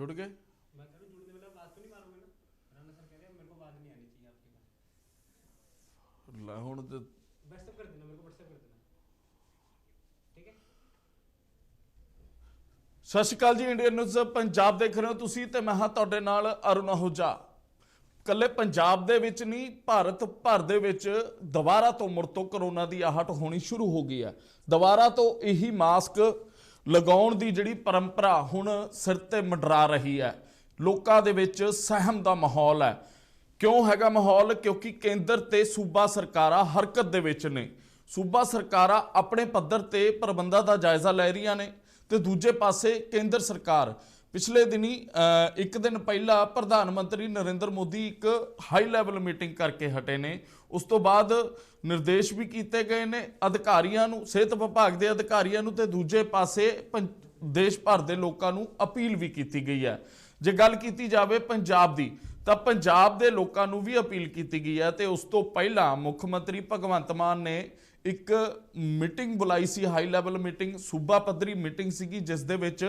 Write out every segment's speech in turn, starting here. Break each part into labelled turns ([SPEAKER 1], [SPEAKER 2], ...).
[SPEAKER 1] जुड़ गए?
[SPEAKER 2] मैं कह रहा हूं जुड़ने वाला आवाज तो नहीं मारोगे ना? राणा सर कह रहे हैं मेरे को आवाज नहीं आनी चाहिए आपके पास।
[SPEAKER 1] ਲੈ ਹੁਣ ਤੇ
[SPEAKER 2] व्हाट्सएप कर देना, मेरे को व्हाट्सएप कर देना, ठीक है?
[SPEAKER 1] ਸਤਿ ਸ਼੍ਰੀ ਅਕਾਲ ਜੀ। ਇੰਡੀਅਨ ਨਿਊਜ਼ ਪੰਜਾਬ ਦੇਖ ਰਹੇ ਹੋ ਤੁਸੀਂ ਤੇ ਮੈਂ ਹਾਂ ਤੁਹਾਡੇ ਨਾਲ ਅਰੁਣ ਆਹੂਜਾ। ਕੱਲੇ ਪੰਜਾਬ ਦੇ ਵਿੱਚ ਨਹੀਂ, ਭਾਰਤ ਭਰ ਦੇ ਵਿੱਚ ਦੁਬਾਰਾ ਤੋਂ ਮੁੜ ਤੋਂ ਕਰੋਨਾ ਦੀ ਆਹਟ ਹੋਣੀ ਸ਼ੁਰੂ ਹੋ ਗਈ ਹੈ। ਦੁਬਾਰਾ ਤੋਂ ਇਹੀ ਮਾਸਕ ਲਗਾਉਣ ਦੀ ਜਿਹੜੀ ਪਰੰਪਰਾ ਹੁਣ ਸਿਰ ਤੇ ਮੰਡਰਾ ਰਹੀ ਹੈ। ਲੋਕਾਂ ਦੇ ਵਿੱਚ ਸਹਿਮ ਦਾ ਮਾਹੌਲ ਹੈ। ਕਿਉਂ ਹੈਗਾ ਮਾਹੌਲ? ਕਿਉਂਕਿ ਕੇਂਦਰ ਤੇ ਸੂਬਾ ਸਰਕਾਰਾਂ ਹਰਕਤ ਦੇ ਵਿੱਚ ਨੇ। ਸੂਬਾ ਸਰਕਾਰਾਂ ਆਪਣੇ ਪੱਧਰ ਤੇ ਪ੍ਰਬੰਧਾਂ ਦਾ ਜਾਇਜ਼ਾ ਲੈ ਰਹੀਆਂ ਨੇ ਤੇ ਦੂਜੇ ਪਾਸੇ ਕੇਂਦਰ ਸਰਕਾਰ ਪਿਛਲੇ ਦਿਨੀ ਇੱਕ ਦਿਨ ਪਹਿਲਾਂ ਪ੍ਰਧਾਨ ਮੰਤਰੀ ਨਰਿੰਦਰ ਮੋਦੀ ਇੱਕ ਹਾਈ ਲੈਵਲ ਮੀਟਿੰਗ ਕਰਕੇ ਹਟੇ ਨੇ। ਉਸ ਤੋਂ ਬਾਅਦ ਨਿਰਦੇਸ਼ ਵੀ ਕੀਤੇ ਗਏ ਨੇ ਅਧਿਕਾਰੀਆਂ ਨੂੰ, ਸਿਹਤ ਵਿਭਾਗ ਦੇ ਅਧਿਕਾਰੀਆਂ ਨੂੰ, ਤੇ ਦੂਜੇ ਪਾਸੇ ਦੇਸ਼ ਭਰ ਦੇ ਲੋਕਾਂ ਨੂੰ ਅਪੀਲ ਵੀ ਕੀਤੀ ਗਈ ਹੈ। ਜੇ ਗੱਲ ਕੀਤੀ ਜਾਵੇ ਪੰਜਾਬ ਦੀ ਤਾਂ ਪੰਜਾਬ ਦੇ ਲੋਕਾਂ ਨੂੰ ਵੀ ਅਪੀਲ ਕੀਤੀ ਗਈ ਹੈ ਤੇ ਉਸ ਤੋਂ ਪਹਿਲਾਂ ਮੁੱਖ ਮੰਤਰੀ ਭਗਵੰਤ ਮਾਨ ਨੇ ਇੱਕ ਮੀਟਿੰਗ ਬੁਲਾਈ ਸੀ, ਹਾਈ ਲੈਵਲ ਮੀਟਿੰਗ, ਸੂਬਾ ਪੱਧਰੀ ਮੀਟਿੰਗ ਸੀਗੀ, ਜਿਸ ਦੇ ਵਿੱਚ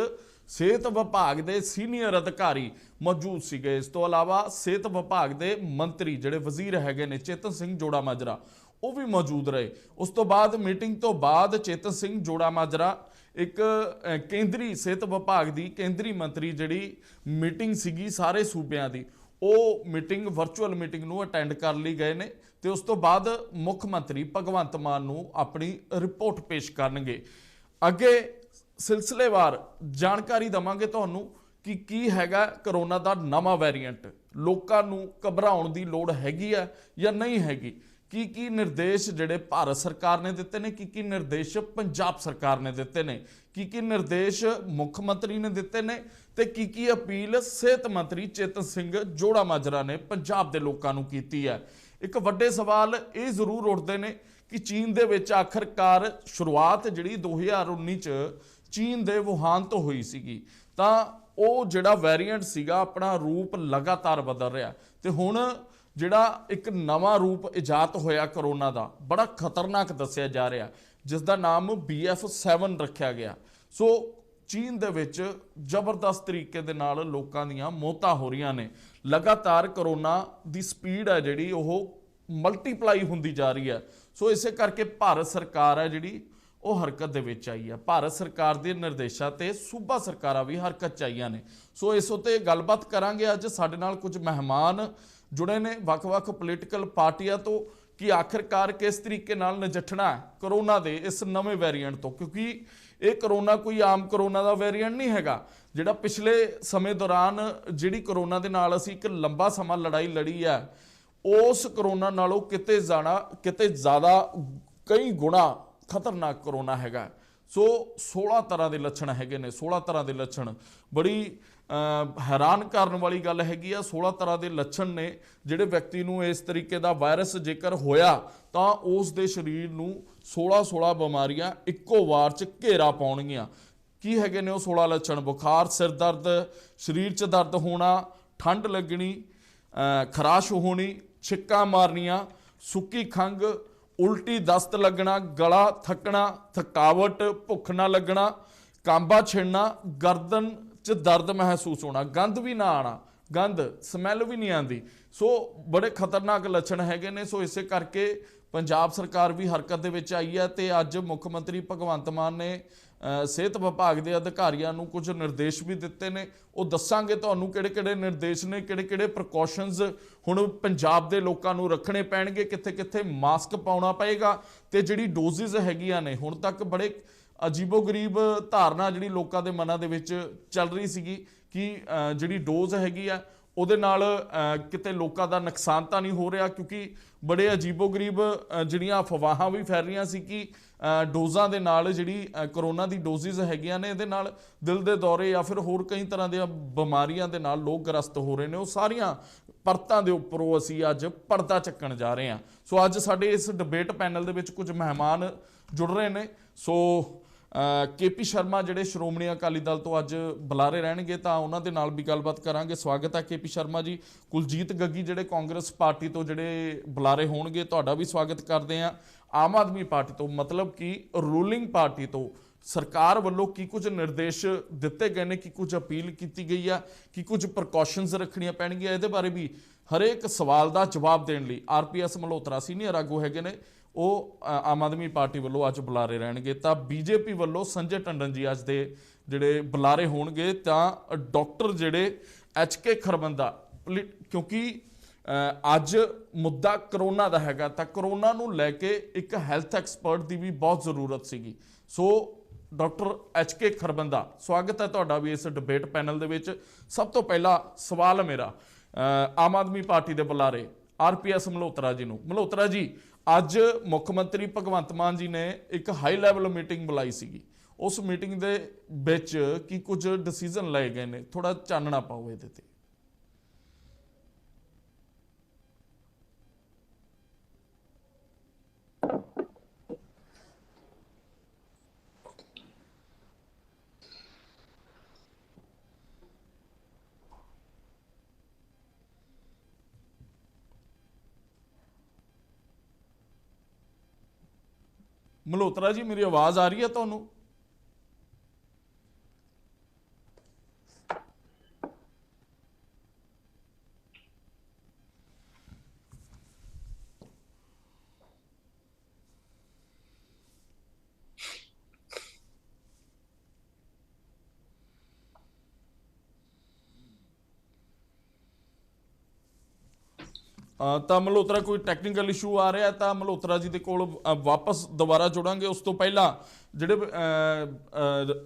[SPEAKER 1] ਸਿਹਤ ਵਿਭਾਗ ਦੇ ਸੀਨੀਅਰ ਅਧਿਕਾਰੀ ਮੌਜੂਦ ਸੀਗੇ। ਇਸ ਤੋਂ ਇਲਾਵਾ ਸਿਹਤ ਵਿਭਾਗ ਦੇ ਮੰਤਰੀ ਜਿਹੜੇ ਵਜ਼ੀਰ ਹੈਗੇ ਨੇ ਚੇਤਨ ਸਿੰਘ ਜੋੜਾ ਮਾਜਰਾ, ਉਹ ਵੀ ਮੌਜੂਦ ਰਹੇ। ਉਸ ਤੋਂ ਬਾਅਦ ਮੀਟਿੰਗ ਤੋਂ ਬਾਅਦ ਚੇਤਨ ਸਿੰਘ ਜੋੜਾ ਮਾਜਰਾ ਇੱਕ ਕੇਂਦਰੀ ਸਿਹਤ ਵਿਭਾਗ ਦੀ ਕੇਂਦਰੀ ਮੰਤਰੀ ਜਿਹੜੀ ਮੀਟਿੰਗ ਸੀਗੀ ਸਾਰੇ ਸੂਬਿਆਂ ਦੀ, ਉਹ ਮੀਟਿੰਗ ਵਰਚੁਅਲ ਮੀਟਿੰਗ ਨੂੰ ਅਟੈਂਡ ਕਰ ਲਈ ਗਏ ਨੇ ਤੇ ਉਸ ਤੋਂ ਬਾਅਦ ਮੁੱਖ ਮੰਤਰੀ ਭਗਵੰਤ ਮਾਨ ਨੂੰ ਆਪਣੀ ਰਿਪੋਰਟ ਪੇਸ਼ ਕਰਨਗੇ। ਅੱਗੇ ਸਿਲਸਿਲੇਵਾਰ ਜਾਣਕਾਰੀ ਦਵਾਂਗੇ ਤੁਹਾਨੂੰ ਕਿ ਕੀ ਹੈਗਾ ਕਰੋਨਾ ਦਾ ਨਵਾਂ ਵੇਰੀਐਂਟ, ਲੋਕਾਂ ਨੂੰ ਘਬਰਾਉਣ ਦੀ ਲੋੜ ਹੈਗੀ ਆ ਜਾਂ ਨਹੀਂ ਹੈਗੀ, ਕੀ ਨਿਰਦੇਸ਼ ਜਿਹੜੇ ਭਾਰਤ ਸਰਕਾਰ ਨੇ ਦਿੱਤੇ ਨੇ, ਕੀ ਨਿਰਦੇਸ਼ ਪੰਜਾਬ ਸਰਕਾਰ ਨੇ ਦਿੱਤੇ ਨੇ, ਕੀ ਨਿਰਦੇਸ਼ ਮੁੱਖ ਮੰਤਰੀ ਨੇ ਦਿੱਤੇ ਨੇ ਤੇ ਕੀ ਅਪੀਲ ਸਿਹਤ ਮੰਤਰੀ ਚੇਤਨ ਸਿੰਘ ਜੋੜਾ ਮਾਜਰਾ ਨੇ ਪੰਜਾਬ ਦੇ ਲੋਕਾਂ ਨੂੰ ਕੀਤੀ ਹੈ। ਇੱਕ ਵੱਡੇ ਸਵਾਲ ਇਹ ਜ਼ਰੂਰ ਉੱਠਦੇ ਨੇ ਕਿ ਚੀਨ ਦੇ ਵਿੱਚ ਆਖਰਕਾਰ ਸ਼ੁਰੂਆਤ ਜਿਹੜੀ 2019 ਚ ਚੀਨ ਦੇ ਵੁਹਾਨ ਤੋਂ ਹੋਈ ਸੀਗੀ, ਤਾਂ ਉਹ ਜਿਹੜਾ ਵੇਰੀਐਂਟ ਸੀਗਾ ਆਪਣਾ ਰੂਪ ਲਗਾਤਾਰ ਬਦਲ ਰਿਹਾ ਤੇ ਹੁਣ ਜਿਹੜਾ ਇੱਕ ਨਵਾਂ ਰੂਪ ਇਜਾਤ ਹੋਇਆ ਕਰੋਨਾ ਦਾ, ਬੜਾ ਖਤਰਨਾਕ ਦੱਸਿਆ ਜਾ ਰਿਹਾ, ਜਿਸ ਦਾ ਨਾਮ BF7 ਰੱਖਿਆ ਗਿਆ। ਸੋ ਚੀਨ ਦੇ ਵਿੱਚ ਜ਼ਬਰਦਸਤ ਤਰੀਕੇ ਦੇ ਨਾਲ ਲੋਕਾਂ ਦੀਆਂ ਮੌਤਾਂ ਹੋ ਰਹੀਆਂ ਨੇ। ਲਗਾਤਾਰ ਕਰੋਨਾ ਦੀ ਸਪੀਡ ਹੈ ਜਿਹੜੀ ਉਹ ਮਲਟੀਪਲਾਈ ਹੁੰਦੀ ਜਾ ਰਹੀ ਹੈ। ਸੋ ਇਸੇ ਕਰਕੇ ਭਾਰਤ ਸਰਕਾਰ ਹੈ ਜਿਹੜੀ ਉਹ ਹਰਕਤ ਦੇ ਵਿੱਚ ਆਈ ਹੈ। ਭਾਰਤ ਸਰਕਾਰ ਦੇ ਨਿਰਦੇਸ਼ਾਂ ਤੇ ਸੂਬਾ ਸਰਕਾਰਾਂ ਵੀ ਹਰਕਤ 'ਚ ਆਈਆਂ ਨੇ। ਸੋ ਇਸ ਉੱਤੇ ਗੱਲਬਾਤ ਕਰਾਂਗੇ। ਅੱਜ ਸਾਡੇ ਨਾਲ ਕੁਝ ਮਹਿਮਾਨ ਜੁੜੇ ਨੇ ਵੱਖ-ਵੱਖ ਪੋਲੀਟੀਕਲ ਪਾਰਟੀਆਂ ਤੋਂ ਕਿ ਆਖਿਰਕਾਰ ਕਿਸ ਤਰੀਕੇ ਨਾਲ ਨਜਿੱਠਣਾ ਕਰੋਨਾ ਦੇ ਇਸ ਨਵੇਂ ਵੇਰੀਐਂਟ ਤੋਂ, ਕਿਉਂਕਿ ਇਹ ਕਰੋਨਾ ਕੋਈ ਆਮ ਕਰੋਨਾ ਦਾ ਵੇਰੀਐਂਟ ਨਹੀਂ ਹੈਗਾ। ਜਿਹੜਾ ਪਿਛਲੇ ਸਮੇਂ ਦੌਰਾਨ ਜਿਹੜੀ ਕਰੋਨਾ ਦੇ ਨਾਲ ਅਸੀਂ ਇੱਕ ਲੰਬਾ ਸਮਾਂ ਲੜਾਈ ਲੜੀ ਹੈ, ਉਸ ਕਰੋਨਾ ਨਾਲੋਂ ਕਿਤੇ ਜ਼ਿਆਦਾ ਕਈ ਗੁਣਾ ਖਤਰਨਾਕ ਕਰੋਨਾ ਹੈਗਾ। ਸੋ 16 ਤਰ੍ਹਾਂ ਦੇ ਲੱਛਣ ਹੈਗੇ ਨੇ, 16 ਤਰ੍ਹਾਂ ਦੇ ਲੱਛਣ। ਬੜੀ ਹੈਰਾਨ ਕਰਨ ਵਾਲੀ ਗੱਲ ਹੈਗੀ ਆ, 16 ਤਰ੍ਹਾਂ ਦੇ ਲੱਛਣ ਨੇ ਜਿਹੜੇ ਵਿਅਕਤੀ ਨੂੰ ਇਸ ਤਰੀਕੇ ਦਾ ਵਾਇਰਸ ਜੇਕਰ ਹੋਇਆ ਤਾਂ ਉਸ ਦੇ ਸਰੀਰ ਨੂੰ 16 ਬਿਮਾਰੀਆਂ ਇੱਕੋ ਵਾਰ 'ਚ ਘੇਰਾ ਪਾਉਣਗੀਆਂ। ਕੀ ਹੈਗੇ ਨੇ ਉਹ 16 ਲੱਛਣ? ਬੁਖਾਰ, ਸਿਰ ਦਰਦ, ਸਰੀਰ 'ਚ ਦਰਦ ਹੋਣਾ, ਠੰਡ ਲੱਗਣੀ, ਖਰਾਸ਼ ਹੋਣੀ, ਛਿੱਕਾਂ ਮਾਰਨੀਆਂ, ਸੁੱਕੀ ਖੰਘ, ਉਲਟੀ, ਦਸਤ ਲੱਗਣਾ, ਗਲਾ ਥੱਕਣਾ, ਥਕਾਵਟ, ਭੁੱਖ ਨਾ ਲੱਗਣਾ, ਕਾਂਬਾ ਛਿੜਨਾ, ਗਰਦਨ 'ਚ ਦਰਦ ਮਹਿਸੂਸ ਹੋਣਾ, ਗੰਧ ਵੀ ਨਾ ਆਉਣਾ, ਗੰਧ ਸਮੈਲ ਵੀ ਨਹੀਂ ਆਉਂਦੀ। ਸੋ ਬੜੇ ਖਤਰਨਾਕ ਲੱਛਣ ਹੈਗੇ ਨੇ। ਸੋ ਇਸੇ ਕਰਕੇ ਪੰਜਾਬ ਸਰਕਾਰ ਵੀ ਹਰਕਤ ਦੇ ਵਿੱਚ ਆਈ ਹੈ ਤੇ ਅੱਜ ਮੁੱਖ ਮੰਤਰੀ ਭਗਵੰਤ ਮਾਨ ਨੇ ਸਿਹਤ ਵਿਭਾਗ ਦੇ ਅਧਿਕਾਰੀਆਂ ਨੂੰ ਕੁਝ ਨਿਰਦੇਸ਼ ਵੀ ਦਿੱਤੇ ਨੇ। ਉਹ ਦੱਸਾਂਗੇ ਤੁਹਾਨੂੰ ਕਿਹੜੇ ਨਿਰਦੇਸ਼ ਨੇ, ਕਿਹੜੇ ਪ੍ਰੀਕਾਸ਼ਨਸ ਹੁਣ ਪੰਜਾਬ ਦੇ ਲੋਕਾਂ ਨੂੰ ਰੱਖਣੇ ਪੈਣਗੇ, ਕਿੱਥੇ ਮਾਸਕ ਪਾਉਣਾ ਪਏਗਾ ਤੇ ਜਿਹੜੀ ਡੋਜ਼ਿਸ ਹੈਗੀਆਂ ਨੇ, ਹੁਣ ਤੱਕ ਬੜੇ ਅਜੀਬੋ-ਗਰੀਬ ਧਾਰਨਾ ਜਿਹੜੀ ਲੋਕਾਂ ਦੇ ਮਨਾਂ ਦੇ ਵਿੱਚ ਚੱਲ ਰਹੀ ਸੀਗੀ ਕਿ ਜਿਹੜੀ ਡੋਜ਼ ਹੈਗੀ ਆ ਉਹਦੇ ਨਾਲ ਕਿਤੇ ਲੋਕਾਂ ਦਾ ਨੁਕਸਾਨ ਤਾਂ ਨਹੀਂ ਹੋ ਰਿਹਾ, ਕਿਉਂਕਿ ਬੜੇ ਅਜੀਬੋ-ਗਰੀਬ ਜਿਹੜੀਆਂ ਅਫਵਾਹਾਂ ਵੀ ਫੈਲ ਰਹੀਆਂ ਸੀ ਕਿ ਡੋਜ਼ਾਂ ਦੇ ਨਾਲ ਜਿਹੜੀ ਕਰੋਨਾ ਦੀ ਡੋਜ਼ਿਸ ਹੈਗੀਆਂ ਨੇ ਇਹਦੇ ਨਾਲ ਦਿਲ ਦੇ ਦੌਰੇ ਜਾਂ ਫਿਰ ਹੋਰ ਕਈ ਤਰ੍ਹਾਂ ਦੀਆਂ ਬਿਮਾਰੀਆਂ ਦੇ ਨਾਲ ਲੋਕ ਗ੍ਰਸਤ ਹੋ ਰਹੇ ਨੇ। ਉਹ ਸਾਰੀਆਂ ਪਰਤਾਂ ਦੇ ਉੱਪਰੋਂ ਅਸੀਂ ਅੱਜ ਪਰਦਾ ਚੱਕਣ ਜਾ ਰਹੇ ਹਾਂ। ਸੋ ਅੱਜ ਸਾਡੇ ਇਸ ਡਿਬੇਟ ਪੈਨਲ ਦੇ ਵਿੱਚ ਕੁਝ ਮਹਿਮਾਨ ਜੁੜ ਰਹੇ ਨੇ। ਸੋ KP ਸ਼ਰਮਾ ਜਿਹੜੇ ਸ਼੍ਰੋਮਣੀ ਅਕਾਲੀ ਦਲ ਤੋਂ ਅੱਜ ਬੁਲਾਰੇ ਰਹਿਣਗੇ ਤਾਂ ਉਹਨਾਂ ਦੇ ਨਾਲ ਵੀ ਗੱਲਬਾਤ ਕਰਾਂਗੇ। ਸਵਾਗਤ ਹੈ KP ਸ਼ਰਮਾ ਜੀ। ਕੁਲਜੀਤ ਗੱਗੀ ਜਿਹੜੇ ਕਾਂਗਰਸ ਪਾਰਟੀ ਤੋਂ ਜਿਹੜੇ ਬੁਲਾਰੇ ਹੋਣਗੇ, ਤੁਹਾਡਾ ਵੀ ਸਵਾਗਤ ਕਰਦੇ ਹਾਂ। ਆਮ ਆਦਮੀ ਪਾਰਟੀ ਤੋਂ, ਮਤਲਬ ਕਿ ਰੂਲਿੰਗ ਪਾਰਟੀ ਤੋਂ ਸਰਕਾਰ ਵੱਲੋਂ ਕੀ ਕੁਝ ਨਿਰਦੇਸ਼ ਦਿੱਤੇ ਗਏ ਨੇ, ਕੀ ਕੁਝ ਅਪੀਲ ਕੀਤੀ ਗਈ ਆ, ਕੀ ਕੁਝ ਪ੍ਰੀਕਾਸ਼ਨਸ ਰੱਖਣੀਆਂ ਪੈਣਗੀਆਂ, ਇਹਦੇ ਬਾਰੇ ਵੀ ਹਰੇਕ ਸਵਾਲ ਦਾ ਜਵਾਬ ਦੇਣ ਲਈ ਆਰਪੀਐਸ ਮਲਹੋਤਰਾ ਸੀਨੀਅਰ ਆਗੂ ਹੈਗੇ ਨੇ, ਉਹ ਆਮ ਆਦਮੀ ਪਾਰਟੀ ਵੱਲੋਂ ਅੱਜ ਬੁਲਾਰੇ ਰਹਿਣਗੇ। ਤਾਂ ਬੀਜੇਪੀ ਵੱਲੋਂ ਸੰਜੇ ਟੰਡਨ ਜੀ ਅੱਜ ਦੇ ਜਿਹੜੇ ਬੁਲਾਰੇ ਹੋਣਗੇ। ਤਾਂ ਡਾਕਟਰ ਜਿਹੜੇ ਐਚ.ਕੇ. ਖਰਬੰਦਾ, ਕਿਉਂਕਿ ਅੱਜ ਮੁੱਦਾ ਕਰੋਨਾ ਦਾ ਹੈਗਾ, ਤਾਂ ਕਰੋਨਾ ਨੂੰ ਲੈ ਕੇ ਇੱਕ ਹੈਲਥ ਐਕਸਪਰਟ ਦੀ ਵੀ ਬਹੁਤ ਜ਼ਰੂਰਤ ਸੀਗੀ। So doctor ਐਚ.ਕੇ. ਖਰਬੰਦਾ, ਸਵਾਗਤ ਹੈ ਤੁਹਾਡਾ ਵੀ ਇਸ ਡਿਬੇਟ ਪੈਨਲ ਦੇ ਵਿੱਚ। ਸਭ ਤੋਂ ਪਹਿਲਾ ਸਵਾਲ ਮੇਰਾ ਆਮ ਆਦਮੀ ਪਾਰਟੀ ਦੇ ਬੁਲਾਰੇ ਆਰਪੀਐਸ ਮਲਹੋਤਰਾ ਜੀ ਨੂੰ। ਮਲਹੋਤਰਾ ਜੀ, ਅੱਜ ਮੁੱਖ ਮੰਤਰੀ ਭਗਵੰਤ ਮਾਨ ਜੀ ਨੇ ਇੱਕ ਹਾਈ ਲੈਵਲ ਮੀਟਿੰਗ ਬੁਲਾਈ ਸੀਗੀ, ਉਸ ਮੀਟਿੰਗ ਦੇ ਵਿੱਚ ਕੀ ਕੁਝ ਡਿਸੀਜਨ ਲਏ ਗਏ ਨੇ, ਥੋੜਾ ਚਾਨਣਾ ਪਾਓ ਇਹਦੇ ਤੇ। ਮਲਹੋਤਰਾ ਜੀ, ਮੇਰੀ ਆਵਾਜ਼ ਆ ਰਹੀ ਹੈ ਤੁਹਾਨੂੰ? ਤਾਂ ਮਲਹੋਤਰਾ, ਕੋਈ ਟੈਕਨੀਕਲ ਇਸ਼ੂ ਆ ਰਿਹਾ ਤਾਂ ਮਲਹੋਤਰਾ ਜੀ ਦੇ ਕੋਲ ਵਾਪਸ ਦੁਬਾਰਾ ਜੁੜਾਂਗੇ। ਉਸ ਤੋਂ ਪਹਿਲਾਂ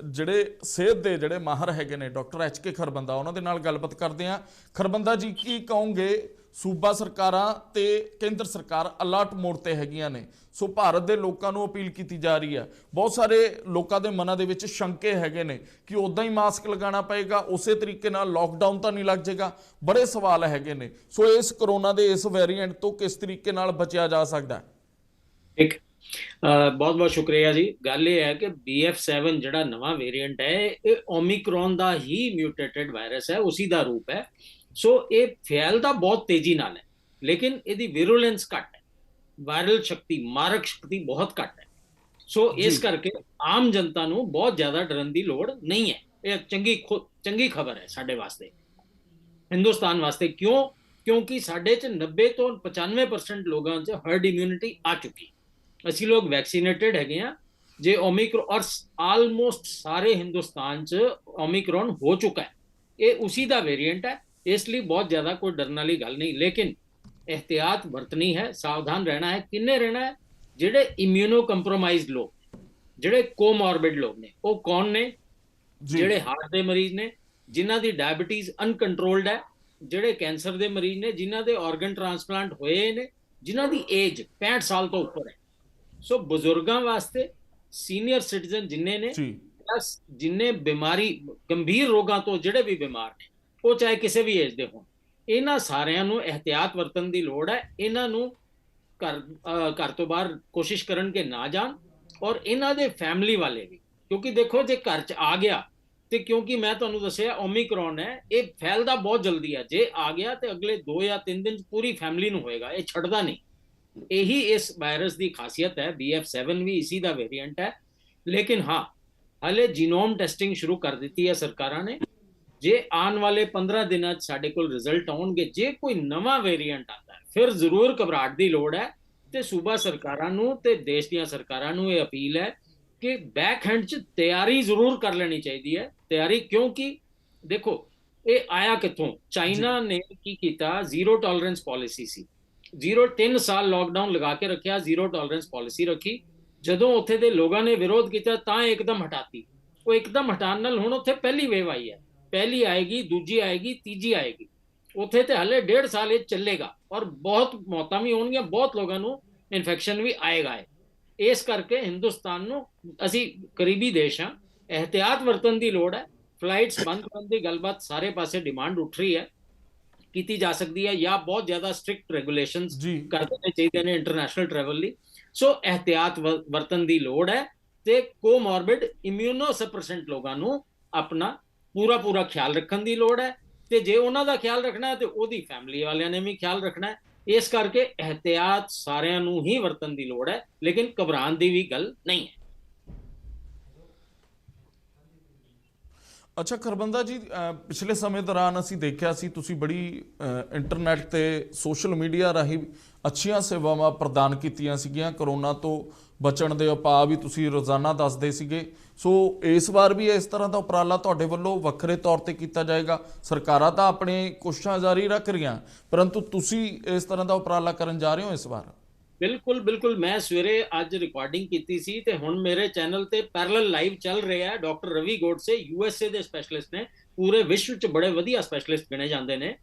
[SPEAKER 1] ਜਿਹੜੇ ਸਿਹਤ ਦੇ ਜਿਹੜੇ ਮਾਹਰ ਹੈਗੇ ਨੇ ਡਾਕਟਰ ਐਚ.ਕੇ. ਖਰਬੰਦਾ, ਉਹਨਾਂ ਦੇ ਨਾਲ ਗੱਲਬਾਤ ਕਰਦੇ ਹਾਂ। ਖਰਬੰਦਾ ਜੀ, ਕੀ ਕਹੋਗੇ? ਸੂਬਾ ਸਰਕਾਰਾਂ ਤੇ ਕੇਂਦਰ ਸਰਕਾਰ ਅਲਰਟ ਮੋਡ ਤੇ ਹੈਗੀਆਂ ਨੇ। ਸੋ ਭਾਰਤ ਦੇ ਲੋਕਾਂ ਨੂੰ ਅਪੀਲ ਕੀਤੀ ਜਾ ਰਹੀ ਹੈ। ਬਹੁਤ ਸਾਰੇ ਲੋਕਾਂ ਦੇ ਮਨਾਂ ਦੇ ਵਿੱਚ ਸ਼ੰਕੇ ਹੈਗੇ ਨੇ ਕਿ ਉੱਦਾਂ ਹੀ ਮਾਸਕ ਲਗਾਉਣਾ ਪਏਗਾ, ਉਸੇ ਤਰੀਕੇ ਨਾਲ ਲੋਕਡਾਊਨ ਤਾਂ ਨਹੀਂ ਲੱਗ ਜਾਏਗਾ। ਬੜੇ ਸਵਾਲ ਹੈਗੇ ਨੇ। ਸੋ ਇਸ ਕਰੋਨਾ ਦੇ ਇਸ ਵੇਰੀਐਂਟ ਤੋਂ ਕਿਸ ਤਰੀਕੇ ਨਾਲ ਬਚਿਆ ਜਾ ਸਕਦਾ ਹੈ?
[SPEAKER 3] ਇੱਕ ਬਹੁਤ ਬਹੁਤ ਸ਼ੁਕਰੀਆ ਜੀ। ਗੱਲ ਇਹ ਹੈ ਕਿ BF7 ਜਿਹੜਾ ਨਵਾਂ ਵੇਰੀਐਂਟ ਹੈ, ਇਹ ਓਮਿਕਰੋਨ ਦਾ ਹੀ ਮਿਊਟੇਟਡ ਵਾਇਰਸ ਹੈ, ਉसी ਦਾ ਰੂਪ ਹੈ। ਸੋ ਇਹ ਫੈਲਦਾ ਬਹੁਤ ਤੇਜ਼ੀ ਨਾਲ ਹੈ, ਲੇਕਿਨ ਇਹਦੀ ਵਿਰੂਲੈਂਸ ਘੱਟ ਹੈ, ਵਾਇਰਲ ਸ਼ਕਤੀ, ਮਾਰਕ ਸ਼ਕਤੀ ਬਹੁਤ ਘੱਟ ਹੈ। ਸੋ ਇਸ ਕਰਕੇ ਆਮ ਜਨਤਾ ਨੂੰ ਬਹੁਤ ਜ਼ਿਆਦਾ ਡਰਨ ਦੀ ਲੋੜ ਨਹੀਂ ਹੈ। ਇਹ ਚੰਗੀ ਖਬਰ ਹੈ ਸਾਡੇ ਵਾਸਤੇ, ਹਿੰਦੁਸਤਾਨ ਵਾਸਤੇ। ਕਿਉਂਕਿ ਸਾਡੇ 'ਚ 90 ਤੋਂ 95% ਲੋਕਾਂ 'ਚ ਹਰਡ ਇਮਿਊਨਿਟੀ ਆ ਚੁੱਕੀ। ਅਸੀਂ ਲੋਕ ਵੈਕਸੀਨੇਟਡ ਹੈਗੇ ਆ। ਜੇ ਓਮਿਕਰੋਨ, ਔਰ ਆਲਮੋਸਟ ਸਾਰੇ ਹਿੰਦੁਸਤਾਨ 'ਚ ਓਮਿਕਰੋਨ ਹੋ ਚੁੱਕਾ ਹੈ, ਇਹ ਉसी ਦਾ ਵੇਰੀਐਂਟ ਹੈ। ਇਸ ਲਈ ਬਹੁਤ ਜ਼ਿਆਦਾ ਕੋਈ ਡਰਨ ਵਾਲੀ ਗੱਲ ਨਹੀਂ, ਲੇਕਿਨ एहतियात बरतनी है, सावधान रहना है। किन्ने रहना है? ਜਿਹੜੇ ਇਮਿਊਨੋ ਕੰਪਰੋਮਾਈਜ਼ਡ ਲੋਕ, ਜਿਹੜੇ ਕੋਮੋਰਬਿਡ ਲੋਕ ਨੇ, ਉਹ ਕੌਣ ਨੇ? ਜਿਹੜੇ ਹਾਰਟ ਦੇ ਮਰੀਜ਼ ਨੇ, ਜਿਨ੍ਹਾਂ ਦੀ ਡਾਇਬੀਟੀਜ਼ ਅਨਕੰਟਰੋਲਡ ਹੈ, ਜਿਹੜੇ ਕੈਂਸਰ ਦੇ ਮਰੀਜ਼ ਨੇ, ਜਿਨ੍ਹਾਂ ਦੇ ਆਰਗਨ ਟ੍ਰਾਂਸਪਲਾਂਟ ਹੋਏ ਨੇ, ਜਿਨ੍ਹਾਂ ਦੀ ਏਜ 65 ਸਾਲ ਤੋਂ ਉੱਪਰ ਹੈ। ਸੋ ਬਜ਼ੁਰਗਾਂ ਵਾਸਤੇ, ਸੀਨੀਅਰ ਸਿਟੀਜ਼ਨ ਜਿੰਨੇ ਨੇ, ਪਲੱਸ ਜਿੰਨੇ ਬਿਮਾਰੀ, ਗੰਭੀਰ ਰੋਗਾਂ ਤੋਂ ਜਿਹੜੇ ਵੀ ਬਿਮਾਰ ਨੇ, ਉਹ ਚਾਹੇ ਕਿਸੇ ਵੀ ਏਜ ਦੇ ਹੋਣ, ਇਹਨਾਂ ਸਾਰਿਆਂ ਨੂੰ ਇਹਤਿਆਤ ਵਰਤਣ ਦੀ ਲੋੜ ਹੈ। ਇਹਨਾਂ ਨੂੰ ਘਰ ਤੋਂ ਬਾਹਰ ਕੋਸ਼ਿਸ਼ ਕਰਨ ਕਿ ਨਾ ਜਾਣ, ਔਰ ਇਹਨਾਂ ਦੇ ਫੈਮਿਲੀ ਵਾਲੇ ਵੀ। ਕਿਉਂਕਿ ਦੇਖੋ, ਜੇ ਘਰ 'ਚ ਆ ਗਿਆ ਤੇ, ਕਿਉਂਕਿ ਮੈਂ ਤੁਹਾਨੂੰ ਦੱਸਿਆ ਓਮਿਕਰੋਨ ਹੈ, ਇਹ ਫੈਲਦਾ ਬਹੁਤ ਜਲਦੀ ਹੈ। ਜੇ ਆ ਗਿਆ ਤੇ ਅਗਲੇ 2 ਜਾਂ 3 ਦਿਨ 'ਚ ਪੂਰੀ ਫੈਮਿਲੀ ਨੂੰ ਹੋਏਗਾ, ਇਹ ਛੱਡਦਾ ਨਹੀਂ। ਇਹੀ ਇਸ ਵਾਇਰਸ ਦੀ ਖਾਸੀਅਤ ਹੈ। BF7 ਵੀ ਇसी ਦਾ ਵੇਰੀਐਂਟ ਹੈ। ਲੇਕਿਨ ਹਾਂ, ਹਲੇ ਜੀਨੋਮ ਟੈਸਟਿੰਗ ਸ਼ੁਰੂ ਕਰ ਦਿੱਤੀ ਹੈ ਸਰਕਾਰਾਂ ਨੇ। ਜੇ ਆਉਣ ਵਾਲੇ 15 ਦਿਨਾਂ 'ਚ ਸਾਡੇ ਕੋਲ ਰਿਜ਼ਲਟ ਆਉਣਗੇ, ਜੇ ਕੋਈ ਨਵਾਂ ਵੇਰੀਐਂਟ ਆਉਂਦਾ ਹੈ, ਫਿਰ ਜ਼ਰੂਰ ਘਬਰਾਹਟ ਦੀ ਲੋੜ ਹੈ। ਤੇ ਸੂਬਾ ਸਰਕਾਰਾਂ ਨੂੰ ਤੇ ਦੇਸ਼ ਦੀਆਂ ਸਰਕਾਰਾਂ ਨੂੰ ਇਹ ਅਪੀਲ ਹੈ ਕਿ ਬੈਕ ਹੈਂਡ 'ਚ ਤਿਆਰੀ ਜ਼ਰੂਰ ਕਰ ਲੈਣੀ ਚਾਹੀਦੀ ਹੈ। ਤਿਆਰੀ, ਕਿਉਂਕਿ ਦੇਖੋ, ਇਹ ਆਇਆ ਕਿੱਥੋਂ? ਚਾਈਨਾ ਨੇ ਕੀ ਕੀਤਾ? ਜ਼ੀਰੋ ਟੋਲਰੈਂਸ ਪਾਲਿਸੀ ਸੀ। 3 ਸਾਲ ਲਾਕਡਾਊਨ ਲਗਾ ਕੇ ਰੱਖਿਆ, ਜ਼ੀਰੋ ਟੋਲਰੈਂਸ ਪਾਲਿਸੀ ਰੱਖੀ। ਜਦੋਂ ਉੱਥੇ ਦੇ ਲੋਕਾਂ ਨੇ ਵਿਰੋਧ ਕੀਤਾ ਤਾਂ ਇੱਕਦਮ ਹਟਾਤੀ। ਉਹ ਇੱਕਦਮ ਹਟਾਉਣ ਨਾਲ ਹੁਣ ਉੱਥੇ ਪਹਿਲੀ ਵੇਵ ਆਈ ਹੈ। ਪਹਿਲੀ ਆਏਗੀ, ਦੂਜੀ ਆਏਗੀ, ਤੀਜੀ ਆਏਗੀ। ਉੱਥੇ ਤੇ ਹਲੇ 1.5 ਸਾਲ ਇਹ ਚੱਲੇਗਾ, ਔਰ ਬਹੁਤ ਮੌਤਾਂ ਵੀ ਹੋਣਗੀਆਂ, ਬਹੁਤ ਲੋਕਾਂ ਨੂੰ ਇਨਫੈਕਸ਼ਨ ਵੀ ਆਏਗਾ। ਇਸ ਕਰਕੇ ਹਿੰਦੁਸਤਾਨ ਨੂੰ, ਅਸੀਂ ਕਰੀਬੀ ਦੇਸ਼ ਹਾਂ, ਇਹਤਿਆਤ ਵਰਤਣ ਦੀ ਲੋੜ ਹੈ। ਫਲਾਈਟਸ ਬੰਦ ਕਰਨ ਦੀ ਗੱਲਬਾਤ ਸਾਰੇ ਪਾਸੇ ਡਿਮਾਂਡ ਉੱਠ ਰਹੀ ਹੈ, ਕੀਤੀ ਜਾ ਸਕਦੀ ਹੈ, ਜਾਂ ਬਹੁਤ ਜ਼ਿਆਦਾ ਸਟ੍ਰਿਕਟ ਰੈਗੂਲੇਸ਼ਨਸ ਕਰ ਦੇਣੇ ਚਾਹੀਦੇ ਨੇ ਇੰਟਰਨੈਸ਼ਨਲ ਟਰੈਵਲ ਲਈ। ਸੋ ਇਹਤਿਆਤ ਵਰਤਣ ਦੀ ਲੋੜ ਹੈ, ਤੇ ਕੋਮੋਰਬਿਡ ਇਮਿਊਨੋ ਸਪਰੈਸੈਂਟ ਲੋਕਾਂ ਨੂੰ ਆਪਣਾ ਪੂਰਾ ਖਿਆਲ ਰੱਖਣ ਦੀ ਲੋੜ ਹੈ। ਤੇ ਜੇ ਉਹਨਾਂ ਦਾ ਖਿਆਲ ਰੱਖਣਾ ਹੈ ਤੇ ਉਹਦੀ ਫੈਮਿਲੀ ਵਾਲਿਆਂ ਨੇ ਵੀ ਖਿਆਲ ਰੱਖਣਾ ਹੈ। ਇਸ ਕਰਕੇ ਇਹਤਿਆਤ ਸਾਰਿਆਂ ਨੂੰ ਹੀ ਵਰਤਣ ਦੀ ਲੋੜ ਹੈ, ਲੇਕਿਨ ਘਬਰਾਉਣ ਦੀ ਵੀ ਗੱਲ ਨਹੀਂ ਹੈ।
[SPEAKER 1] ਅੱਛਾ ਖਰਬੰਦਾ ਜੀ, ਪਿਛਲੇ ਸਮੇਂ ਦੌਰਾਨ ਅਸੀਂ ਦੇਖਿਆ ਸੀ ਤੁਸੀਂ ਬੜੀ ਇੰਟਰਨੈਟ ਤੇ ਸੋਸ਼ਲ ਮੀਡੀਆ ਰਾਹੀਂ ਅੱਛੀਆਂ ਸੇਵਾਵਾਂ ਪ੍ਰਦਾਨ ਕੀਤੀਆਂ ਸੀਗੀਆਂ। ਕਰੋਨਾ ਤੋਂ ਬਚਣ ਦੇ ਉਪਾਅ ਵੀ ਤੁਸੀਂ ਰੋਜ਼ਾਨਾ ਦੱਸਦੇ ਸੀਗੇ। ਸੋ ਇਸ ਵਾਰ ਵੀ ਇਸ ਤਰ੍ਹਾਂ ਦਾ ਉਪਰਾਲਾ ਤੁਹਾਡੇ ਵੱਲੋਂ ਵੱਖਰੇ ਤੌਰ ਤੇ ਕੀਤਾ ਜਾਏਗਾ? ਸਰਕਾਰਾਂ ਤਾਂ ਆਪਣੀ ਕੋਸ਼ਿਸ਼ਾਂ ਜਾਰੀ ਰੱਖ ਰਹੀਆਂ, ਪਰੰਤੂ ਤੁਸੀਂ ਇਸ ਤਰ੍ਹਾਂ ਦਾ ਉਪਰਾਲਾ ਕਰਨ ਜਾ ਰਹੇ ਹੋ ਇਸ ਵਾਰ?
[SPEAKER 3] ਬਿਲਕੁਲ ਬਿਲकुल, ਮੈਂ ਸਵੇਰੇ ਅੱਜ ਰਿਕਾਰਡਿੰਗ ਕੀਤੀ ਸੀ ਤੇ ਹੁਣ ਮੇਰੇ ਚੈਨਲ ਤੇ ਪੈਰਲਲ ਲਾਈਵ ਚੱਲ ਰਿਹਾ ਹੈ। ਡਾਕਟਰ ਰਵੀ ਗੋਡਸੇ USA ਦੇ ਸਪੈਸ਼ਲਿਸਟ ਨੇ, ਪੂਰੇ ਵਿਸ਼ਵ 'ਚ ਬੜੇ ਵਧੀਆ ਸਪੈਸ਼ਲਿਸਟ ਗਿਣੇ ਜਾਂਦੇ ਨੇ।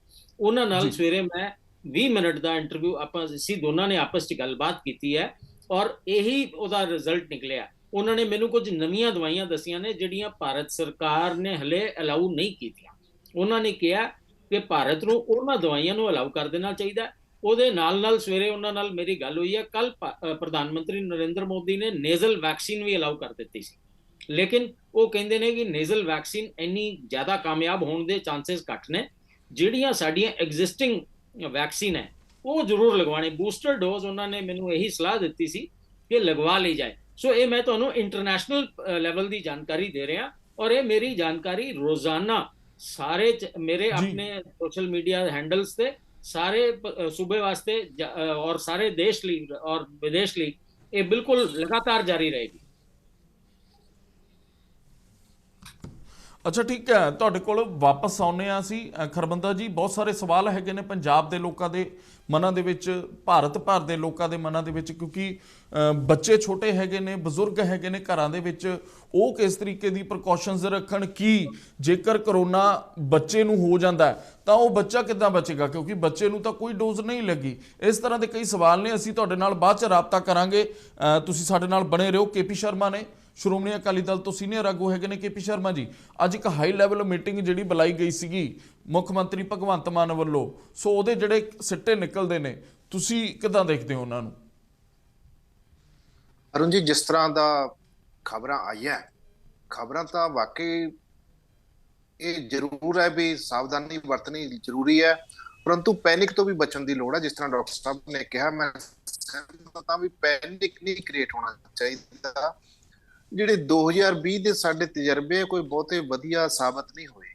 [SPEAKER 3] ਉਹਨਾਂ ਨਾਲ
[SPEAKER 1] ਜੀ
[SPEAKER 3] ਸਵੇਰੇ ਮੈਂ 20 ਮਿੰਟ ਦਾ ਇੰਟਰਵਿਊ ਅਸੀਂ ਦੋਨਾਂ ਨੇ ਆਪਸ 'ਚ ਗੱਲਬਾਤ ਕੀਤੀ ਹੈ ਔਰ ਇਹੀ ਉਹਦਾ ਰਿਜ਼ਲਟ ਨਿਕਲਿਆ। ਉਹਨਾਂ ਨੇ ਮੈਨੂੰ ਕੁਝ ਨਵੀਆਂ ਦਵਾਈਆਂ ਦਸੀਆਂ ਨੇ ਜਿਹੜੀਆਂ ਭਾਰਤ ਸਰਕਾਰ ਨੇ ਹਲੇ ਅਲਾਉ ਨਹੀਂ ਕੀਤੀਆਂ। ਉਹਨਾਂ ਨੇ ਕਿਹਾ ਕਿ ਭਾਰਤ ਨੂੰ ਉਹਨਾਂ ਦਵਾਈਆਂ ਨੂੰ ਅਲਾਉ ਕਰ ਦੇਣਾ ਚਾਹੀਦਾ। ਉਹਦੇ ਨਾਲ ਸਵੇਰੇ ਉਹਨਾਂ ਨਾਲ ਮੇਰੀ ਗੱਲ ਹੋਈ ਹੈ। ਕੱਲ ਪ੍ਰਧਾਨ ਮੰਤਰੀ ਨਰਿੰਦਰ ਮੋਦੀ ਨੇ ਨੇਜ਼ਲ ਵੈਕਸੀਨ ਵੀ ਅਲਾਉ ਕਰ ਦਿੱਤੀ ਸੀ, ਲੇਕਿਨ ਉਹ ਕਹਿੰਦੇ ਨੇ ਕਿ ਨੇਜ਼ਲ ਵੈਕਸੀਨ ਇੰਨੀ ਜ਼ਿਆਦਾ ਕਾਮਯਾਬ ਹੋਣ ਦੇ ਚਾਂਸਸ ਘੱਟ ਨੇ। ਜਿਹੜੀਆਂ ਸਾਡੀਆਂ ਐਗਜ਼ਿਸਟਿੰਗ ਵੈਕਸੀਨ ਹੈ ਉਹ ਜ਼ਰੂਰ ਲਗਵਾਣੀ। ਬੂਸਟਰ ਡੋਜ਼ ਉਹਨਾਂ ਨੇ ਮੈਨੂੰ ਇਹੀ ਸਲਾਹ ਦਿੱਤੀ ਸੀ ਕਿ ਲਗਵਾ ਲਈ ਜਾਏ। ਸੋ ਇਹ ਮੈਂ ਤੁਹਾਨੂੰ ਇੰਟਰਨੈਸ਼ਨਲ ਲੈਵਲ ਦੀ ਜਾਣਕਾਰੀ ਦੇ ਰਿਹਾ ਔਰ ਇਹ ਮੇਰੀ ਜਾਣਕਾਰੀ ਰੋਜ਼ਾਨਾ ਸਾਰੇ ਮੇਰੇ ਆਪਣੇ ਸੋਸ਼ਲ ਮੀਡੀਆ ਹੈਂਡਲਸ ਤੇ ਸਾਰੇ सूबे वास्ते और सारे देश ਲਈ और विदेश ਲਈ ਇਹ ਬਿਲਕੁਲ ਲਗਾਤਾਰ ਜਾਰੀ ਰਹੇਗੀ।
[SPEAKER 1] ਅੱਛਾ ਠੀਕ ਹੈ, ਤੁਹਾਡੇ ਕੋਲ ਵਾਪਸ ਆਉਂਦੇ ਹਾਂ ਅਸੀਂ। ਖਰਬੰਦਾ ਜੀ, ਬਹੁਤ ਸਾਰੇ ਸਵਾਲ ਹੈਗੇ ਨੇ ਪੰਜਾਬ ਦੇ ਲੋਕਾਂ ਦੇ ਮਨਾਂ ਦੇ ਵਿੱਚ, ਭਾਰਤ ਭਰ ਦੇ ਲੋਕਾਂ ਦੇ ਮਨਾਂ ਦੇ ਵਿੱਚ, ਕਿਉਂਕਿ ਬੱਚੇ ਛੋਟੇ ਹੈਗੇ ਨੇ, ਬਜ਼ੁਰਗ ਹੈਗੇ ਨੇ ਘਰਾਂ ਦੇ ਵਿੱਚ। ਉਹ ਕਿਸ ਤਰੀਕੇ ਦੀ ਪ੍ਰੀਕਾਸ਼ਨਸ ਰੱਖਣ ਕਿ ਜੇਕਰ ਕਰੋਨਾ ਬੱਚੇ ਨੂੰ ਹੋ ਜਾਂਦਾ ਤਾਂ ਉਹ ਬੱਚਾ ਕਿੱਦਾਂ ਬਚੇਗਾ, ਕਿਉਂਕਿ ਬੱਚੇ ਨੂੰ ਤਾਂ ਕੋਈ ਡੋਜ਼ ਨਹੀਂ ਲੱਗੀ। ਇਸ ਤਰ੍ਹਾਂ ਦੇ ਕਈ ਸਵਾਲ ਨੇ। ਅਸੀਂ ਤੁਹਾਡੇ ਨਾਲ ਬਾਅਦ 'ਚ ਰਾਬਤਾ ਕਰਾਂਗੇ, ਤੁਸੀਂ ਸਾਡੇ ਨਾਲ ਬਣੇ ਰਹੋ। KP ਸ਼ਰਮਾ ਨੇ, ਸ਼੍ਰੋਮਣੀ ਅਕਾਲੀ ਦਲ ਤੋਂ ਸੀਨੀਅਰ ਆਗੂ ਹੈਗੇ ਨੇ। KP ਸ਼ਰਮਾ ਜੀ, ਅੱਜ ਇੱਕ ਹਾਈ ਲੈਵਲ ਮੀਟਿੰਗ ਜਿਹੜੀ ਬੁਲਾਈ ਗਈ ਸੀਗੀ ਮੁੱਖ ਮੰਤਰੀ ਭਗਵੰਤ ਮਾਨ ਵੱਲੋਂ, ਸੋ ਉਹਦੇ ਜਿਹੜੇ ਸਿੱਟੇ ਨਿਕਲਦੇ ਨੇ, ਤੁਸੀਂ ਕਿੱਦਾਂ ਦੇਖਦੇ ਹੋ ਉਹਨਾਂ ਨੂੰ?
[SPEAKER 4] ਅਰੁਣ ਜੀ, ਜਿਸ ਤਰ੍ਹਾਂ ਦਾ ਖਬਰਾਂ ਆਈਆਂ, ਖਬਰਾਂ ਤਾਂ ਵਾਕਈ ਇਹ ਜ਼ਰੂਰ ਹੈ ਵੀ ਸਾਵਧਾਨੀ ਵਰਤਣੀ ਜ਼ਰੂਰੀ ਹੈ, ਪਰੰਤੂ ਪੈਨਿਕ ਤੋਂ ਵੀ ਬਚਣ ਦੀ ਲੋੜ ਹੈ। ਜਿਸ ਤਰ੍ਹਾਂ ਡਾਕਟਰ ਸਾਹਿਬ ਨੇ ਕਿਹਾ, ਮੈਂ ਤਾਂ ਵੀ ਪੈਨਿਕ ਨਹੀਂ ਕ੍ਰੀਏਟ ਹੋਣਾ ਚਾਹੀਦਾ। ਜਿਹੜੇ 2020 ਦੇ ਸਾਡੇ ਤਜਰਬੇ ਕੋਈ ਬਹੁਤੇ ਵਧੀਆ ਸਾਬਤ ਨਹੀਂ ਹੋਏ।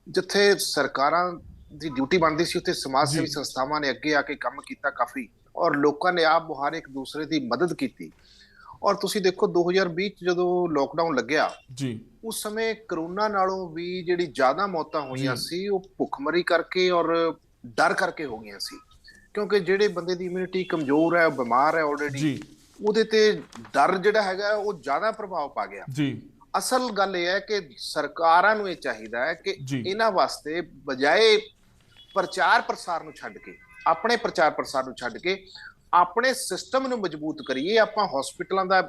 [SPEAKER 4] ਜਿੱਥੇ ਸਰਕਾਰਾਂ ਦੀ ਡਿਊਟੀ ਬਣਦੀ ਸੀ ਉੱਥੇ ਸਮਾਜ ਸੇਵੀ ਸੰਸਥਾਵਾਂ ਨੇ ਅੱਗੇ ਆ ਕੇ ਕੰਮ ਕੀਤਾ ਕਾਫੀ, ਔਰ ਲੋਕਾਂ ਨੇ ਆਪ ਮੁਹਾਰੇ ਇੱਕ ਦੂਸਰੇ ਦੀ ਮਦਦ ਕੀਤੀ। ਔਰ ਤੁਸੀਂ ਦੇਖੋ 2020 ਚ ਜਦੋਂ ਲੋਕਡਾਊਨ ਲੱਗਿਆ ਜੀ, ਉਸ ਸਮੇਂ ਕਰੋਨਾ ਨਾਲੋਂ ਵੀ ਜਿਹੜੀ ਜ਼ਿਆਦਾ ਮੌਤਾਂ ਹੋਈਆਂ ਸੀ ਉਹ ਭੁੱਖਮਰੀ ਕਰਕੇ ਔਰ ਡਰ ਕਰਕੇ ਹੋ ਗਈਆਂ ਸੀ, ਕਿਉਂਕਿ ਜਿਹੜੇ ਬੰਦੇ ਦੀ ਇਮਿਊਨਿਟੀ ਕਮਜ਼ੋਰ ਹੈ, ਬਿਮਾਰ ਹੈ ਆਲਰੇਡੀ, ਉਹਦੇ ਤੇ ਡਰ ਜਿਹੜਾ ਹੈਗਾ ਉਹ ਜ਼ਿਆਦਾ ਪ੍ਰਭਾਵ ਪਾ ਗਿਆ ਜੀ। ਅਸਲ ਗੱਲ ਇਹ ਹੈ ਕਿ ਸਰਕਾਰਾਂ ਨੂੰ ਇਹ ਚਾਹੀਦਾ ਹੈ ਕਿ ਇਹਨਾਂ ਵਾਸਤੇ ਬਜਾਏ ਪ੍ਰਚਾਰ ਪ੍ਰਸਾਰ ਨੂੰ ਛੱਡ ਕੇ, ਆਪਣੇ ਪ੍ਰਚਾਰ ਪ੍ਰਸਾਰ ਨੂੰ ਛੱਡ ਕੇ ਆਪਣੇ ਸਿਸਟਮ ਨੂੰ ਮਜ਼ਬੂਤ ਕਰੀਏ। ਆਪਾਂ ਹਸਪੀਟਲਾਂ ਦਾ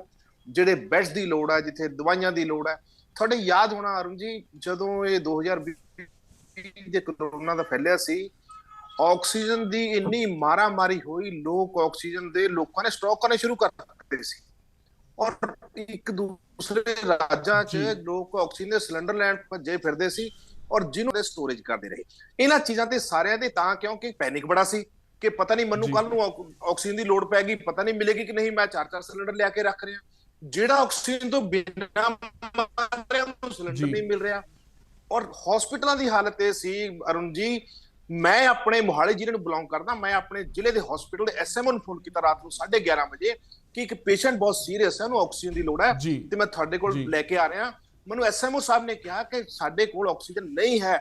[SPEAKER 4] ਜਿਹੜੇ ਬੈਡਸ ਦੀ ਲੋੜ ਹੈ, ਜਿੱਥੇ ਦਵਾਈਆਂ ਦੀ ਲੋੜ ਹੈ। ਤੁਹਾਡੇ ਯਾਦ ਹੋਣਾ ਅਰੁਣ ਜੀ, ਜਦੋਂ ਇਹ 2020 ਦੇ ਕਰੋਨਾ ਦਾ ਫੈਲਿਆ ਸੀ, ਆਕਸੀਜਨ ਦੀ ਇੰਨੀ ਮਾਰਾਮਾਰੀ ਹੋਈ, ਲੋਕ ਆਕਸੀਜਨ ਦੇ ਲੋਕਾਂ ਨੇ ਸਟਾਕ ਕਰਨੇ ਸ਼ੁਰੂ ਕਰ ਦਿੱਤੇ ਸੀ ਔਰ ਇੱਕ ਦੂਸਰੇ ਰਾਜਾਂ 'ਚ ਲੋਕ ਆਕਸੀਜਨ ਦੇ ਸਿਲੰਡਰ ਲੈਣ ਭੱਜੇ ਫਿਰਦੇ ਸੀ ਔਰ ਜਿਹਨੂੰ ਦੇ ਸਟੋਰੇਜ ਕਰਦੇ ਰਹੇ। ਇਹਨਾਂ ਚੀਜ਼ਾਂ ਤੇ ਸਾਰਿਆਂ ਦੇ ਤਾਂ ਕਿਉਂਕਿ ਪੈਨਿਕ ਬੜਾ ਸੀ ਕਿ ਪਤਾ ਨਹੀਂ ਮੈਨੂੰ ਕੱਲ ਨੂੰ ਆਕਸੀਜਨ ਦੀ ਲੋੜ ਪੈਗੀ, ਪਤਾ ਨਹੀਂ ਮਿਲੇਗੀ ਕਿ ਨਹੀਂ, ਮੈਂ 4-4 ਸਿਲੰਡਰ ਲਿਆ ਕੇ ਰੱਖ ਰਿਹਾ। ਜਿਹੜਾ ਆਕਸੀਜਨ ਤੋਂ ਬਿਨਾਂ ਮਰ ਰਿਹਾ ਉਹਨੂੰ ਸਿਲੰਡਰ ਨਹੀਂ ਮਿਲ ਰਿਹਾ। ਔਰ ਹਸਪੀਟਲਾਂ ਦੀ ਹਾਲਤ ਇਹ ਸੀ ਅਰੁਣ ਜੀ, ਮੈਂ ਆਪਣੇ ਮੋਹਾਲੀ ਜ਼ਿਲ੍ਹੇ ਨੂੰ ਬਿਲੋਂਗ ਕਰਦਾ, ਮੈਂ ਆਪਣੇ ਜ਼ਿਲ੍ਹੇ ਦੇ ਹਸਪੀਟਲ ਦੇ SMO ਨੂੰ ਫੋਨ ਕੀਤਾ ਰਾਤ ਨੂੰ 11:30 ਵਜੇ ਕਿ ਇੱਕ ਪੇਸ਼ੈਂਟ ਬਹੁਤ ਸੀਰੀਅਸ ਹੈ, ਉਹਨੂੰ ਆਕਸੀਜਨ ਦੀ ਲੋੜ ਹੈ ਤੇ ਮੈਂ ਤੁਹਾਡੇ ਕੋਲ ਲੈ ਕੇ ਆ ਰਿਹਾ। ਮੈਨੂੰ SMO ਸਾਹਿਬ ਨੇ ਕਿਹਾ ਕਿ ਸਾਡੇ ਕੋਲ ਆਕਸੀਜਨ ਨਹੀਂ ਹੈ,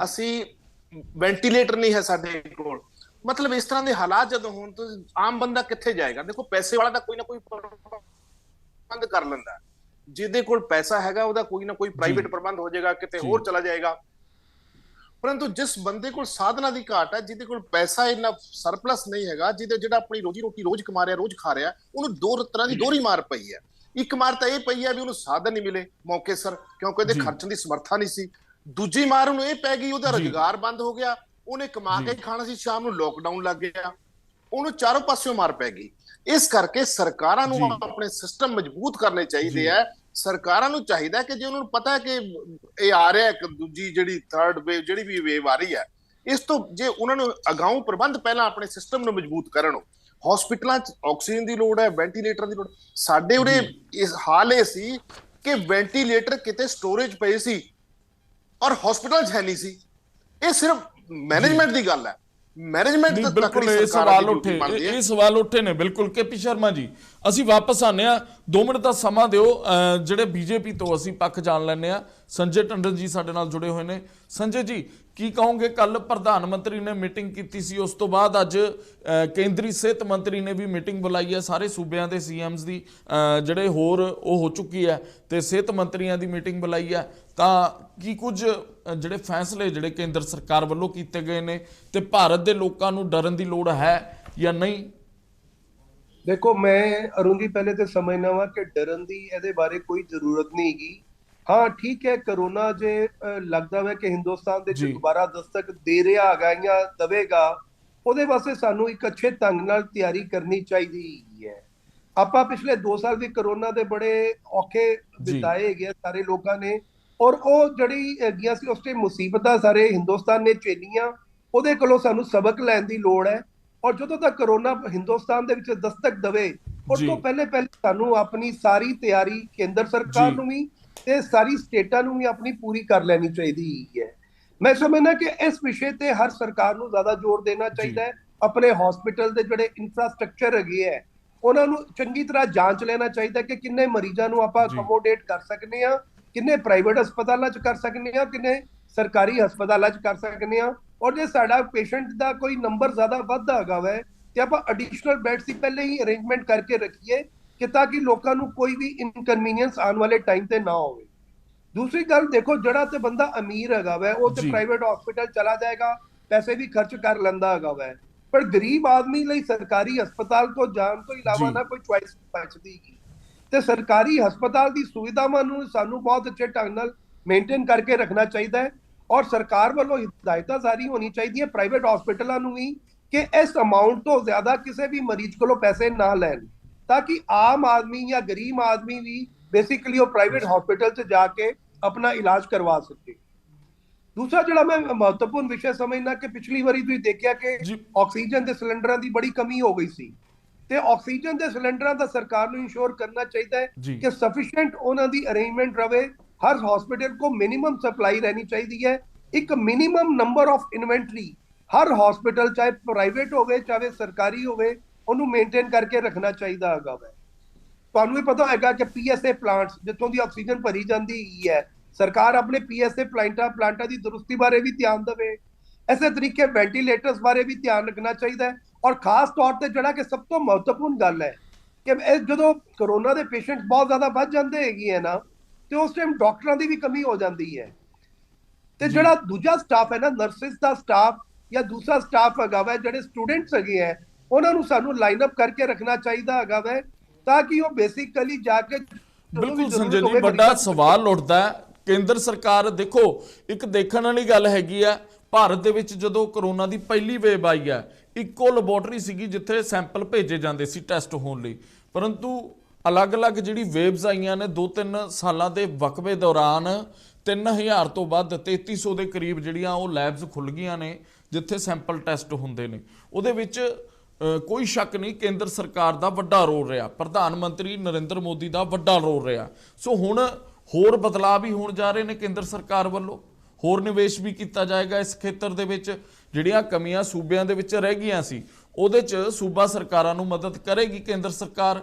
[SPEAKER 4] ਅਸੀਂ ਵੈਂਟੀਲੇਟਰ ਨਹੀਂ ਹੈ ਸਾਡੇ ਕੋਲ। ਮਤਲਬ ਇਸ ਤਰ੍ਹਾਂ ਦੇ ਹਾਲਾਤ ਜਦੋਂ ਹੋਣ ਤਾਂ ਆਮ ਬੰਦਾ ਕਿੱਥੇ ਜਾਏਗਾ? ਦੇਖੋ ਪੈਸੇ ਵਾਲਾ ਤਾਂ ਕੋਈ ਨਾ ਕੋਈ ਪ੍ਰਬੰਧ ਕਰ ਲੈਂਦਾ, ਜਿਹਦੇ ਕੋਲ ਪੈਸਾ ਹੈਗਾ ਉਹਦਾ ਕੋਈ ਨਾ ਕੋਈ ਪ੍ਰਾਈਵੇਟ ਪ੍ਰਬੰਧ ਹੋ ਜਾਏਗਾ, ਕਿਤੇ ਹੋਰ ਚਲਾ ਜਾਏਗਾ। ਪਰੰਤੂ ਜਿਸ ਬੰਦੇ ਕੋਲ ਸਾਧਨਾਂ ਦੀ ਘਾਟ ਹੈ, ਜਿਹਦੇ ਕੋਲ ਪੈਸਾ ਇੰਨਾ ਸਰਪਲਸ ਨਹੀਂ ਹੈਗਾ, ਜਿਹੜਾ ਆਪਣੀ ਰੋਜੀ ਰੋਟੀ ਰੋਜ਼ ਕਮਾ ਰਿਹਾ, ਰੋਜ਼ ਖਾ ਰਿਹਾ, ਉਹਨੂੰ ਦੋ ਤਰ੍ਹਾਂ ਦੀ ਦੋਹਰੀ ਮਾਰ ਪਈ ਹੈ। ਇੱਕ ਮਾਰ ਤਾਂ ਇਹ ਪਈ ਹੈ ਵੀ ਉਹਨੂੰ ਸਾਧਨ ਨਹੀਂ ਮਿਲੇ ਮੌਕੇ ਸਿਰ, ਕਿਉਂਕਿ ਉਹਦੇ ਖਰਚਣ ਦੀ ਸਮਰੱਥਾ ਨਹੀਂ ਸੀ। ਦੂਜੀ ਮਾਰ ਉਹਨੂੰ ਇਹ ਪੈ ਗਈ, ਉਹਦਾ ਰੁਜ਼ਗਾਰ ਬੰਦ ਹੋ ਗਿਆ, ਉਹਨੇ ਕਮਾ ਕੇ ਖਾਣਾ ਸੀ, ਸ਼ਾਮ ਨੂੰ ਲੋਕਡਾਊਨ ਲੱਗ ਗਿਆ, ਉਹਨੂੰ ਚਾਰੋਂ ਪਾਸਿਓਂ ਮਾਰ ਪੈ ਗਈ। ਇਸ ਕਰਕੇ ਸਰਕਾਰਾਂ ਨੂੰ ਆਪਣੇ ਸਿਸਟਮ ਮਜ਼ਬੂਤ ਕਰਨੇ ਚਾਹੀਦੇ ਆ। ਸਰਕਾਰਾਂ ਨੂੰ ਚਾਹੀਦਾ ਕਿ ਜੇ ਉਹਨਾਂ ਨੂੰ ਪਤਾ ਹੈ ਕਿ ਇਹ ਆ ਰਿਹਾ ਇੱਕ ਦੂਜੀ ਜਿਹੜੀ ਥਰਡ ਵੇਵ, ਜਿਹੜੀ ਵੀ ਵੇਵ ਆ ਰਹੀ ਹੈ, ਇਸ ਤੋਂ ਜੇ ਉਹਨਾਂ ਨੂੰ ਅਗਾਊਂ ਪ੍ਰਬੰਧ ਪਹਿਲਾਂ ਆਪਣੇ ਸਿਸਟਮ ਨੂੰ ਮਜ਼ਬੂਤ ਕਰਨ। ਹਸਪੀਟਲਾਂ 'ਚ ਆਕਸੀਜਨ ਦੀ ਲੋੜ ਹੈ, ਵੈਂਟੀਲੇਟਰ ਦੀ ਲੋੜ। ਸਾਡੇ ਉਰੇ ਇਸ ਹਾਲ ਇਹ ਸੀ ਕਿ ਵੈਂਟੀਲੇਟਰ ਕਿਤੇ ਸਟੋਰੇਜ ਪਏ ਸੀ, ਔਰ ਹਸਪੀਟਲ 'ਚ ਹੈ ਨਹੀਂ ਸੀ। ਇਹ ਸਿਰਫ ਮੈਨੇਜਮੈਂਟ ਦੀ ਗੱਲ ਹੈ। ਮੈਨੇਜਮੈਂਟ
[SPEAKER 1] ਨਹੀਂ
[SPEAKER 4] ਤਾਂ
[SPEAKER 1] ਬਿਲਕੁਲ
[SPEAKER 4] ਤਕੜੀ
[SPEAKER 1] ਇਹ
[SPEAKER 4] ਸਰਕਾਰ
[SPEAKER 1] ਸਵਾਲ
[SPEAKER 4] ਦੀ
[SPEAKER 1] ਉੱਠੇ
[SPEAKER 4] ਡਿਊਟੀ ਬਣਦੀ ਹੈ।
[SPEAKER 1] ਇਹ ਸਵਾਲ ਉੱਠੇ ਨੇ ਬਿਲਕੁਲ। KP ਸ਼ਰਮਾ ਜੀ, ਅਸੀਂ ਵਾਪਸ ਆਨੇ ਆ, 2 ਮਿੰਟ ਦਾ ਸਮਾਂ ਦਿਓ। ਜਿਹੜੇ BJP ਤੋਂ ਅਸੀਂ ਪੱਖ ਜਾਣ ਲੈਂਦੇ ਆ, ਸੰਜੇ ਟੰਡਨ ਜੀ ਸਾਡੇ ਨਾਲ ਜੁੜੇ ਹੋਏ ਨੇ। ਸੰਜੇ ਜੀ, ਕੀ ਕਹੋਗੇ? ਕੱਲ ਪ੍ਰਧਾਨ ਮੰਤਰੀ ਨੇ ਮੀਟਿੰਗ ਕੀਤੀ ਸੀ, ਉਸ ਤੋਂ ਬਾਅਦ ਅੱਜ ਕੇਂਦਰੀ ਸਿਹਤ ਮੰਤਰੀ ਨੇ ਵੀ ਮੀਟਿੰਗ ਬੁਲਾਈ ਹੈ, ਸਾਰੇ ਸੂਬਿਆਂ ਦੇ CMs ਦੀ ਜਿਹੜੇ ਹੋਰ ਉਹ ਹੋ ਚੁੱਕੀ ਹੈ, ਤੇ ਸਿਹਤ ਮੰਤਰੀਆਂ ਦੀ ਮੀਟਿੰਗ ਬੁਲਾਈ ਹੈ। ਤਾਂ ਕੀ ਕੁਝ ਜਿਹੜੇ ਫੈਸਲੇ ਜਿਹੜੇ ਕੇਂਦਰ ਸਰਕਾਰ ਵੱਲੋਂ ਕੀਤੇ ਗਏ ਨੇ, ਤੇ ਭਾਰਤ ਦੇ ਲੋਕਾਂ ਨੂੰ ਡਰਨ ਦੀ ਲੋੜ ਹੈ ਜਾਂ ਨਹੀਂ?
[SPEAKER 5] ਦੇਖੋ, ਮੈਂ ਅਰੁਣ ਜੀ ਪਹਿਲੇ ਤੇ ਸਮਝਣਾ ਵਾ ਕਿ ਡਰਨ ਦੀ ਇਹਦੇ ਬਾਰੇ ਕੋਈ ਜ਼ਰੂਰਤ ਨਹੀਂ ਹੈਗੀ। ਹਾਂ ਠੀਕ ਹੈ, ਕਰੋਨਾ ਜੇ ਲੱਗਦਾ ਹੈ ਕਿ ਹਿੰਦੁਸਤਾਨ ਦੇ ਵਿੱਚ ਦੁਬਾਰਾ ਦਸਤਕ ਦੇ ਰਿਹਾ ਹੈਗਾ ਜਾਂ ਦਵੇਗਾ, ਉਹਦੇ ਵਾਸਤੇ ਸਾਨੂੰ ਇੱਕ ਅੱਛੇ ਢੰਗ ਨਾਲ ਤਿਆਰੀ ਕਰਨੀ ਚਾਹੀਦੀ ਹੈ। ਆਪਾਂ ਪਿਛਲੇ 2 ਸਾਲ ਵੀ ਕਰੋਨਾ ਦੇ ਬੜੇ ਔਖੇ ਬਿਤਾਏ ਹੈਗੇ ਸਾਰੇ ਲੋਕਾਂ ਨੇ, ਔਰ ਉਹ ਜਿਹੜੀ ਹੈਗੀਆਂ ਸੀ ਉਸ ਟਾਈਮ ਮੁਸੀਬਤਾਂ ਸਾਰੇ ਹਿੰਦੁਸਤਾਨ ਨੇ ਝੇਲੀਆਂ, ਉਹਦੇ ਕੋਲੋਂ ਸਾਨੂੰ ਸਬਕ ਲੈਣ ਦੀ ਲੋੜ ਹੈ। ਔਰ ਜਦੋਂ ਤੱਕ ਕਰੋਨਾ ਹਿੰਦੁਸਤਾਨ ਦੇ ਵਿੱਚ ਦਸਤਕ ਦਵੇ, ਉਸ ਤੋਂ ਪਹਿਲੇ ਸਾਨੂੰ ਆਪਣੀ ਸਾਰੀ ਤਿਆਰੀ ਕੇਂਦਰ ਸਰਕਾਰ ਨੂੰ ਵੀ ਤੇ ਸਾਰੀ ਸਟੇਟਾਂ ਨੂੰ ਵੀ ਆਪਣੀ ਪੂਰੀ ਕਰ ਲੈਣੀ ਚਾਹੀਦੀ ਹੈ। ਮੈਂ ਸਮਝਦਾ ਕਿ ਇਸ ਵਿਸ਼ੇ ਤੇ ਹਰ ਸਰਕਾਰ ਨੂੰ ਜ਼ਿਆਦਾ ਜ਼ੋਰ ਦੇਣਾ ਚਾਹੀਦਾ ਹੈ। ਆਪਣੇ ਹਸਪੀਟਲ ਦੇ ਜਿਹੜੇ ਇਨਫਰਾਸਟ੍ਰਕਚਰ ਹੈਗੇ ਹੈ, ਉਹਨਾਂ ਨੂੰ ਚੰਗੀ ਤਰ੍ਹਾਂ ਜਾਂਚ ਲੈਣਾ ਚਾਹੀਦਾ ਕਿ ਕਿੰਨੇ ਮਰੀਜ਼ਾਂ ਨੂੰ ਆਪਾਂ ਅਕੋਮੋਡੇਟ ਕਰ ਸਕਦੇ ਹਾਂ, ਕਿੰਨੇ ਪ੍ਰਾਈਵੇਟ ਹਸਪਤਾਲਾਂ 'ਚ ਕਰ ਸਕਦੇ ਹਾਂ, ਕਿੰਨੇ ਸਰਕਾਰੀ ਹਸਪਤਾਲਾਂ 'ਚ ਕਰ ਸਕਦੇ ਹਾਂ। ਔਰ ਜੇ ਸਾਡਾ ਪੇਸ਼ੈਂਟ ਦਾ ਕੋਈ ਨੰਬਰ ਜ਼ਿਆਦਾ ਵੱਧਦਾ ਹੈਗਾ ਵੈ, ਤੇ ਆਪਾਂ ਐਡੀਸ਼ਨਲ ਬੈਡਸ ਦੀ ਪਹਿਲੇ ਹੀ ਅਰੇਂਜਮੈਂਟ ਕਰਕੇ ਰੱਖੀਏ ਕਿ ਤਾਂ ਕਿ ਲੋਕਾਂ ਨੂੰ ਕੋਈ ਵੀ ਇਨਕਨਵੀਨੀਅੰਸ ਆਉਣ ਵਾਲੇ ਟਾਈਮ ਤੇ ਨਾ ਹੋਵੇ। ਦੂਸਰੀ ਗੱਲ ਦੇਖੋ, ਜਿਹੜਾ ਤੇ ਬੰਦਾ ਅਮੀਰ ਹੈਗਾ ਵੈ ਉਹ ਤੇ ਪ੍ਰਾਈਵੇਟ ਹਸਪੀਟਲ ਚਲਾ ਜਾਏਗਾ, ਪੈਸੇ ਵੀ ਖਰਚ ਕਰ ਲੈਂਦਾ ਹੈਗਾ ਵੈ, ਪਰ ਗਰੀਬ ਆਦਮੀ ਲਈ ਸਰਕਾਰੀ ਹਸਪਤਾਲ ਤੋਂ ਜਾਣ ਤੋਂ ਇਲਾਵਾ ਨਾ ਕੋਈ ਚੁਆਇਸ ਬਚਦੀ ਗੀ। ਤੇ ਸਰਕਾਰੀ ਹਸਪਤਾਲ ਦੀ ਸੁਵਿਧਾਵਾਂ ਨੂੰ ਸਾਨੂੰ ਬਹੁਤ ਅੱਛੇ ਢੰਗ ਨਾਲ ਮੇਨਟੇਨ ਕਰਕੇ ਰੱਖਣਾ ਚਾਹੀਦਾ ਹੈ। ਔਰ ਸਰਕਾਰ ਵੱਲੋਂ ਹਿਦਾਇਤਾਂ ਜਾਰੀ ਹੋਣੀ ਚਾਹੀਦੀਆਂ ਪ੍ਰਾਈਵੇਟ ਹਸਪੀਟਲਾਂ ਨੂੰ ਵੀ ਕਿ ਇਸ ਅਮਾਉਂਟ ਤੋਂ ਜ਼ਿਆਦਾ ਕਿਸੇ ਵੀ ਮਰੀਜ਼ ਕੋਲੋਂ ਪੈਸੇ ਨਾ ਲੈਣ, ਤਾਂ ਕਿ ਆਮ ਆਦਮੀ ਜਾਂ ਗਰੀਬ ਆਦਮੀ ਵੀ ਬੇਸਿਕਲੀ ਉਹ ਪ੍ਰਾਈਵੇਟ ਹਸਪੀਟਲ 'ਚ ਜਾ ਕੇ ਆਪਣਾ ਇਲਾਜ ਕਰਵਾ ਸਕੇ। ਦੂਸਰਾ ਜਿਹੜਾ ਮੈਂ ਮਹੱਤਵਪੂਰਨ ਵਿਸ਼ਾ ਸਮਝਦਾ ਕਿ ਪਿਛਲੀ ਵਾਰੀ ਤੁਸੀਂ ਦੇਖਿਆ ਕਿ ਆਕਸੀਜਨ ਦੇ ਸਿਲੰਡਰਾਂ ਦੀ ਬੜੀ ਕਮੀ ਹੋ ਗਈ ਸੀ, ਤੇ ਆਕਸੀਜਨ ਦੇ ਸਿਲੰਡਰਾਂ ਦਾ ਸਰਕਾਰ ਨੂੰ ਇੰਸ਼ੋਰ ਕਰਨਾ ਚਾਹੀਦਾ ਹੈ ਕਿ ਸਫੀਸ਼ੀਐਂਟ ਉਹਨਾਂ ਦੀ ਅਰੇਂਜਮੈਂਟ ਰਵੇ। हर हॉस्पिटल को मिनिमम सप्लाई रहनी चाहिए है। एक minimum number of inventory her hospital, चाहे प्राइवेट होवे चाहे सरकारी होवे, ਉਹਨੂੰ ਮੇਨਟੇਨ ਕਰਕੇ ਰੱਖਣਾ ਚਾਹੀਦਾ ਹੈਗਾ ਵੈ। ਤੁਹਾਨੂੰ ਵੀ ਪਤਾ ਹੈਗਾ ਕਿ PSA ਪਲਾਂਟਸ ਜਿੱਥੋਂ ਦੀ ਆਕਸੀਜਨ ਭਰੀ ਜਾਂਦੀ ਹੈ, ਸਰਕਾਰ ਆਪਣੇ PSA ਪਲਾਂਟਾਂ ਦੀ ਦਰੁਸਤੀ ਬਾਰੇ ਵੀ ਧਿਆਨ ਦੇਵੇ। ਐਸੇ ਤਰੀਕੇ ਵੈਂਟੀਲੇਟਰਸ ਬਾਰੇ ਵੀ ਧਿਆਨ ਰੱਖਣਾ ਚਾਹੀਦਾ ਹੈ। ਔਰ ਖਾਸ ਤੌਰ ਤੇ ਜਿਹੜਾ ਕਿ ਸਭ ਤੋਂ ਮਹੱਤਵਪੂਰਨ ਗੱਲ ਹੈ ਕਿ ਜਦੋਂ ਕਰੋਨਾ ਦੇ ਪੇਸ਼ੈਂਟ ਬਹੁਤ ਜ਼ਿਆਦਾ ਵੱਧ ਜਾਂਦੇ ਹੈਗੇ ਨਾ, ਤੇ ਉਸ ਟਾਈਮ ਡਾਕਟਰਾਂ ਦੀ ਵੀ ਕਮੀ ਹੋ ਜਾਂਦੀ ਹੈ। ਤੇ ਜਿਹੜਾ ਦੂਜਾ ਸਟਾਫ ਹੈ ਨਾ, ਨਰਸਿਸ ਦਾ ਸਟਾਫ ਜਾਂ ਦੂਸਰਾ ਸਟਾਫ ਹੈਗਾ ਵੈ, ਜਿਹੜੇ ਸਟੂਡੈਂਟਸ ਹੈਗੇ ਹੈ, ਉਹਨਾਂ ਨੂੰ ਸਾਨੂੰ ਲਾਈਨ ਅਪ ਕਰਕੇ ਰੱਖਣਾ ਚਾਹੀਦਾ ਹੈਗਾ ਵੈ, ਤਾਂ ਕਿ ਉਹ ਬੇਸਿਕਲੀ ਜਾ ਕੇ।
[SPEAKER 1] ਬਿਲਕੁਲ ਸੰਜੇ ਜੀ, ਵੱਡਾ ਸਵਾਲ ਉੱਠਦਾ ਹੈ। ਕੇਂਦਰ ਸਰਕਾਰ ਦੇਖੋ, ਇੱਕ ਦੇਖਣ ਵਾਲੀ ਗੱਲ ਹੈਗੀ ਆ, ਭਾਰਤ ਦੇ ਵਿੱਚ ਜਦੋਂ ਕਰੋਨਾ ਦੀ ਪਹਿਲੀ ਵੇਵ ਆਈ ਹੈ, ਇੱਕੋ ਲੈਬੋਰਟਰੀ ਸੀਗੀ ਜਿੱਥੇ ਸੈਂਪਲ ਭੇਜੇ ਜਾਂਦੇ ਸੀ ਟੈਸਟ ਹੋਣ ਲਈ, ਪਰੰਤੂ ਅਲੱਗ-ਅਲੱਗ ਜਿਹੜੀ ਵੇਵਸ ਆਈਆਂ ਨੇ 2-3 ਸਾਲਾਂ ਦੇ ਵਕਫੇ ਦੌਰਾਨ 3000 ਤੋਂ ਵੱਧ 3300 ਦੇ ਕਰੀਬ ਜਿਹੜੀਆਂ ਉਹ ਲੈਬਸ ਖੁੱਲ ਗਈਆਂ ਨੇ ਜਿੱਥੇ ਸੈਂਪਲ ਟੈਸਟ ਹੁੰਦੇ ਨੇ। ਉਹਦੇ ਵਿੱਚ ਕੋਈ ਸ਼ੱਕ ਨਹੀਂ ਕੇਂਦਰ ਸਰਕਾਰ ਦਾ ਵੱਡਾ ਰੋਲ ਰਿਹਾ, ਪ੍ਰਧਾਨ ਮੰਤਰੀ ਨਰਿੰਦਰ ਮੋਦੀ ਦਾ ਵੱਡਾ ਰੋਲ ਰਿਹਾ। ਸੋ ਹੁਣ ਹੋਰ ਬਦਲਾਅ ਵੀ ਹੋਣ ਜਾ ਰਹੇ ਨੇ ਕੇਂਦਰ ਸਰਕਾਰ ਵੱਲੋਂ, ਹੋਰ ਨਿਵੇਸ਼ ਵੀ ਕੀਤਾ ਜਾਏਗਾ ਇਸ ਖੇਤਰ ਦੇ ਵਿੱਚ। ਜਿਹੜੀਆਂ ਕਮੀਆਂ ਸੂਬਿਆਂ ਦੇ ਵਿੱਚ ਰਹਿ ਗਈਆਂ ਸੀ ਉਹਦੇ 'ਚ ਸੂਬਾ ਸਰਕਾਰਾਂ ਨੂੰ ਮਦਦ ਕਰੇਗੀ ਕੇਂਦਰ ਸਰਕਾਰ।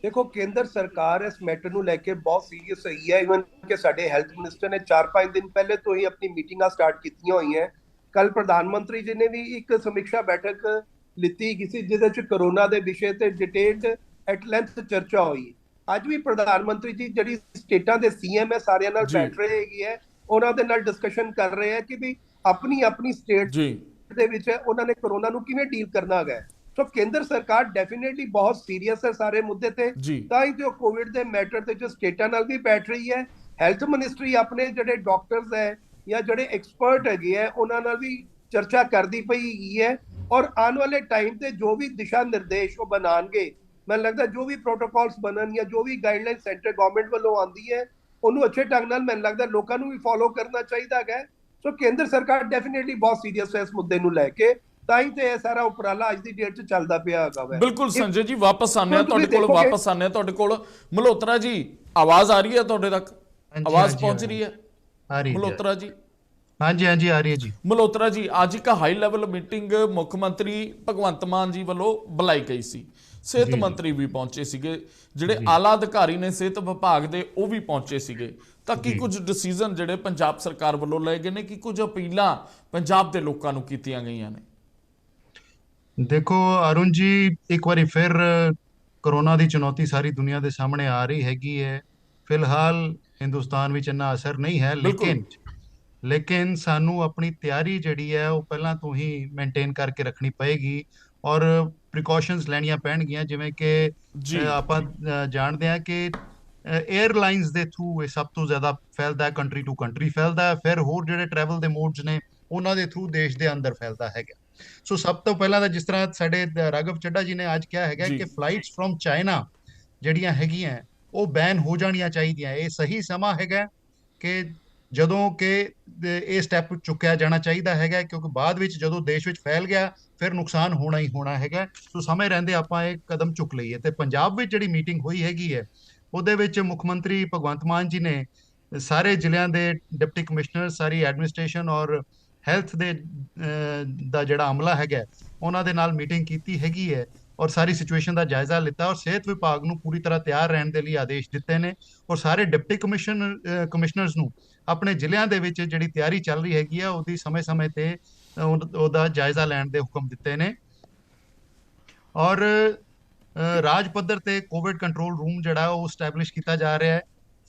[SPEAKER 5] ਦੇਖੋ, ਕੇਂਦਰ ਸਰਕਾਰ ਇਸ ਮੈਟਰ ਨੂੰ ਲੈ ਕੇ ਬਹੁਤ ਸੀਰੀਅਸ ਹੈਗੀ ਹੈ। ਇਵਨ ਕਿ ਸਾਡੇ ਹੈਲਥ ਮਿਨਿਸਟਰ ਨੇ 4-5 ਦਿਨ ਪਹਿਲੇ ਤੋਂ ਹੀ ਆਪਣੀ ਮੀਟਿੰਗਾਂ ਸਟਾਰਟ ਕੀਤੀਆਂ ਹੋਈਆਂ। ਕੱਲ ਪ੍ਰਧਾਨ ਮੰਤਰੀ ਜੀ ਨੇ ਵੀ ਇੱਕ ਸਮੀਖਿਆ ਬੈਠਕ ਲਿੱਤੀ ਗਈ ਸੀ ਜਿਹਦੇ 'ਚ ਕਰੋਨਾ ਦੇ ਵਿਸ਼ੇ ਤੇ ਡਿਟੇਲਡ ਐਟ ਲੈਂਥ ਚਰਚਾ ਹੋਈ। ਅੱਜ ਵੀ ਪ੍ਰਧਾਨ ਮੰਤਰੀ ਜੀ ਜਿਹੜੀ ਸਟੇਟਾਂ ਦੇ CM ਹੈ ਸਾਰਿਆਂ ਨਾਲ ਬੈਠ ਰਹੇ ਹੈਗੇ ਹੈ, ਉਹਨਾਂ ਦੇ ਨਾਲ ਡਿਸਕਸ਼ਨ ਕਰ ਰਹੇ ਹੈ ਕਿ ਵੀ ਆਪਣੀ ਸਟੇਟ ਦੇ ਵਿੱਚ ਉਹਨਾਂ ਨੇ ਕਰੋਨਾ ਨੂੰ ਕਿਵੇਂ ਡੀਲ ਕਰਨਾ ਹੈ। ਸੋ ਕੇਂਦਰ ਸਰਕਾਰ ਡੈਫੀਨੇਟਲੀ ਬਹੁਤ ਸੀਰੀਅਸ ਹੈ ਸਾਰੇ ਮੁੱਦੇ ਤੇ, ਤਾਂ ਹੀ ਜੋ ਕੋਵਿਡ ਦੇ ਮੈਟਰ ਤੇ ਜੋ ਸਟੇਟਾਂ ਨਾਲ ਵੀ ਬੈਠ ਰਹੀ ਹੈ। ਹੈਲਥ ਮਿਨਿਸਟਰੀ ਆਪਣੇ ਜਿਹੜੇ ਡਾਕਟਰਸ ਹੈ ਜਾਂ ਜਿਹੜੇ ਐਕਸਪਰਟ ਹੈਗੇ ਹੈ ਉਹਨਾਂ ਨਾਲ ਵੀ ਚਰਚਾ ਕਰਦੀ ਪਈ ਹੈਗੀ ਹੈ। ਔਰ ਆਉਣ ਵਾਲੇ ਟਾਈਮ ਤੇ ਜੋ ਵੀ ਦਿਸ਼ਾ ਨਿਰਦੇਸ਼ ਉਹ ਬਣਾਉਣਗੇ, ਮੈਨੂੰ ਲੱਗਦਾ ਜੋ ਵੀ ਪ੍ਰੋਟੋਕੋਲਸ ਬਣਨ ਜਾਂ ਜੋ ਵੀ ਗਾਈਡਲਾਈਨ ਸੈਂਟਰ ਗਵਰਨਮੈਂਟ ਵੱਲੋਂ ਆਉਂਦੀ ਹੈ ਉਹਨੂੰ ਅੱਛੇ ਢੰਗ ਨਾਲ ਮੈਨੂੰ ਲੱਗਦਾ ਲੋਕਾਂ ਨੂੰ ਵੀ ਫੋਲੋ ਕਰਨਾ ਚਾਹੀਦਾ ਹੈ। ਸੋ ਕੇਂਦਰ ਸਰਕਾਰ ਡੈਫੀਨੇਟਲੀ ਬਹੁਤ ਸੀਰੀਅਸ ਹੈ ਇਸ ਮੁੱਦੇ ਨੂੰ ਲੈ ਕੇ, ਤਾਂ ਹੀ ਤੇ ਇਹ ਸਾਰਾ ਉਪਰਾਲਾ ਅੱਜ ਦੀ ਡੇਟ 'ਚ ਚੱਲਦਾ ਪਿਆ ਹੈਗਾ ਵੈ।
[SPEAKER 1] ਬਿਲਕੁਲ ਸੰਜੇ ਜੀ, ਵਾਪਸ ਆਉਂਦੇ ਆ ਤੁਹਾਡੇ ਕੋਲ। ਮਲਹੋਤਰਾ ਜੀ, ਆਵਾਜ਼ ਆ ਰਹੀ ਹੈ ਤੁਹਾਡੇ ਤੱਕ? ਆਵਾਜ਼ ਪਹੁੰਚ ਰਹੀ ਹੈ?
[SPEAKER 6] ਆ ਰਹੀ ਹੈ ਜੀ।
[SPEAKER 1] ਮਲਹੋਤਰਾ ਜੀ,
[SPEAKER 6] ਹਾਂਜੀ ਹਾਂਜੀ ਆ ਰਹੀ ਹੈ ਜੀ।
[SPEAKER 1] ਮਲਹੋਤਰਾ ਜੀ, ਅੱਜ ਇੱਕ ਹਾਈ ਲੈਵਲ ਮੀਟਿੰਗ ਮੁੱਖ ਮੰਤਰੀ ਭਗਵੰਤ ਮਾਨ ਜੀ ਵੱਲੋਂ ਬੁਲਾਈ ਗਈ ਸੀ, ਸਿਹਤ
[SPEAKER 6] ਜੀ, ਜੀ।
[SPEAKER 1] ਮੰਤਰੀ ਵੀ ਪਹੁੰਚੇ ਸੀਗੇ, ਜਿਹੜੇ
[SPEAKER 6] ਜੀ।
[SPEAKER 1] ਆਲਾ ਅਧਿਕਾਰੀ ਨੇ ਸਿਹਤ ਵਿਭਾਗ ਦੇ ਉਹ ਵੀ ਪਹੁੰਚੇ ਸੀਗੇ। ਤਾਂ ਕੀ
[SPEAKER 6] ਜੀ।
[SPEAKER 1] ਕੁਝ ਡਿਸੀਜਨ ਜਿਹੜੇ ਪੰਜਾਬ ਸਰਕਾਰ ਵੱਲੋਂ ਲਏ ਗਏ ਨੇ, ਕਿ ਕੁਝ ਅਪੀਲਾਂ ਪੰਜਾਬ ਦੇ ਲੋਕਾਂ ਨੂੰ ਕੀਤੀਆਂ ਗਈਆਂ ਨੇ?
[SPEAKER 6] ਦੇਖੋ ਅਰੁਣ ਜੀ, ਇੱਕ ਵਾਰੀ ਫਿਰ ਕਰੋਨਾ ਦੀ ਚੁਣੌਤੀ ਸਾਰੀ ਦੁਨੀਆ ਦੇ ਸਾਹਮਣੇ ਆ ਰਹੀ ਹੈਗੀ ਹੈ। ਫਿਲਹਾਲ ਹਿੰਦੁਸਤਾਨ ਵਿੱਚ ਇੰਨਾ ਅਸਰ ਨਹੀਂ ਹੈ,
[SPEAKER 1] ਬਿਲਕੁਲ।
[SPEAKER 6] ਲੇਕਿਨ ਸਾਨੂੰ ਆਪਣੀ ਤਿਆਰੀ ਜਿਹੜੀ ਹੈ ਉਹ ਪਹਿਲਾਂ ਤੋਂ ਹੀ ਮੇਨਟੇਨ ਕਰਕੇ ਰੱਖਣੀ ਪਏਗੀ ਔਰ ਪ੍ਰੀਕਾਸ਼ਨਸ ਲੈਣੀਆਂ ਪੈਣਗੀਆਂ। ਜਿਵੇਂ ਕਿ
[SPEAKER 1] ਜੀ।
[SPEAKER 6] ਆਪਾਂ ਜਾਣਦੇ ਹਾਂ ਕਿ 에ਅਰਲਾਈਨਸ ਦੇ ਥਰੂ ਇਹ ਸਭ ਤੋਂ ਜ਼ਿਆਦਾ ਫੈਲਦਾ ਹੈ, ਕੰਟਰੀ ਟੂ ਕੰਟਰੀ ਫੈਲਦਾ ਹੈ, ਫਿਰ ਹੋਰ ਜਿਹੜੇ ਟਰੈਵਲ ਦੇ ਮੋਡਸ ਨੇ ਉਹਨਾਂ ਦੇ ਥਰੂ ਦੇਸ਼ ਦੇ ਅੰਦਰ ਫੈਲਦਾ ਹੈਗਾ। ਸੋ ਸਭ ਤੋਂ ਪਹਿਲਾਂ ਤਾਂ ਜਿਸ ਤਰ੍ਹਾਂ ਸਾਡੇ ਰਾਘਵ ਚੱਡਾ ਜੀ ਨੇ ਅੱਜ ਕਿਹਾ ਹੈਗਾ
[SPEAKER 1] ਜੀ।
[SPEAKER 6] ਕਿ ਫਲਾਈਟਸ ਫਰੋਮ ਚਾਈਨਾ ਜਿਹੜੀਆਂ ਹੈਗੀਆਂ ਉਹ ਬੈਨ ਹੋ ਜਾਣੀਆਂ ਚਾਹੀਦੀਆਂ। ਇਹ ਸਹੀ ਸਮਾਂ ਹੈਗਾ ਕਿ ਜਦੋਂ ਕਿ ਇਹ ਸਟੈਪ ਚੁੱਕਿਆ ਜਾਣਾ ਚਾਹੀਦਾ ਹੈਗਾ, ਕਿਉਂਕਿ ਬਾਅਦ ਵਿੱਚ ਜਦੋਂ ਦੇਸ਼ ਵਿੱਚ ਫੈਲ ਗਿਆ ਫਿਰ ਨੁਕਸਾਨ ਹੋਣਾ ਹੀ ਹੋਣਾ ਹੈਗਾ। ਸੋ ਸਮੇਂ ਰਹਿੰਦੇ ਆਪਾਂ ਇਹ ਕਦਮ ਚੁੱਕ ਲਈਏ। ਤੇ ਪੰਜਾਬ ਵਿੱਚ ਜਿਹੜੀ ਮੀਟਿੰਗ ਹੋਈ ਹੈਗੀ ਹੈ ਉਹਦੇ ਵਿੱਚ ਮੁੱਖ ਮੰਤਰੀ ਭਗਵੰਤ ਮਾਨ ਜੀ ਨੇ ਸਾਰੇ ਜ਼ਿਲ੍ਹਿਆਂ ਦੇ ਡਿਪਟੀ ਕਮਿਸ਼ਨਰ, ਸਾਰੀ ਐਡਮਿਨਿਸਟ੍ਰੇਸ਼ਨ ਔਰ ਹੈਲਥ ਦੇ ਦਾ ਜਿਹੜਾ ਅਮਲਾ ਹੈਗਾ ਉਹਨਾਂ ਦੇ ਨਾਲ ਮੀਟਿੰਗ ਕੀਤੀ ਹੈਗੀ ਹੈ ਔਰ ਸਾਰੀ ਸਿਚੁਏਸ਼ਨ ਦਾ ਜਾਇਜ਼ਾ ਲਿੱਤਾ ਔਰ ਸਿਹਤ ਵਿਭਾਗ ਨੂੰ ਪੂਰੀ ਤਰ੍ਹਾਂ ਤਿਆਰ ਰਹਿਣ ਦੇ ਲਈ ਆਦੇਸ਼ ਦਿੱਤੇ ਨੇ ਔਰ ਸਾਰੇ ਡਿਪਟੀ ਕਮਿਸ਼ਨਰਸ ਨੂੰ ਆਪਣੇ ਜ਼ਿਲ੍ਹਿਆਂ ਦੇ ਵਿੱਚ ਜਿਹੜੀ ਤਿਆਰੀ ਚੱਲ ਰਹੀ ਹੈਗੀ ਆ ਉਹਦੀ ਸਮੇਂ-ਸਮੇਂ ਤੇ ਉਹਦਾ ਜਾਇਜ਼ਾ ਲੈਣ ਦੇ ਹੁਕਮ ਦਿੱਤੇ ਨੇ। ਔਰ ਰਾਜ ਪੱਧਰ ਤੇ ਕੋਵਿਡ ਕੰਟਰੋਲ ਰੂਮ ਜਿਹੜਾ ਉਹ ਸਟੈਬਲਿਸ਼ ਕੀਤਾ ਜਾ ਰਿਹਾ ਹੈ।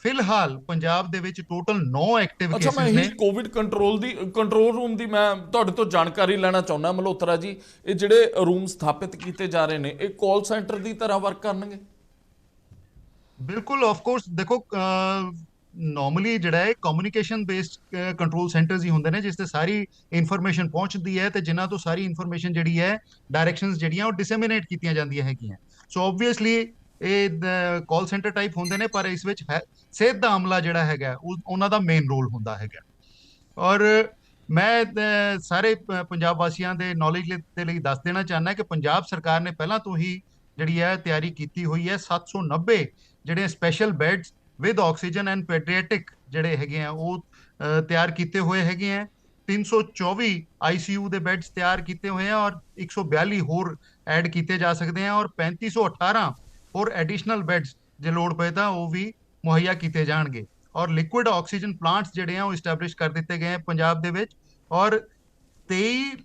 [SPEAKER 6] ਫਿਲਹਾਲ ਪੰਜਾਬ ਦੇ ਵਿੱਚ ਟੋਟਲ 9 ਐਕਟਿਵ
[SPEAKER 1] ਅੱਛਾ, ਮੈਂ
[SPEAKER 6] ਕੇਸਿਸ ਨੇ।
[SPEAKER 1] ਇਹੀ ਕੋਵਿਡ ਕੰਟਰੋਲ ਰੂਮ ਦੀ ਮੈਂ ਤੁਹਾਡੇ ਤੋਂ ਜਾਣਕਾਰੀ ਲੈਣਾ ਚਾਹੁੰਦਾ ਮਲਹੋਤਰਾ ਜੀ। ਇਹ ਜਿਹੜੇ ਰੂਮ ਸਥਾਪਿਤ ਕੀਤੇ ਜਾ ਰਹੇ ਨੇ, ਇਹ ਕਾਲ ਸੈਂਟਰ ਦੀ ਤਰ੍ਹਾਂ ਵਰਕ ਕਰਨਗੇ?
[SPEAKER 6] ਬਿਲਕੁਲ, ਆਫ ਕੋਰਸ। ਦੇਖੋ ਨਾਰਮਲੀ ਜਿਹੜਾ ਹੈ ਕਮਿਊਨੀਕੇਸ਼ਨ ਬੇਸਡ ਕੰਟਰੋਲ ਸੈਂਟਰਸ ਹੀ ਹੁੰਦੇ ਨੇ ਜਿਸ ਤੇ ਸਾਰੀ ਇਨਫੋਰਮੇਸ਼ਨ ਪਹੁੰਚਦੀ ਹੈ ਤੇ ਜਿਨ੍ਹਾਂ ਤੋਂ ਸਾਰੀ ਇਨਫੋਰਮੇਸ਼ਨ ਜਿਹੜੀ ਹੈ, ਡਾਇਰੈਕਸ਼ਨਸ ਜਿਹੜੀਆਂ ਉਹ ਡਿਸੈਮੀਨੇਟ ਕੀਤੀਆਂ ਜਾਂਦੀਆਂ ਹੈਗੀਆਂ। ਸੋ ਆਬਵੀਅਸਲੀ ਇਹ ਕਾਲ ਸੈਂਟਰ ਟਾਈਪ ਹੁੰਦੇ ਨੇ, ਪਰ ਇਸ ਵਿੱਚ ਸਿਹਤ ਦਾ ਅਮਲਾ ਜਿਹੜਾ ਹੈਗਾ ਉਹਨਾਂ ਦਾ ਮੇਨ ਰੋਲ ਹੁੰਦਾ ਹੈਗਾ। ਔਰ ਮੈਂ ਸਾਰੇ ਪੰਜਾਬ ਵਾਸੀਆਂ ਦੇ ਨੌਲੇਜ ਦੇ ਲਈ ਦੱਸ ਦੇਣਾ ਚਾਹੁੰਦਾ ਕਿ ਪੰਜਾਬ ਸਰਕਾਰ ਨੇ ਪਹਿਲਾਂ ਤੋਂ ਹੀ ਜਿਹੜੀ ਹੈ ਤਿਆਰੀ ਕੀਤੀ ਹੋਈ ਹੈ। 790 ਜਿਹੜੇ special beds with oxygen and paediatric ਜਿਹੜੇ ਹੈਗੇ ਆ ਉਹ ਤਿਆਰ ਕੀਤੇ ਹੋਏ ਹੈਗੇ ਆ। 324 ਆਈਸੀਯੂ ਦੇ ਬੈਡਸ ਤਿਆਰ ਕੀਤੇ ਹੋਏ ਆ ਔਰ 142 ਹੋਰ ਐਡ ਕੀਤੇ ਜਾ ਸਕਦੇ ਆ ਔਰ 3518 ਹੋਰ ਐਡੀਸ਼ਨਲ ਬੈਡਸ ਜੇ ਲੋੜ ਪਏ ਤਾਂ ਉਹ ਵੀ ਮੁਹੱਈਆ ਕੀਤੇ ਜਾਣਗੇ। ਔਰ ਲਿਕੁਇਡ ਆਕਸੀਜਨ ਪਲਾਂਟਸ ਜਿਹੜੇ ਆ ਉਹ ਇਸਟੈਬਲਿਸ਼ ਕਰ ਦਿੱਤੇ ਗਏ ਆ ਪੰਜਾਬ ਦੇ ਵਿੱਚ ਔਰ 23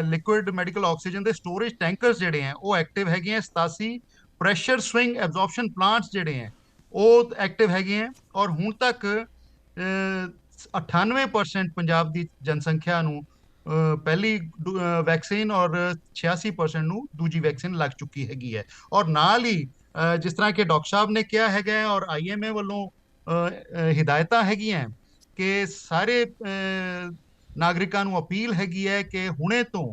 [SPEAKER 6] ਲਿਕੁਇਡ ਮੈਡੀਕਲ ਆਕਸੀਜਨ ਦੇ ਸਟੋਰੇਜ ਟੈਂਕਰਸ ਜਿਹੜੇ ਆ ਉਹ ਐਕਟਿਵ ਹੈਗੇ ਆ। 87 ਪ੍ਰੈਸ਼ਰ ਸਵਿੰਗ ਐਬਜ਼ੌਰਪਸ਼ਨ ਪਲਾਂਟਸ ਜਿਹੜੇ ਆ ਉਹ ਐਕਟਿਵ ਹੈਗੇ ਆ ਔਰ ਹੁਣ ਤੱਕ 98% ਪੰਜਾਬ ਦੀ ਜਨਸੰਖਿਆ ਨੂੰ ਪਹਿਲੀ ਵੈਕਸੀਨ ਔਰ 86% ਨੂੰ ਦੂਜੀ ਵੈਕਸੀਨ ਲੱਗ ਚੁੱਕੀ ਹੈਗੀ ਹੈ। ਔਰ ਨਾਲ ਹੀ ਜਿਸ ਤਰ੍ਹਾਂ ਕਿ ਡਾਕਟਰ ਸਾਹਿਬ ਨੇ ਕਿਹਾ ਹੈਗਾ ਔਰ IMA ਵੱਲੋਂ ਹਿਦਾਇਤਾਂ ਹੈਗੀਆਂ ਕਿ ਸਾਰੇ ਨਾਗਰਿਕਾਂ ਨੂੰ ਅਪੀਲ ਹੈਗੀ ਹੈ ਕਿ ਹੁਣੇ ਤੋਂ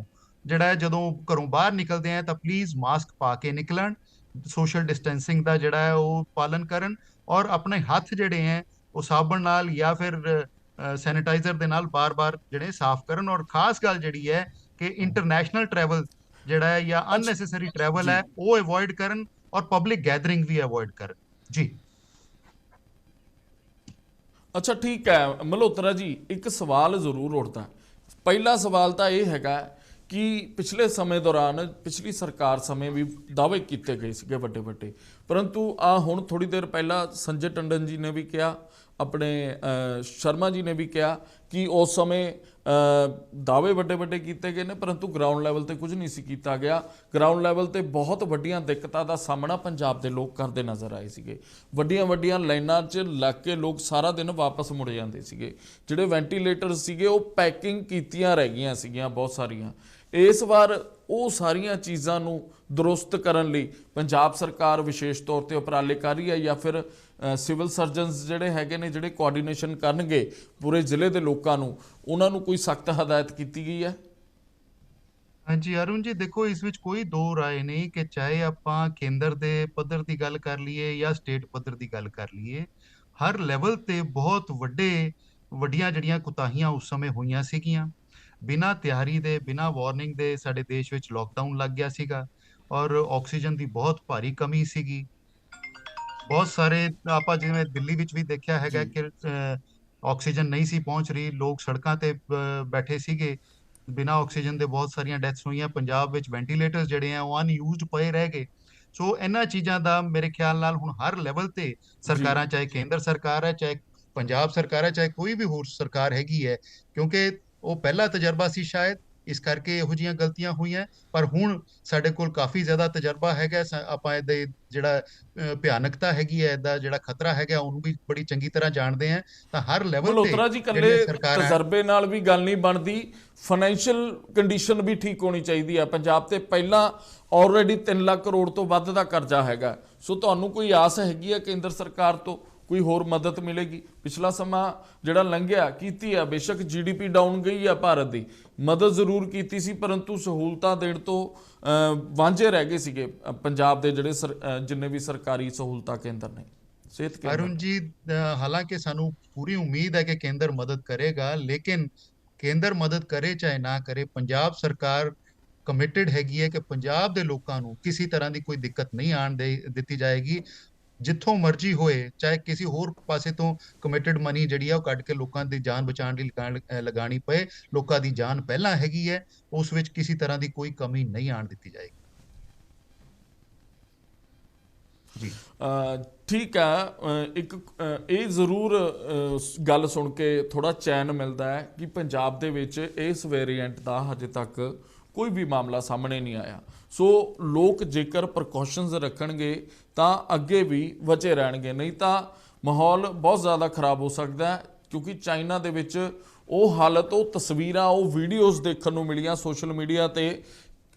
[SPEAKER 6] ਜਿਹੜਾ ਜਦੋਂ ਘਰੋਂ ਬਾਹਰ ਨਿਕਲਦੇ ਆ ਤਾਂ ਪਲੀਜ਼ ਮਾਸਕ ਪਾ ਕੇ ਨਿਕਲਣ, ਸੋਸ਼ਲ ਡਿਸਟੈਂਸਿੰਗ ਦਾ ਜਿਹੜਾ ਹੈ ਉਹ ਪਾਲਨ ਕਰਨ ਔਰ ਆਪਣੇ ਹੱਥ ਜਿਹੜੇ ਹੈ ਉਹ ਸਾਬਣ ਨਾਲ ਜਾਂ ਫਿਰ ਸੈਨੀਟਾਈਜ਼ਰ ਦੇ ਨਾਲ ਬਾਰ-ਬਾਰ ਜਿਹੜੇ ਸਾਫ਼ ਕਰਨ। ਔਰ ਖਾਸ ਗੱਲ ਜਿਹੜੀ ਹੈ ਕਿ ਇੰਟਰਨੈਸ਼ਨਲ ਟਰੈਵਲ ਜਿਹੜਾ ਹੈ ਜਾਂ ਅਨਨੈਸੈਸਰੀ ਟਰੈਵਲ ਹੈ ਉਹ ਅਵੋਇਡ ਕਰਨ ਔਰ ਪਬਲਿਕ ਗੈਦਰਿੰਗ ਵੀ ਅਵੋਇਡ ਕਰਨ ਜੀ।
[SPEAKER 1] ਅੱਛਾ, ਠੀਕ ਹੈ ਮਲਹੋਤਰਾ ਜੀ, ਇੱਕ ਸਵਾਲ ਜ਼ਰੂਰ ਉੱਠਦਾ। ਪਹਿਲਾ ਸਵਾਲ ਤਾਂ ਇਹ ਹੈਗਾ ਕਿ ਪਿਛਲੇ ਸਮੇਂ ਦੌਰਾਨ ਪਿਛਲੀ ਸਰਕਾਰ ਸਮੇਂ ਵੀ ਦਾਅਵੇ ਕੀਤੇ ਗਏ ਸੀਗੇ ਵੱਡੇ ਵੱਡੇ, ਪਰੰਤੂ ਹੁਣ ਥੋੜੀ ਦੇਰ ਪਹਿਲਾਂ ਸੰਜੇ ਟੰਡਨ ਜੀ ਨੇ ਵੀ ਕਿਹਾ, ਆਪਣੇ ਸ਼ਰਮਾ ਜੀ ਨੇ ਵੀ ਕਿਹਾ ਕਿ ਉਸ ਸਮੇਂ ਦਾਅਵੇ ਵੱਡੇ ਵੱਡੇ ਕੀਤੇ ਗਏ ਨੇ ਪਰੰਤੂ ਗਰਾਊਂਡ ਲੈਵਲ ਤੇ ਕੁਝ ਨਹੀਂ ਸੀ ਕੀਤਾ ਗਿਆ। ਗਰਾਊਂਡ ਲੈਵਲ ਤੇ ਬਹੁਤ ਵੱਡੀਆਂ ਦਿੱਕਤਾਂ ਦਾ ਸਾਹਮਣਾ ਪੰਜਾਬ ਦੇ ਲੋਕ ਕਰਦੇ ਨਜ਼ਰ ਆਏ ਸੀਗੇ। ਵੱਡੀਆਂ ਵੱਡੀਆਂ ਲਾਈਨਾਂ 'ਚ ਲੱਗ ਕੇ ਲੋਕ ਸਾਰਾ ਦਿਨ ਵਾਪਸ ਮੁੜ ਜਾਂਦੇ ਸੀਗੇ। ਜਿਹੜੇ ਵੈਂਟੀਲੇਟਰ ਸੀਗੇ ਉਹ ਪੈਕਿੰਗ ਕੀਤੀਆਂ ਰਹਿ ਗਈਆਂ ਸੀਗੀਆਂ ਬਹੁਤ ਸਾਰੀਆਂ। ਇਸ ਵਾਰ ਉਹ ਸਾਰੀਆਂ ਚੀਜ਼ਾਂ ਨੂੰ ਦਰੁਸਤ ਕਰਨ ਲਈ ਪੰਜਾਬ ਸਰਕਾਰ ਵਿਸ਼ੇਸ਼ ਤੌਰ ਤੇ ਉਪਰਾਲੇ ਕਰ ਰਹੀ ਹੈ ਜਾਂ ਫਿਰ ਸਿਵਲ ਸਰਜਨਸ ਜਿਹੜੇ ਹੈਗੇ ਨੇ ਜਿਹੜੇ ਕੋਆਰਡੀਨੇਸ਼ਨ ਕਰਨਗੇ ਪੂਰੇ ਜ਼ਿਲ੍ਹੇ ਦੇ ਲੋਕਾਂ ਨੂੰ, ਉਹਨਾਂ ਨੂੰ ਕੋਈ ਸਖਤ ਹਦਾਇਤ ਕੀਤੀ ਗਈ ਹੈ?
[SPEAKER 6] ਹਾਂਜੀ ਅਰੁਣ ਜੀ, ਦੇਖੋ ਇਸ ਵਿੱਚ ਕੋਈ ਦੋ ਰਾਏ ਨਹੀਂ ਕਿ ਚਾਹੇ ਆਪਾਂ ਕੇਂਦਰ ਦੇ ਪੱਧਰ ਦੀ ਗੱਲ ਕਰ ਲਈਏ ਜਾਂ ਸਟੇਟ ਪੱਧਰ ਦੀ ਗੱਲ ਕਰ ਲਈਏ, ਹਰ ਲੈਵਲ ਤੇ ਬਹੁਤ ਵੱਡੀਆਂ ਜਿਹੜੀਆਂ ਕੁਤਾਹੀਆਂ ਉਸ ਸਮੇਂ ਹੋਈਆਂ ਸੀਗੀਆਂ। ਬਿਨਾਂ ਤਿਆਰੀ ਦੇ, ਬਿਨਾਂ ਵਾਰਨਿੰਗ ਦੇ ਸਾਡੇ ਦੇਸ਼ ਵਿੱਚ ਲੋਕਡਾਊਨ ਲੱਗ ਗਿਆ ਸੀਗਾ ਔਰ ਆਕਸੀਜਨ ਦੀ ਬਹੁਤ ਭਾਰੀ ਕਮੀ ਸੀਗੀ। ਬਹੁਤ ਸਾਰੇ ਆਪਾਂ ਜਿਵੇਂ ਦਿੱਲੀ ਵਿੱਚ ਵੀ ਦੇਖਿਆ ਹੈਗਾ ਕਿ ਆਕਸੀਜਨ ਨਹੀਂ ਸੀ ਪਹੁੰਚ ਰਹੀ, ਲੋਕ ਸੜਕਾਂ ਤੇ ਬੈਠੇ ਸੀਗੇ, ਬਿਨਾਂ ਆਕਸੀਜਨ ਦੇ ਬਹੁਤ ਸਾਰੀਆਂ ਡੈਥਸ ਹੋਈਆਂ। ਪੰਜਾਬ ਵਿੱਚ ਵੈਂਟੀਲੇਟਰਸ ਜਿਹੜੇ ਆ ਉਹ ਅਨਯੂਜ਼ਡ ਪਏ ਰਹਿ ਗਏ। ਸੋ ਇਹਨਾਂ ਚੀਜ਼ਾਂ ਦਾ ਮੇਰੇ ਖਿਆਲ ਨਾਲ ਹੁਣ ਹਰ ਲੈਵਲ ਤੇ ਸਰਕਾਰਾਂ, ਚਾਹੇ ਕੇਂਦਰ ਸਰਕਾਰ ਹੈ, ਚਾਹੇ ਪੰਜਾਬ ਸਰਕਾਰ ਹੈ, ਚਾਹੇ ਕੋਈ ਵੀ ਹੋਰ ਸਰਕਾਰ ਹੈਗੀ ਹੈ, ਕਿਉਂਕਿ ਉਹ ਪਹਿਲਾ ਤਜਰਬਾ ਸੀ ਸ਼ਾਇਦ, ਇਸ ਕਰਕੇ ਇਹੋ ਜਿਹੀਆਂ ਗਲਤੀਆਂ ਹੋਈਆਂ। ਪਰ ਹੁਣ ਸਾਡੇ ਕੋਲ ਕਾਫੀ ਜ਼ਿਆਦਾ ਤਜਰਬਾ ਹੈਗਾ, ਆਪਾਂ ਇਹਦੇ ਜਿਹੜਾ ਭਿਆਨਕਤਾ ਹੈਗੀ ਹੈ, ਇਹਦਾ ਜਿਹੜਾ ਖਤਰਾ ਹੈਗਾ ਉਹਨੂੰ ਵੀ ਬੜੀ ਚੰਗੀ ਤਰ੍ਹਾਂ ਜਾਣਦੇ ਹਾਂ। ਤਾਂ ਹਰ ਲੈਵਲ ਤੇ
[SPEAKER 1] ਮਲਹੋਤਰਾ ਜੀ, ਕੱਲੇ ਤਜਰਬੇ ਨਾਲ ਵੀ ਗੱਲ ਨਹੀਂ ਬਣਦੀ, ਫਾਈਨੈਂਸ਼ੀਅਲ ਕੰਡੀਸ਼ਨ ਵੀ ਠੀਕ ਹੋਣੀ ਚਾਹੀਦੀ ਹੈ। ਪੰਜਾਬ ਤੇ ਪਹਿਲਾਂ ਆਲਰੇਡੀ 3 ਲੱਖ ਕਰੋੜ ਤੋਂ ਵੱਧ ਦਾ ਕਰਜ਼ਾ ਹੈਗਾ। ਸੋ ਤੁਹਾਨੂੰ ਕੋਈ ਆਸ ਹੈਗੀ ਹੈ ਕੇਂਦਰ ਸਰਕਾਰ ਤੋਂ ਕੋਈ ਹੋਰ ਮਦਦ ਮਿਲੇਗੀ? ਪਿਛਲਾ ਸਮਾਂ ਜਿਹੜਾ ਲੰਘਿਆ ਕੀਤੀ ਹੈ, ਬੇਸ਼ੱਕ GDP ਡਾਊਨ ਗਈ ਹੈ, ਭਾਰਤ ਦੀ ਮਦਦ ਜ਼ਰੂਰ ਕੀਤੀ ਸੀ, ਪਰੰਤੂ ਸਹੂਲਤਾਂ ਦੇਣ ਤੋਂ ਵਾਂਝੇ ਰਹਿ ਗਏ ਸੀਗੇ ਪੰਜਾਬ ਦੇ ਜਿਹੜੇ ਜਿੰਨੇ ਵੀ ਸਰਕਾਰੀ ਸਹੂਲਤਾਂ ਕੇਂਦਰ ਨੇ, ਸਿਹਤ ਕੇਂਦਰ।
[SPEAKER 6] ਅਰੁਣ ਜੀ, ਹਾਲਾਂਕਿ ਸਾਨੂੰ ਪੂਰੀ ਉਮੀਦ ਹੈ ਕਿ ਕੇਂਦਰ ਮਦਦ ਕਰੇਗਾ, ਲੇਕਿਨ ਕੇਂਦਰ ਮਦਦ ਕਰੇ ਚਾਹੇ ਨਾ ਕਰੇ, ਪੰਜਾਬ ਸਰਕਾਰ ਕਮਿਟਡ ਹੈਗੀ ਹੈ ਕਿ ਪੰਜਾਬ ਦੇ ਲੋਕਾਂ ਨੂੰ ਕਿਸੇ ਤਰ੍ਹਾਂ ਦੀ ਕੋਈ ਦਿੱਕਤ ਨਹੀਂ ਆਉਣ ਦਿੱਤੀ ਜਾਏਗੀ। ਜਿੱਥੋਂ ਮਰਜ਼ੀ ਹੋਏ, ਚਾਹੇ ਕਿਸੇ ਹੋਰ ਪਾਸੇ ਤੋਂ ਕਮਿਟਡ ਮਨੀ ਜਿਹੜੀ ਆ ਉਹ ਕੱਢ ਕੇ ਲੋਕਾਂ ਦੀ ਜਾਨ ਬਚਾਉਣ ਲਈ ਲਗਾਉਣੀ ਪਏ। ਲੋਕਾਂ ਦੀ ਜਾਨ ਪਹਿਲਾਂ ਹੈਗੀ ਹੈ, ਉਸ ਵਿੱਚ ਕਿਸੇ ਤਰ੍ਹਾਂ ਦੀ ਕੋਈ ਕਮੀ ਨਹੀਂ ਆਉਣ ਦਿੱਤੀ ਜਾਏਗੀ ਜੀ।
[SPEAKER 1] ਠੀਕ ਹੈ, ਇੱਕ ਇਹ ਜ਼ਰੂਰ ਗੱਲ ਸੁਣ ਕੇ ਥੋੜਾ ਚੈਨ ਮਿਲਦਾ ਹੈ ਕਿ ਪੰਜਾਬ ਦੇ ਵਿੱਚ ਇਸ ਵੇਰੀਐਂਟ ਦਾ ਹਜੇ ਤੱਕ ਕੋਈ ਵੀ ਮਾਮਲਾ ਸਾਹਮਣੇ ਨਹੀਂ ਆਇਆ। ਸੋ ਲੋਕ ਜੇਕਰ ਪ੍ਰੀਕਾਸ਼ਨਸ ਰੱਖਣਗੇ ਤਾਂ ਅੱਗੇ ਵੀ ਬਚੇ ਰਹਿਣਗੇ, ਨਹੀਂ ਤਾਂ ਮਾਹੌਲ ਬਹੁਤ ਜ਼ਿਆਦਾ ਖਰਾਬ ਹੋ ਸਕਦਾ ਹੈ। ਕਿਉਂਕਿ ਚਾਈਨਾ ਦੇ ਵਿੱਚ ਉਹ ਹਾਲਤ, ਉਹ ਤਸਵੀਰਾਂ, ਉਹ ਵੀਡੀਓਜ਼ ਦੇਖਣ ਨੂੰ ਮਿਲੀਆਂ ਸੋਸ਼ਲ ਮੀਡੀਆ ਤੇ।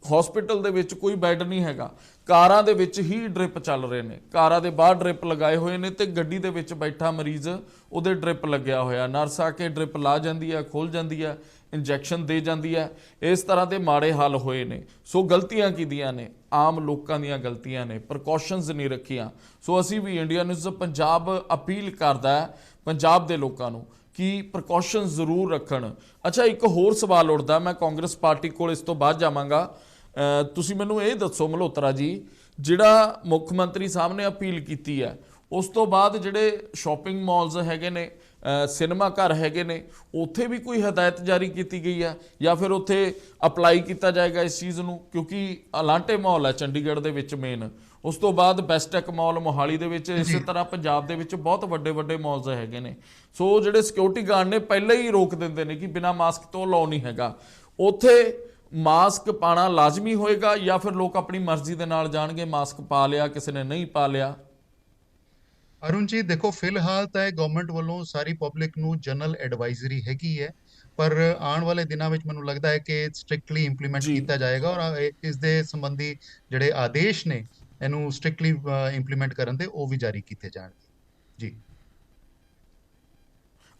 [SPEAKER 1] ਹਸਪੀਟਲ ਦੇ ਵਿੱਚ ਕੋਈ ਬੈੱਡ ਨਹੀਂ ਹੈਗਾ, ਕਾਰਾਂ ਦੇ ਵਿੱਚ ਹੀ ਡ੍ਰਿਪ ਚੱਲ ਰਹੇ ਨੇ, ਕਾਰਾਂ ਦੇ ਬਾਹਰ ਡ੍ਰਿਪ ਲਗਾਏ ਹੋਏ ਨੇ ਤੇ ਗੱਡੀ ਦੇ ਵਿੱਚ ਬੈਠਾ ਮਰੀਜ਼ ਉਹਦੇ ਡ੍ਰਿਪ ਲੱਗਿਆ ਹੋਇਆ, ਨਰਸ ਆ ਕੇ ਡ੍ਰਿਪ ਲਾ ਜਾਂਦੀ ਹੈ, ਖੋਲ ਜਾਂਦੀ ਹੈ, ਇੰਜੈਕਸ਼ਨ ਦੇ ਜਾਂਦੀ ਹੈ। ਇਸ ਤਰ੍ਹਾਂ ਦੇ ਮਾੜੇ ਹਾਲ ਹੋਏ ਨੇ। ਸੋ ਗਲਤੀਆਂ ਕਿਹਦੀਆਂ ਨੇ? ਆਮ ਲੋਕਾਂ ਦੀਆਂ ਗਲਤੀਆਂ ਨੇ, ਪ੍ਰੀਕਾਸ਼ਨਸ ਨਹੀਂ ਰੱਖੀਆਂ। ਸੋ ਅਸੀਂ ਵੀ ਇੰਡੀਆ ਨਿਊਜ਼ ਪੰਜਾਬ ਅਪੀਲ ਕਰਦਾ ਹੈ ਪੰਜਾਬ ਦੇ ਲੋਕਾਂ ਨੂੰ ਕਿ ਪ੍ਰੀਕਾਸ਼ਨਸ ਜ਼ਰੂਰ ਰੱਖਣ। ਅੱਛਾ, ਇੱਕ ਹੋਰ ਸਵਾਲ ਉੱਠਦਾ, ਮੈਂ ਕਾਂਗਰਸ ਪਾਰਟੀ ਕੋਲ ਇਸ ਤੋਂ ਬਾਅਦ ਜਾਵਾਂਗਾ। ਤੁਸੀਂ ਮੈਨੂੰ ਇਹ ਦੱਸੋ ਮਲਹੋਤਰਾ ਜੀ, ਜਿਹੜਾ ਮੁੱਖ ਮੰਤਰੀ ਸਾਹਿਬ ਨੇ ਅਪੀਲ ਕੀਤੀ ਹੈ, ਉਸ ਤੋਂ ਬਾਅਦ ਜਿਹੜੇ ਸ਼ਾਪਿੰਗ ਮਾਲਸ ਹੈਗੇ ਨੇ, ਸਿਨੇਮਾ ਘਰ ਹੈਗੇ ਨੇ, ਉੱਥੇ ਵੀ ਕੋਈ ਹਦਾਇਤ ਜਾਰੀ ਕੀਤੀ ਗਈ ਹੈ ਜਾਂ ਫਿਰ ਉੱਥੇ ਅਪਲਾਈ ਕੀਤਾ ਜਾਏਗਾ ਇਸ ਚੀਜ਼ ਨੂੰ? ਕਿਉਂਕਿ ਅਲਾਂਟੇ ਮਾਲ ਹੈ ਚੰਡੀਗੜ੍ਹ ਦੇ ਵਿੱਚ ਮੇਨ, ਉਸ ਤੋਂ ਬਾਅਦ ਬੈਸਟੈਕ ਮਾਲ ਮੋਹਾਲੀ ਦੇ ਵਿੱਚ, ਇਸੇ ਤਰ੍ਹਾਂ ਪੰਜਾਬ ਦੇ ਵਿੱਚ ਬਹੁਤ ਵੱਡੇ ਵੱਡੇ ਮਾਲਸ ਹੈਗੇ ਨੇ। ਸੋ ਜਿਹੜੇ ਸਿਕਿਉਰਿਟੀ ਗਾਰਡ ਨੇ ਪਹਿਲਾਂ ਹੀ ਰੋਕ ਦਿੰਦੇ ਨੇ ਕਿ ਬਿਨਾਂ ਮਾਸਕ ਤੋਂ ਅਲਾਉ ਨਹੀਂ ਹੈਗਾ। ਉੱਥੇ ਮਾਸਕ ਪਾਣਾ ਲਾਜ਼ਮੀ ਹੋਏਗਾ ਜਾਂ ਫਿਰ ਲੋਕ ਆਪਣੀ ਮਰਜ਼ੀ ਦੇ ਨਾਲ ਜਾਣਗੇ? ਮਾਸਕ ਪਾ ਲਿਆ, ਕਿਸੇ ਨੇ ਨਹੀਂ ਪਾ ਲਿਆ।
[SPEAKER 6] ਅਰੁਣ ਜੀ, ਦੇਖੋ, ਫਿਲਹਾਲ ਤਾਂ ਇਹ ਗਵਰਨਮੈਂਟ ਵੱਲੋਂ ਸਾਰੀ ਪਬਲਿਕ ਨੂੰ ਜਨਰਲ ਐਡਵਾਈਜ਼ਰੀ ਹੈਗੀ ਹੈ, ਪਰ ਆਉਣ ਵਾਲੇ ਦਿਨਾਂ ਵਿੱਚ ਮੈਨੂੰ ਲੱਗਦਾ ਹੈ ਕਿ ਸਟ੍ਰਿਕਟਲੀ ਇੰਪਲੀਮੈਂਟ ਕੀਤਾ ਜਾਏਗਾ ਔਰ ਇਸ ਦੇ ਸੰਬੰਧੀ ਜਿਹੜੇ ਆਦੇਸ਼ ਨੇ ਇਹਨੂੰ ਸਟ੍ਰਿਕਟਲੀ ਇੰਪਲੀਮੈਂਟ ਕਰਨ ਦੇ ਉਹ ਵੀ ਜਾਰੀ ਕੀਤੇ ਜਾਣਗੇ ਜੀ।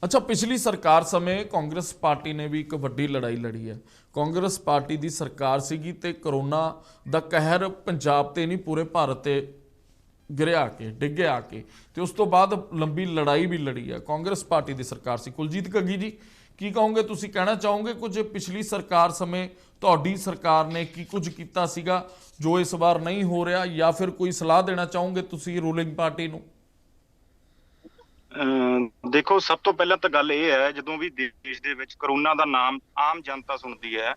[SPEAKER 1] ਅੱਛਾ, ਪਿਛਲੀ ਸਰਕਾਰ ਸਮੇਂ ਕਾਂਗਰਸ ਪਾਰਟੀ ਨੇ ਵੀ ਇੱਕ ਵੱਡੀ ਲੜਾਈ ਲੜੀ ਹੈ। ਕਾਂਗਰਸ ਪਾਰਟੀ ਦੀ ਸਰਕਾਰ ਸੀਗੀ ਤੇ ਕਰੋਨਾ ਦਾ ਕਹਿਰ ਪੰਜਾਬ ਤੇ ਨਹੀਂ ਪੂਰੇ ਭਾਰਤ ਤੇ ਗਿਰਿਆ ਕੇ, ਡਿੱਗਿਆ ਕੇ, ਤੇ ਉਸ ਤੋਂ ਬਾਅਦ ਲੰਬੀ ਲੜਾਈ ਵੀ ਲੜੀ ਹੈ। ਕਾਂਗਰਸ ਪਾਰਟੀ ਦੀ ਸਰਕਾਰ ਸੀ। ਕੁਲਜੀਤ ਕੱਗੀ ਜੀ, ਕੀ ਕਹੋਗੇ? ਤੁਸੀਂ ਕਹਿਣਾ ਚਾਹੋਗੇ ਕੁਝ ਪਿਛਲੀ ਸਰਕਾਰ ਸਮੇਂ ਤੁਹਾਡੀ ਸਰਕਾਰ ਨੇ ਕੀ ਕੁਝ ਕੀਤਾ ਸੀਗਾ ਜੋ ਇਸ ਵਾਰ ਨਹੀਂ ਹੋ ਰਿਹਾ, ਜਾਂ ਫਿਰ ਕੋਈ ਸਲਾਹ ਦੇਣਾ ਚਾਹੋਗੇ ਤੁਸੀਂ ਰੂਲਿੰਗ ਪਾਰਟੀ ਨੂੰ?
[SPEAKER 7] ਦੇਖੋ, ਸਭ ਤੋਂ ਪਹਿਲਾਂ ਤਾਂ ਗੱਲ ਇਹ ਹੈ, ਜਦੋਂ ਵੀ ਦੇਸ਼ ਦੇ ਵਿੱਚ ਕਰੋਨਾ ਦਾ ਨਾਮ ਆਮ ਜਨਤਾ ਸੁਣਦੀ ਹੈ,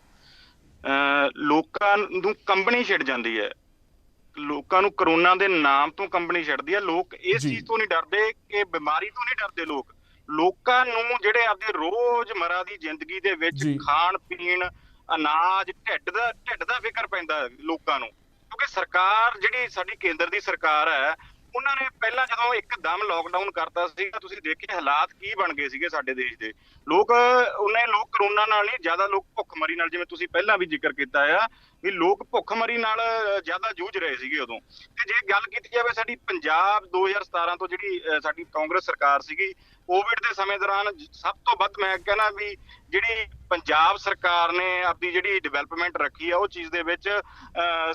[SPEAKER 7] ਲੋਕਾਂ ਨੂੰ ਕੰਬਣੀ ਛਿੜ ਜਾਂਦੀ ਹੈ। ਲੋਕਾਂ ਨੂੰ ਕਰੋਨਾ ਦੇ ਨਾਮ ਤੋਂ ਕੰਬਣੀ ਛਿੜਦੀ ਹੈ। ਲੋਕ ਇਸ ਚੀਜ਼ ਤੋਂ ਨਹੀਂ ਡਰਦੇ ਕਿ ਬਿਮਾਰੀ ਤੋਂ ਨਹੀਂ ਡਰਦੇ। ਲੋਕਾਂ ਨੂੰ ਜਿਹੜੇ ਆਪਦੇ ਰੋਜ਼ਮਰਾ ਦੀ ਜ਼ਿੰਦਗੀ ਦੇ ਵਿੱਚ ਖਾਣ ਪੀਣ, ਅਨਾਜ, ਢਿੱਡ ਦਾ ਫਿਕਰ ਪੈਂਦਾ ਲੋਕਾਂ ਨੂੰ। ਕਿਉਂਕਿ ਸਰਕਾਰ ਜਿਹੜੀ ਸਾਡੀ ਕੇਂਦਰ ਦੀ ਸਰਕਾਰ ਹੈ, ਉਹਨਾਂ ਨੇ ਪਹਿਲਾਂ ਜਦੋਂ ਇੱਕਦਮ ਲੋਕਡਾਊਨ ਕਰਤਾ ਸੀ, ਤੁਸੀਂ ਦੇਖਿਆ ਹਾਲਾਤ ਕੀ ਬਣ ਗਏ ਸੀਗੇ ਸਾਡੇ ਦੇਸ਼ ਦੇ। ਲੋਕ ਕਰੋਨਾ ਨਾਲ ਨਹੀਂ, ਜ਼ਿਆਦਾ ਲੋਕ ਭੁੱਖਮਰੀ ਨਾਲ, ਜਿਵੇਂ ਤੁਸੀਂ ਪਹਿਲਾਂ ਵੀ ਜ਼ਿਕਰ ਕੀਤਾ ਆ ਵੀ ਲੋਕ ਭੁੱਖਮਰੀ ਨਾਲ ਜ਼ਿਆਦਾ ਜੂਝ ਰਹੇ ਸੀਗੇ ਉਦੋਂ। ਤੇ ਜੇ ਗੱਲ ਕੀਤੀ ਜਾਵੇ ਸਾਡੀ ਪੰਜਾਬ 2017 ਤੋਂ ਜਿਹੜੀ ਸਾਡੀ ਕਾਂਗਰਸ ਸਰਕਾਰ ਸੀਗੀ, ਕੋਵਿਡ ਦੇ ਸਮੇਂ ਦੌਰਾਨ ਸਭ ਤੋਂ ਵੱਧ ਮੈਂ ਕਹਿਣਾ ਵੀ ਜਿਹੜੀ ਪੰਜਾਬ ਸਰਕਾਰ ਨੇ ਆਪਣੀ ਜਿਹੜੀ ਡਿਵੈਲਪਮੈਂਟ ਰੱਖੀ ਆ, ਉਹ ਚੀਜ਼ ਦੇ ਵਿੱਚ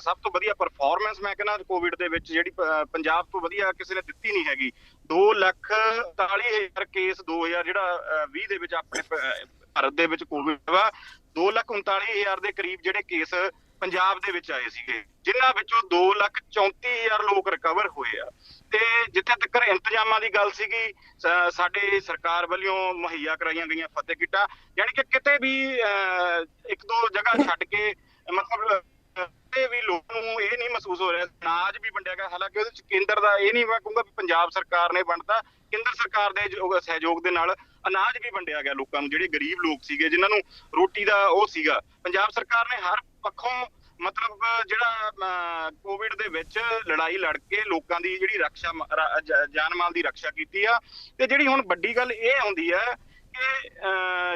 [SPEAKER 7] ਸਭ ਤੋਂ ਵਧੀਆ ਪਰਫਾਰਮੈਂਸ ਮੈਂ ਕਹਿੰਦਾ ਕੋਵਿਡ ਦੇ ਵਿੱਚ ਜਿਹੜੀ ਪੰਜਾਬ ਤੋਂ ਵਧੀਆ ਕਿਸੇ ਨੇ ਦਿੱਤੀ ਨਹੀਂ ਹੈਗੀ। 2,39,000 ਕੇਸ 2020 ਦੇ ਵਿੱਚ ਆਪਣੇ ਭਾਰਤ ਦੇ ਵਿੱਚ ਕੋਵਿਡ ਵਾ, 2,39,000 ਦੇ ਕਰੀਬ ਜਿਹੜੇ ਕੇਸ ਪੰਜਾਬ ਦੇ ਵਿੱਚ ਆਏ ਸੀਗੇ, ਜਿਨ੍ਹਾਂ ਵਿੱਚੋਂ 2,34,000 ਲੋਕ ਰਿਕਵਰ ਹੋਏ ਆ। ਤੇ ਜਿੱਥੇ ਤੱਕ ਇੰਤਜ਼ਾਮਾਂ ਦੀ ਗੱਲ ਸੀਗੀ, ਸਾਡੇ ਸਰਕਾਰ ਵੱਲੋਂ ਮੁਹੱਈਆ ਕਰਾਈਆਂ ਗਈਆਂ ਫਤਿਹ ਕਿੱਟਾਂ, ਯਾਨੀ ਕਿ ਕਿਤੇ ਵੀ ਇੱਕ ਦੋ ਜਗ੍ਹਾ ਛੱਡ ਕੇ ਮਤਲਬ ਕਿਤੇ ਵੀ ਲੋਕਾਂ ਨੂੰ ਇਹ ਨਹੀਂ ਮਹਿਸੂਸ ਹੋ ਰਿਹਾ ਅਨਾਜ ਵੀ ਵੰਡਿਆ ਗਿਆ। ਹਾਲਾਂਕਿ ਉਹਦੇ ਚ ਕੇਂਦਰ ਦਾ ਇਹ ਨਹੀਂ ਮੈਂ ਕਹੂੰਗਾ ਵੀ ਪੰਜਾਬ ਸਰਕਾਰ ਨੇ ਵੰਡਤਾ, ਕੇਂਦਰ ਸਰਕਾਰ ਦੇ ਸਹਿਯੋਗ ਦੇ ਨਾਲ ਅਨਾਜ ਵੀ ਵੰਡਿਆ ਗਿਆ ਲੋਕਾਂ ਨੂੰ, ਜਿਹੜੇ ਗਰੀਬ ਲੋਕ ਸੀਗੇ ਜਿਨ੍ਹਾਂ ਨੂੰ ਰੋਟੀ ਦਾ ਉਹ ਸੀਗਾ। ਪੰਜਾਬ ਸਰਕਾਰ ਨੇ ਹਰ ਪੱਖੋਂ ਮਤਲਬ ਜਿਹੜਾ ਕੋਵਿਡ ਦੇ ਵਿੱਚ ਲੜਾਈ ਲੜ ਕੇ ਲੋਕਾਂ ਦੀ ਜਿਹੜੀ ਰਕਸ਼ਾ ਜਾਨ ਮਾਲ ਦੀ ਰਕਸ਼ਾ ਕੀਤੀ ਆ। ਤੇ ਜਿਹੜੀ ਹੁਣ ਵੱਡੀ ਗੱਲ ਇਹ ਹੁੰਦੀ ਹੈ ਕਿ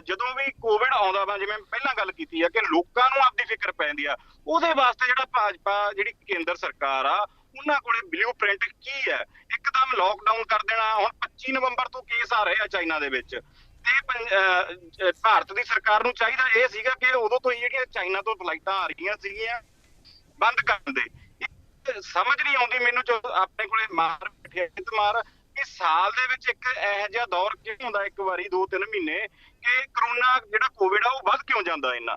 [SPEAKER 7] ਜਦੋਂ ਵੀ ਕੋਵਿਡ ਆਉਂਦਾ ਵਾ, ਜਿਵੇਂ ਪਹਿਲਾਂ ਗੱਲ ਕੀਤੀ ਆ ਕਿ ਲੋਕਾਂ ਨੂੰ ਆਪਦੀ ਫਿਕਰ ਪੈਂਦੀ ਆ, ਉਹਦੇ ਵਾਸਤੇ ਜਿਹੜਾ ਭਾਜਪਾ ਜਿਹੜੀ ਕੇਂਦਰ ਸਰਕਾਰ ਆ ਉਹਨਾਂ ਕੋਲੇ ਬਲੂ ਪ੍ਰਿੰਟ ਕੀ ਹੈ। ਇੱਕਦਮ ਲੋਕਡਾਊਨ ਕਰ ਦੇਣਾ। ਹੁਣ 25 ਨਵੰਬਰ ਤੋਂ ਕੇਸ ਆ ਰਹੇ ਆ ਚਾਈਨਾ ਦੇ ਵਿੱਚ, ਤੇ ਭਾਰਤ ਦੀ ਸਰਕਾਰ ਨੂੰ ਚਾਹੀਦਾ ਇਹ ਸੀਗਾ ਕਿ ਉਦੋਂ ਤੋਂ ਹੀ ਜਿਹੜੀਆਂ ਚਾਈਨਾ ਤੋਂ ਫਲਾਈਟਾਂ ਆ ਰਹੀਆਂ ਸੀਗੀਆਂ ਬੰਦ ਕਰਨ ਦੇ। ਸਮਝ ਨਹੀਂ ਆਉਂਦੀ ਮੈਨੂੰ, ਜੋ ਆਪਣੇ ਕੋਲੇ ਮਾਰ ਬੈਠਿਆ ਤੇ ਮਾਰ ਕਿ ਸਾਲ ਦੇ ਵਿੱਚ ਇੱਕ ਇਹੋ ਜਿਹਾ ਦੌਰ ਕਿਉਂ ਹੁੰਦਾ, ਇੱਕ ਵਾਰੀ 2-3 ਮਹੀਨੇ, ਕਿ ਕਰੋਨਾ ਜਿਹੜਾ ਕੋਵਿਡ ਆ ਉਹ ਵੱਧ ਕਿਉਂ ਜਾਂਦਾ ਇੰਨਾ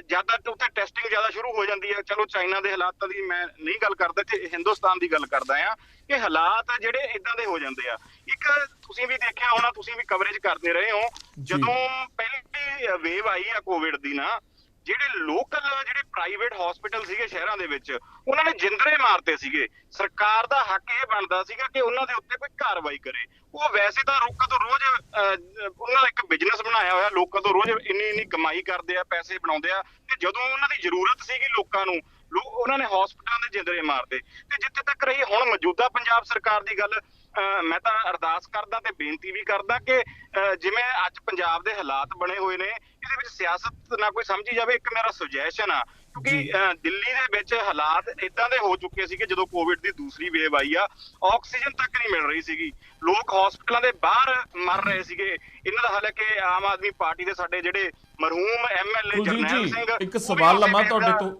[SPEAKER 7] ਜ਼ਿਆਦਾ, ਉੱਥੇ ਟੈਸਟਿੰਗ ਜ਼ਿਆਦਾ ਸ਼ੁਰੂ ਹੋ ਜਾਂਦੀ ਹੈ। ਚਲੋ ਚਾਈਨਾ ਦੇ ਹਾਲਾਤਾਂ ਦੀ ਮੈਂ ਨਹੀਂ ਗੱਲ ਕਰਦਾ, ਤੇ ਹਿੰਦੁਸਤਾਨ ਦੀ ਗੱਲ ਕਰਦਾ ਆ ਕਿ ਹਾਲਾਤ ਜਿਹੜੇ ਇਦਾਂ ਦੇ ਹੋ ਜਾਂਦੇ ਆ। ਇੱਕ ਤੁਸੀਂ ਵੀ ਦੇਖਿਆ ਹੋਣਾ, ਤੁਸੀਂ ਵੀ ਕਵਰੇਜ ਕਰਦੇ ਰਹੇ ਹੋ, ਜਦੋਂ ਪਹਿਲੀ ਵੇਵ ਆਈ ਆ ਕੋਵਿਡ ਦੀ ਨਾ, ਜਿਹੜੇ ਲੋਕਲ ਜਿਹੜੇ ਪ੍ਰਾਈਵੇਟ ਹਸਪੀਟਲ ਸੀਗੇ ਸ਼ਹਿਰਾਂ ਦੇ ਵਿੱਚ, ਉਹਨਾਂ ਨੇ ਜਿੰਦਰੇ ਮਾਰਤੇ ਸੀਗੇ। ਸਰਕਾਰ ਦਾ ਹੱਕ ਇਹ ਬਣਦਾ ਸੀਗਾ ਕਿ ਉਹਨਾਂ ਦੇ ਉੱਤੇ ਕੋਈ ਕਾਰਵਾਈ ਕਰੇ। ਉਹ ਵੈਸੇ ਤਾਂ ਲੋਕਾਂ ਤੋਂ ਰੋਜ਼ ਉਹਨਾਂ ਦਾ ਇੱਕ ਬਿਜ਼ਨਸ ਬਣਾਇਆ ਹੋਇਆ, ਲੋਕਾਂ ਤੋਂ ਰੋਜ਼ ਇੰਨੀ ਕਮਾਈ ਕਰਦੇ ਆ, ਪੈਸੇ ਬਣਾਉਂਦੇ ਆ, ਤੇ ਜਦੋਂ ਉਹਨਾਂ ਦੀ ਜ਼ਰੂਰਤ ਸੀਗੀ ਲੋਕਾਂ ਨੂੰ, ਉਹਨਾਂ ਨੇ ਹਸਪਤਾਲਾਂ ਦੇ ਜਿੰਦਰੇ ਮਾਰਦੇ। ਤੇ ਜਿੱਥੇ ਤੱਕ ਰਹੀ ਹੁਣ ਮੌਜੂਦਾ ਪੰਜਾਬ ਸਰਕਾਰ ਦੀ ਗੱਲ, ਮੈਂ ਤਾਂ ਅਰਦਾਸ ਕਰਦਾ ਤੇ ਬੇਨਤੀ ਵੀ ਕਰਦਾ ਕਿ ਜਿਵੇਂ ਅੱਜ ਪੰਜਾਬ ਦੇ ਹਾਲਾਤ ਬਣੇ ਹੋਏ ਨੇ, ਇਹਦੇ ਵਿੱਚ ਸਿਆਸਤ ਨਾ ਕੋਈ ਸਮਝੀ ਜਾਵੇ। ਇੱਕ ਮੇਰਾ ਸੁਜੈਸ਼ਨ ਆ, ਕਿਉਂਕਿ ਦਿੱਲੀ ਦੇ ਵਿੱਚ ਹਾਲਾਤ ਇਦਾਂ ਦੇ ਹੋ ਚੁੱਕੇ ਸੀਗੇ ਜਦੋਂ ਕੋਵਿਡ ਦੀ ਦੂਸਰੀ ਵੇਵ ਆਈ ਆ, ਆਕਸੀਜਨ ਤੱਕ ਨਹੀਂ ਮਿਲ ਰਹੀ ਸੀਗੀ, ਲੋਕ ਹਸਪਤਾਲਾਂ ਦੇ ਬਾਹਰ ਮਰ ਰਹੇ ਸੀਗੇ। ਇਹਨਾਂ ਦਾ ਹਾਲਾਂਕਿ ਆਮ ਆਦਮੀ ਪਾਰਟੀ ਦੇ ਸਾਡੇ ਜਿਹੜੇ ਮਰਹੂਮ ਐਮਐਲਏ ਜਰਨੈਲ ਸਿੰਘ,
[SPEAKER 1] ਇੱਕ ਸਵਾਲ ਲਵਾਂ ਤੁਹਾਡੇ ਤੋਂ,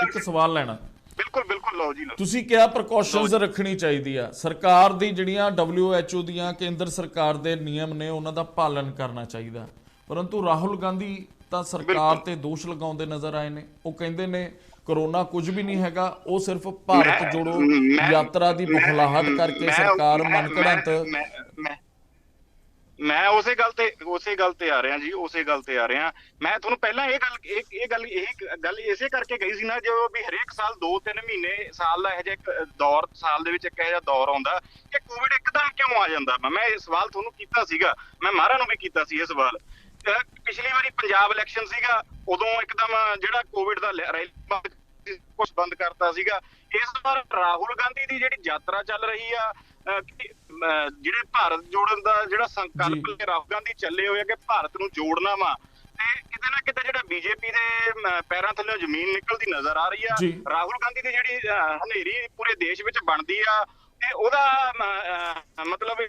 [SPEAKER 1] ਇੱਕ ਸਵਾਲ ਲੈਣਾ।
[SPEAKER 7] ਬਿਲਕੁਲ ਲਓ ਜੀ।
[SPEAKER 1] ਤੁਸੀਂ ਕਿਹਾ ਪ੍ਰੀਕਾਸ਼ਨਸ ਰੱਖਣੀ ਚਾਹੀਦੀ ਆ, ਸਰਕਾਰ ਦੀ ਜਿਹੜੀਆਂ WHO ਦੀਆਂ, ਕੇਂਦਰ ਸਰਕਾਰ ਦੇ ਨਿਯਮ ਨੇ ਉਹਨਾਂ ਦਾ ਪਾਲਣ ਕਰਨਾ ਚਾਹੀਦਾ, ਪਰੰਤੂ ਰਾਹੁਲ ਗਾਂਧੀ ਤਾਂ ਸਰਕਾਰ ਤੇ ਦੋਸ਼ ਲਗਾਉਂਦੇ ਨਜ਼ਰ ਆਏ ਨੇ। ਉਹ ਕਹਿੰਦੇ ਨੇ ਕਰੋਨਾ ਕੁਝ ਵੀ ਨਹੀਂ ਹੈਗਾ, ਉਹ ਸਿਰਫ ਭਾਰਤ ਜੋੜੋ ਯਾਤਰਾ ਦੀ ਬਖਲਾਹਟ ਕਰਕੇ ਸਰਕਾਰ ਮਨਘੜੰਤ।
[SPEAKER 7] ਮੈਂ ਉਸੇ ਗੱਲ ਤੇ ਆ ਰਿਹਾ ਜੀ, ਉਸੇ ਗੱਲ ਤੇ ਆ ਰਿਹਾ। ਮੈਂ ਤੁਹਾਨੂੰ ਪਹਿਲਾਂ ਇਹ ਗੱਲ ਇਸੇ ਕਰਕੇ ਕਹੀ ਸੀ ਨਾ, ਜੋ ਵੀ ਹਰੇਕ ਸਾਲ 2-3 ਮਹੀਨੇ ਸਾਲ ਦਾ ਇਹੋ ਜਿਹਾ ਇੱਕ ਦੌਰ, ਸਾਲ ਦੇ ਵਿੱਚ ਇੱਕ ਇਹੋ ਜਿਹਾ ਦੌਰ ਆਉਂਦਾ ਕਿ ਕੋਵਿਡ ਇੱਕਦਮ ਕਿਉਂ ਆ ਜਾਂਦਾ। ਮੈਂ ਇਹ ਸਵਾਲ ਤੁਹਾਨੂੰ ਕੀਤਾ ਸੀਗਾ, ਮੈਂ ਮਹਾਰਾ ਨੂੰ ਵੀ ਕੀਤਾ ਸੀ ਇਹ ਸਵਾਲ। ਪਿਛਲੀ ਵਾਰੀ ਪੰਜਾਬ ਇਲੈਕਸ਼ਨ ਸੀਗਾ, ਉਦੋਂ ਇੱਕਦਮ ਜਿਹੜਾ ਕੋਵਿਡ ਦਾ ਰੈਲੀ ਕੁਛ ਬੰਦ ਕਰਤਾ ਸੀਗਾ। ਇਸ ਵਾਰ ਰਾਹੁਲ ਗਾਂਧੀ ਦੀ ਜਿਹੜੀ ਯਾਤਰਾ ਚੱਲ ਰਹੀ ਆ, ਜਿਹੜੇ ਭਾਰਤ ਜੋੜਨ ਦਾ ਜਿਹੜਾ ਸੰਕਲਪ ਲੈ ਰਾਹੁਲ ਗਾਂਧੀ ਚੱਲੇ ਹੋਏ ਆ ਕਿ ਭਾਰਤ ਨੂੰ ਜੋੜਨਾ ਵਾ, ਤੇ ਕਿਤੇ ਨਾ ਕਿਤੇ ਜਿਹੜਾ ਬੀਜੇਪੀ ਦੇ ਪੈਰਾਂ ਥੱਲੇ ਜ਼ਮੀਨ ਨਿਕਲਦੀ ਨਜ਼ਰ ਆ ਰਹੀ ਆ। ਰਾਹੁਲ ਗਾਂਧੀ ਦੀ ਜਿਹੜੀ ਹਨੇਰੀ ਪੂਰੇ ਦੇਸ਼ ਵਿੱਚ ਬਣਦੀ ਆ, ਤੇ ਉਹਦਾ ਮਤਲਬ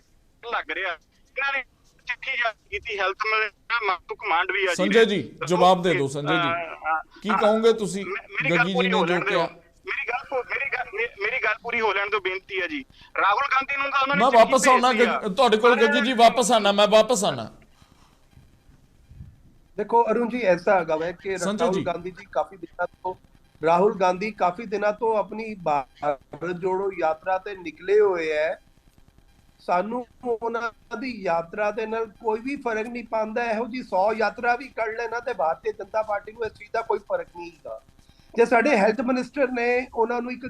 [SPEAKER 7] ਲੱਗ ਰਿਹਾ ਇਹਨਾਂ ਨੇ ਚਿੱਠੀ ਜਾਰੀ ਕੀਤੀ ਹੈਲਥ ਮਿਨਿਸਟਰ ਕਮਾਂਡ ਵੀ ਆ।
[SPEAKER 1] ਸੰਜੇ ਜੀ ਜਵਾਬ ਦੇ ਦਿਓ। ਸੰਜੇ ਜੀ ਕੀ ਕਹੋਗੇ ਤੁਸੀਂ ਗੱਗੀ ਜੀ ਨੇ ਜੋ ਕਿਹਾ?
[SPEAKER 7] ਮੇਰੀ ਗੱਲ ਪੂਰੀ ਹੋ ਲੈਣ ਦਿਓ, ਬੇਨਤੀ ਹੈ ਜੀ। ਰਾਹੁਲ ਗਾਂਧੀ ਨੂੰ ਤਾਂ ਉਹਨਾਂ ਨੇ
[SPEAKER 1] ਮੈਂ ਵਾਪਸ ਆਉਣਾ ਤੁਹਾਡੇ ਕੋਲ ਗੱਗੀ ਜੀ, ਵਾਪਸ ਆਣਾ, ਮੈਂ ਵਾਪਸ ਆਣਾ।
[SPEAKER 5] ਦੇਖੋ ਅਰੁਣ ਜੀ, ਐਸਾ ਹੈਗਾ ਵੈ ਕਿ ਰਾਹੁਲ ਗਾਂਧੀ ਕਾਫੀ ਦਿਨਾਂ ਤੋਂ ਆਪਣੀ ਭਾਰਤ ਜੋੜੋ ਯਾਤਰਾ ਤੇ ਨਿਕਲੇ ਹੋਏ ਹੈ। ਸਾਨੂੰ ਉਹਨਾਂ ਦੀ ਯਾਤਰਾ ਦੇ ਨਾਲ ਕੋਈ ਵੀ ਫਰਕ ਨਹੀਂ ਪੈਂਦਾ। ਇਹੋ ਜੀ 100 ਯਾਤਰਾ ਵੀ ਕਰ ਲੈਣਾ ਤੇ ਭਾਰਤੀ ਜਨਤਾ ਪਾਰਟੀ ਨੂੰ ਇਸ ਚੀਜ਼ ਦਾ ਕੋਈ ਫਰਕ ਨਹੀਂ ਹੈਗਾ। ਜੇ ਸਾਡੇ ਹੈਲਥ ਮਿਨਿਸਟਰ ਨੇ ਉਹਨਾਂ ਨੂੰ ਇੱਕ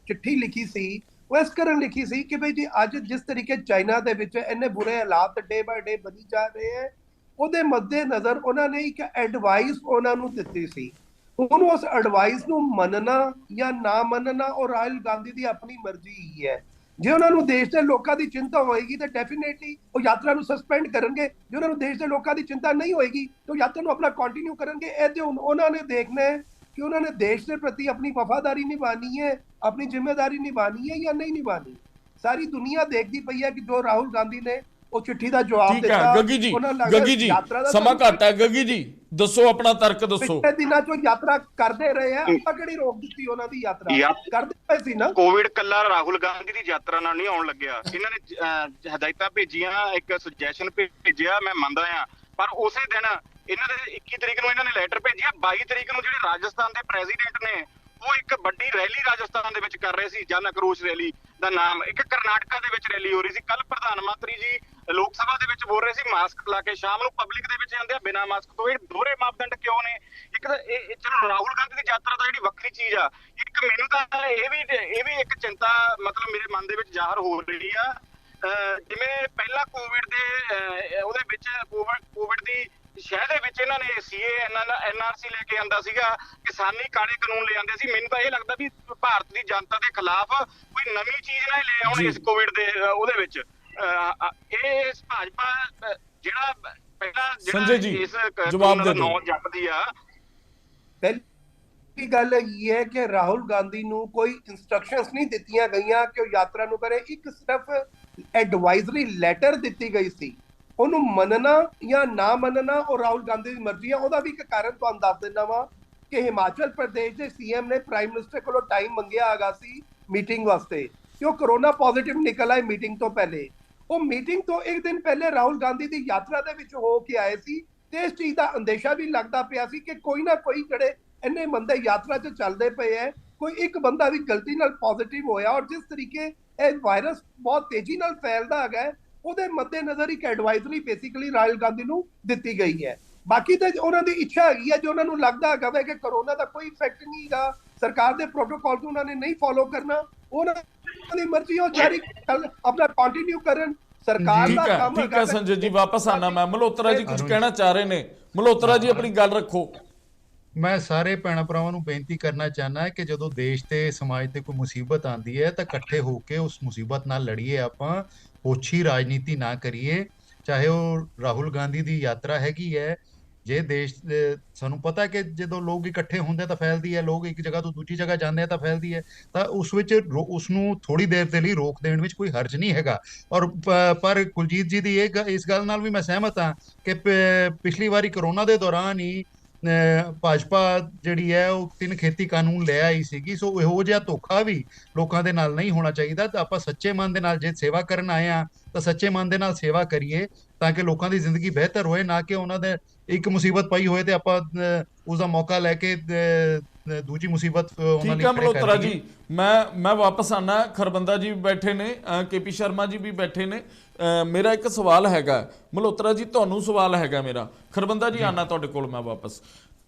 [SPEAKER 5] ਚਿੱਠੀ ਲਿਖੀ ਸੀ, ਉਹ ਇਸ ਕਾਰਨ ਲਿਖੀ ਸੀ ਕਿ ਬਈ ਜੀ ਅੱਜ ਜਿਸ ਤਰੀਕੇ ਚਾਈਨਾ ਦੇ ਵਿੱਚ ਇੰਨੇ ਬੁਰੇ ਹਾਲਾਤ ਡੇ ਬਾਏ ਡੇ ਬਣੀ ਜਾ ਰਹੇ ਹੈ, ਉਹਦੇ ਮੱਦੇ ਨਜ਼ਰ ਉਹਨਾਂ ਨੇ ਇੱਕ ਐਡਵਾਈਸ ਉਹਨਾਂ ਨੂੰ ਦਿੱਤੀ ਸੀ। ਹੁਣ ਉਸ ਐਡਵਾਈਸ ਨੂੰ ਮੰਨਣਾ ਜਾਂ ਨਾ ਮੰਨਣਾ ਉਹ ਰਾਹੁਲ ਗਾਂਧੀ ਦੀ ਆਪਣੀ ਮਰਜ਼ੀ ਹੀ ਹੈ। ਜੇ ਉਹਨਾਂ ਨੂੰ ਦੇਸ਼ ਦੇ ਲੋਕਾਂ ਦੀ ਚਿੰਤਾ ਹੋਏਗੀ ਤਾਂ ਡੈਫੀਨੇਟਲੀ ਉਹ ਯਾਤਰਾ ਨੂੰ ਸਸਪੈਂਡ ਕਰਨਗੇ। ਜੇ ਉਹਨਾਂ ਨੂੰ ਦੇਸ਼ ਦੇ ਲੋਕਾਂ ਦੀ ਚਿੰਤਾ ਨਹੀਂ ਹੋਏਗੀ ਤਾਂ ਉਹ ਯਾਤਰਾ ਨੂੰ ਆਪਣਾ ਕੰਟੀਨਿਊ ਕਰਨਗੇ। ਇਹ ਤੇ ਉਹਨਾਂ ਨੇ ਦੇਖਣਾ ਹੈ ਕਿ ਉਹਨਾਂ ਨੇ ਦੇਸ਼ ਦੇ ਪ੍ਰਤੀ ਆਪਣੀ ਵਫਾਦਾਰੀ ਨਿਭਾਣੀ ਹੈ, ਆਪਣੀ ਜ਼ਿੰਮੇਵਾਰੀ ਨਿਭਾਣੀ ਹੈ ਜਾਂ ਨਹੀਂ ਨਿਭਾਣੀ। ਸਾਰੀ ਦੁਨੀਆ ਦੇਖਦੀ ਪਈ ਹੈ ਕਿ ਜੋ ਰਾਹੁਲ ਗਾਂਧੀ ਨੇ ਉਹ ਚਿੱਠੀ ਦਾ ਜਵਾਬ ਦਿੱਤਾ।
[SPEAKER 1] ਗੱਗੀ ਜੀ ਸਮਾਂ ਘੱਟ ਹੈ, ਗੱਗੀ ਜੀ ਦੱਸੋ ਆਪਣਾ ਤਰਕ ਦੱਸੋ।
[SPEAKER 5] ਪਿਛਲੇ ਦਿਨਾਂ ਚੋਂ ਯਾਤਰਾ ਕਰਦੇ ਰਹੇ ਆ, ਆਪਾਂ ਕਿਹੜੀ ਰੋਕ ਦਿੱਤੀ ਉਹਨਾਂ ਦੀ ਯਾਤਰਾ? ਕਰਦੇ ਪਏ ਸੀ ਨਾ।
[SPEAKER 7] ਕੋਵਿਡ ਕੱਲਾ ਰਾਹੁਲ ਗਾਂਧੀ ਦੀ ਯਾਤਰਾ ਨਾਲ ਨਹੀਂ ਆਉਣ ਲੱਗਿਆ। ਇਹਨਾਂ ਨੇ ਹਦਾਇਤਾਂ ਭੇਜੀਆਂ, ਇੱਕ ਸੁਜੈਸ਼ਨ ਭੇਜਿਆ, ਮੈਂ ਮੰਨਦਾ ਆ, ਪਰ ਉਸੇ ਦਿਨ ਇਹਨਾਂ ਦੇ 21 ਤਰੀਕ ਨੂੰ ਇਹਨਾਂ ਨੇ ਲੈਟਰ ਭੇਜਿਆ, 22 ਤਰੀਕ ਨੂੰ ਜਿਹੜੇ ਰਾਜਸਥਾਨ ਦੇ ਪ੍ਰੈਜ਼ੀਡੈਂਟ ਨੇ ਉਹ ਇੱਕ ਵੱਡੀ ਰੈਲੀ ਰਾਜਸਥਾਨ ਦੇ ਵਿੱਚ ਕਰ ਰਹੇ ਸੀ, ਜਨ ਆਕਰੋਸ਼ ਰੈਲੀ ਦਾ ਨਾਮ। ਇੱਕ ਕਰਨਾਟਕਾ ਦੇ ਵਿੱਚ ਰੈਲੀ ਹੋ ਰਹੀ ਸੀ। ਕੱਲ ਪ੍ਰਧਾਨ ਮੰਤਰੀ ਜੀ ਲੋਕ ਸਭਾ ਦੇ ਵਿੱਚ ਬੋਲ ਰਹੇ ਸੀ ਮਾਸਕ ਲਾ ਕੇ, ਸ਼ਾਮ ਨੂੰ ਪਬਲਿਕ ਦੇ ਵਿੱਚ ਜਾਂਦੇ ਆ ਬਿਨਾਂ ਮਾਸਕ ਤੋਂ। ਇਹ ਦੋਹਰੇ ਮਾਪਦੰਡ ਕਿਉਂ ਨੇ? ਇੱਕ ਤਾਂ ਇਹ ਚਲੋ ਰਾਹੁਲ ਗਾਂਧੀ ਦੀ ਯਾਤਰਾ ਤਾਂ ਜਿਹੜੀ ਵੱਖਰੀ ਚੀਜ਼ ਆ, ਇੱਕ ਮੈਨੂੰ ਤਾਂ ਇਹ ਵੀ ਇੱਕ ਚਿੰਤਾ ਮਤਲਬ ਮੇਰੇ ਮਨ ਦੇ ਵਿੱਚ ਜ਼ਾਹਰ ਹੋ ਰਹੀ ਆ। ਜਿਵੇਂ ਪਹਿਲਾਂ ਕੋਵਿਡ ਦੇ ਉਹਦੇ ਵਿੱਚ ਕੋਵਿਡ ਦੀ ਸ਼ਹਿਰ ਦੇ ਵਿੱਚ ਇਹਨਾਂ ਨੇ ਸੀਏ ਐਨਆਰਸੀ ਲੈ ਕੇ ਆਂਦਾ ਸੀਗਾ, ਕਿਸਾਨੀ ਕਾਲੇ ਕਾਨੂੰਨ ਲੈ ਆਂਦੇ ਸੀ। ਮੈਨੂੰ ਤਾਂ ਇਹ ਲੱਗਦਾ ਵੀ ਭਾਰਤ ਦੀ ਜਨਤਾ ਦੇ ਖਿਲਾਫ ਕੋਈ ਨਵੀਂ ਚੀਜ਼ ਨਾ ਲੈ ਆਉਣ ਇਸ ਕੋਵਿਡ ਦੇ ਉਹਦੇ ਵਿੱਚ। ਇਹ ਭਾਜਪਾ ਜਿਹੜਾ ਪਹਿਲਾਂ
[SPEAKER 1] ਸੰਜੇ ਜੀ,
[SPEAKER 7] ਇਸ
[SPEAKER 1] ਜਵਾਬ ਦੇ
[SPEAKER 7] ਨਾਂ ਜਪਦੀ ਆ।
[SPEAKER 5] ਪਹਿਲੀ ਗੱਲ ਇਹ ਹੈ ਕਿ ਰਾਹੁਲ ਗਾਂਧੀ ਨੂੰ ਕੋਈ ਇਨਸਟਰਕਸ਼ਨਸ ਨਹੀਂ ਦਿੱਤੀਆਂ ਗਈਆਂ ਕਿ ਉਹ ਯਾਤਰਾ ਨੂੰ ਕਰੇ। ਇੱਕ ਸਿਰਫ ਐਡਵਾਈਜ਼ਰੀ ਲੈਟਰ ਦਿੱਤੀ ਗਈ ਸੀ। ਉਹਨੂੰ ਮੰਨਣਾ ਜਾਂ ਨਾ ਮੰਨਣਾ ਉਹ ਰਾਹੁਲ ਗਾਂਧੀ ਦੀ ਮਰਜ਼ੀ ਹੈ। ਉਹਦਾ ਵੀ ਇੱਕ ਕਾਰਨ ਤੁਹਾਨੂੰ ਦੱਸ ਦਿੰਦਾ ਵਾਂ ਕਿ ਹਿਮਾਚਲ ਪ੍ਰਦੇਸ਼ ਦੇ ਸੀਐਮ ਨੇ ਪ੍ਰਾਈਮ ਮਿਨਿਸਟਰ ਕੋਲੋਂ ਟਾਈਮ ਮੰਗਿਆ ਹੈਗਾ ਸੀ ਮੀਟਿੰਗ ਵਾਸਤੇ, ਕਿ ਉਹ ਕਰੋਨਾ ਪੋਜ਼ਿਟਿਵ ਨਿਕਲ ਆਏ ਮੀਟਿੰਗ ਤੋਂ ਪਹਿਲੇ। ਉਹ ਮੀਟਿੰਗ ਤੋਂ ਇੱਕ ਦਿਨ ਪਹਿਲੇ ਰਾਹੁਲ ਗਾਂਧੀ ਦੀ ਯਾਤਰਾ ਦੇ ਵਿੱਚ ਹੋ ਕੇ ਆਏ ਸੀ, ਤੇ ਇਸ ਚੀਜ਼ ਦਾ ਅੰਦੇਸ਼ਾ ਵੀ ਲੱਗਦਾ ਪਿਆ ਸੀ ਕਿ ਕੋਈ ਨਾ ਕੋਈ ਜਿਹੜੇ ਇੰਨੇ ਬੰਦੇ ਯਾਤਰਾ 'ਚ ਚੱਲਦੇ ਪਏ ਹੈ, ਕੋਈ ਇੱਕ ਬੰਦਾ ਵੀ ਗਲਤੀ ਨਾਲ ਪੋਜ਼ਿਟਿਵ ਹੋਇਆ। ਔਰ ਜਿਸ ਤਰੀਕੇ ਇਹ ਵਾਇਰਸ ਬਹੁਤ ਤੇਜ਼ੀ ਨਾਲ ਫੈਲਦਾ ਹੈਗਾ, ਉਹਦੇ ਮੱਦੇ ਨਜ਼ਰ ਇੱਕ ਐਡਵਾਈਜ਼ਰੀ ਬੇਸਿਕਲੀ ਰਾਹੁਲ ਗਾਂਧੀ ਨੂੰ ਦਿੱਤੀ ਗਈ ਹੈ। ਬਾਕੀ ਤਾਂ ਉਹਨਾਂ ਦੀ ਇੱਛਾ ਹੈਗੀ ਹੈ, ਜੋ ਉਹਨਾਂ ਨੂੰ ਲੱਗਦਾ ਹੈਗਾ ਕਿ ਕਰੋਨਾ ਦਾ ਕੋਈ ਇਫੈਕਟ ਨਹੀਂ ਹੈਗਾ, ਸਰਕਾਰ ਦੇ ਪ੍ਰੋਟੋਕਾਲ ਨੂੰ ਉਹਨਾਂ ਨੇ ਨਹੀਂ ਫੋਲੋ ਕਰਨਾ, ਉਹਨਾਂ ਦੀ ਮਰਜ਼ੀ, ਉਹ ਜਾਰੀ ਆਪਣਾ ਕੰਟੀਨਿਊ ਕਰਨ। ਸਰਕਾਰ ਦਾ ਕੰਮ
[SPEAKER 1] ਠੀਕ ਹੈ ਸੰਜੇ ਜੀ, ਵਾਪਸ ਆਣਾ ਮੈਂ। ਮਲਹੋਤਰਾ ਜੀ ਕੁਝ ਕਹਿਣਾ ਚਾਹ ਰਹੇ ਨੇ। ਮਲਹੋਤਰਾ ਜੀ ਆਪਣੀ ਗੱਲ ਰੱਖੋ।
[SPEAKER 6] ਮੈਂ ਸਾਰੇ ਭੈਣਾਂ ਭਰਾਵਾਂ ਨੂੰ ਬੇਨਤੀ ਕਰਨਾ ਚਾਹੁੰਦਾ ਕਿ ਜਦੋਂ ਦੇਸ਼ ਤੇ ਸਮਾਜ ਤੇ ਕੋਈ ਮੁਸੀਬਤ ਆਉਂਦੀ ਹੈ ਤਾਂ ਇਕੱਠੇ ਹੋ ਕੇ ਉਸ ਮੁਸੀਬਤ ਨਾਲ ਲੜੀਏ। ਆਪਾਂ ਓਛੀ ਰਾਜਨੀਤੀ ਨਾ ਕਰੀਏ। ਚਾਹੇ ਉਹ ਰਾਹੁਲ ਗਾਂਧੀ ਦੀ ਯਾਤਰਾ ਹੈਗੀ ਹੈ, ਜੇ ਦੇਸ਼ ਸਾਨੂੰ ਪਤਾ ਕਿ ਜਦੋਂ ਲੋਕ ਇਕੱਠੇ ਹੁੰਦੇ ਤਾਂ ਫੈਲਦੀ ਹੈ, ਲੋਕ ਇੱਕ ਜਗ੍ਹਾ ਤੋਂ ਦੂਜੀ ਜਗ੍ਹਾ ਜਾਂਦੇ ਆ ਤਾਂ ਫੈਲਦੀ ਹੈ, ਤਾਂ ਉਸ ਵਿੱਚ ਉਸ ਨੂੰ ਥੋੜੀ ਦੇਰ ਦੇ ਲਈ ਰੋਕ ਦੇਣ ਵਿੱਚ ਕੋਈ ਹਰਜ ਨਹੀਂ ਹੈਗਾ। ਔਰ ਪਰ ਕੁਲਜੀਤ ਜੀ ਦੀ ਇਸ ਗੱਲ ਨਾਲ ਵੀ ਮੈਂ ਸਹਿਮਤ ਹਾਂ ਕਿ ਪਿਛਲੀ ਵਾਰੀ ਕਰੋਨਾ ਦੇ ਦੌਰਾਨ ਹੀ ਭਾਜਪਾ ਜਿਹੜੀ ਹੈ ਉਹ 3 ਖੇਤੀ ਕਾਨੂੰਨ ਲੈ ਆਈ ਸੀਗੀ। ਸੋ ਇਹੋ ਜਿਹਾ ਧੋਖਾ ਵੀ ਲੋਕਾਂ ਦੇ ਨਾਲ ਨਹੀਂ ਹੋਣਾ ਚਾਹੀਦਾ। ਤਾਂ ਆਪਾਂ ਸੱਚੇ ਮਨ ਦੇ ਨਾਲ ਜੇ ਸੇਵਾ ਕਰਨ ਆਏ ਆ ਤਾਂ ਸੱਚੇ ਮਨ ਦੇ ਨਾਲ ਸੇਵਾ ਕਰੀਏ, ਤਾਂ ਕਿ ਲੋਕਾਂ ਦੀ ਜ਼ਿੰਦਗੀ ਬਿਹਤਰ ਹੋਏ, ਨਾ ਕਿ ਉਹਨਾਂ ਦੇ ਇੱਕ ਮੁਸੀਬਤ ਪਈ ਹੋਏ ਤੇ ਆਪਾਂ ਉਸ ਦਾ ਮੌਕਾ ਲੈ ਕੇ ਦੂਜੀ ਮੁਸੀਬਤ ਉਹਨਾਂ ਲਈ
[SPEAKER 1] ਠੀਕ ਹੈ ਮਲਹੋਤਰਾ ਜੀ, ਮੈਂ ਵਾਪਸ ਆਣਾ। ਖਰਬੰਦਾ ਜੀ ਵੀ ਬੈਠੇ ਨੇ, ਕੇਪੀ ਸ਼ਰਮਾ ਜੀ ਵੀ ਬੈਠੇ ਨੇ। ਮੇਰਾ ਇੱਕ ਸਵਾਲ ਹੈਗਾ ਮਲਹੋਤਰਾ ਜੀ, ਤੁਹਾਨੂੰ ਸਵਾਲ ਹੈਗਾ ਮੇਰਾ। ਖਰਬੰਦਾ ਜੀ ਆਣਾ ਤੁਹਾਡੇ ਕੋਲ ਮੈਂ ਵਾਪਸ।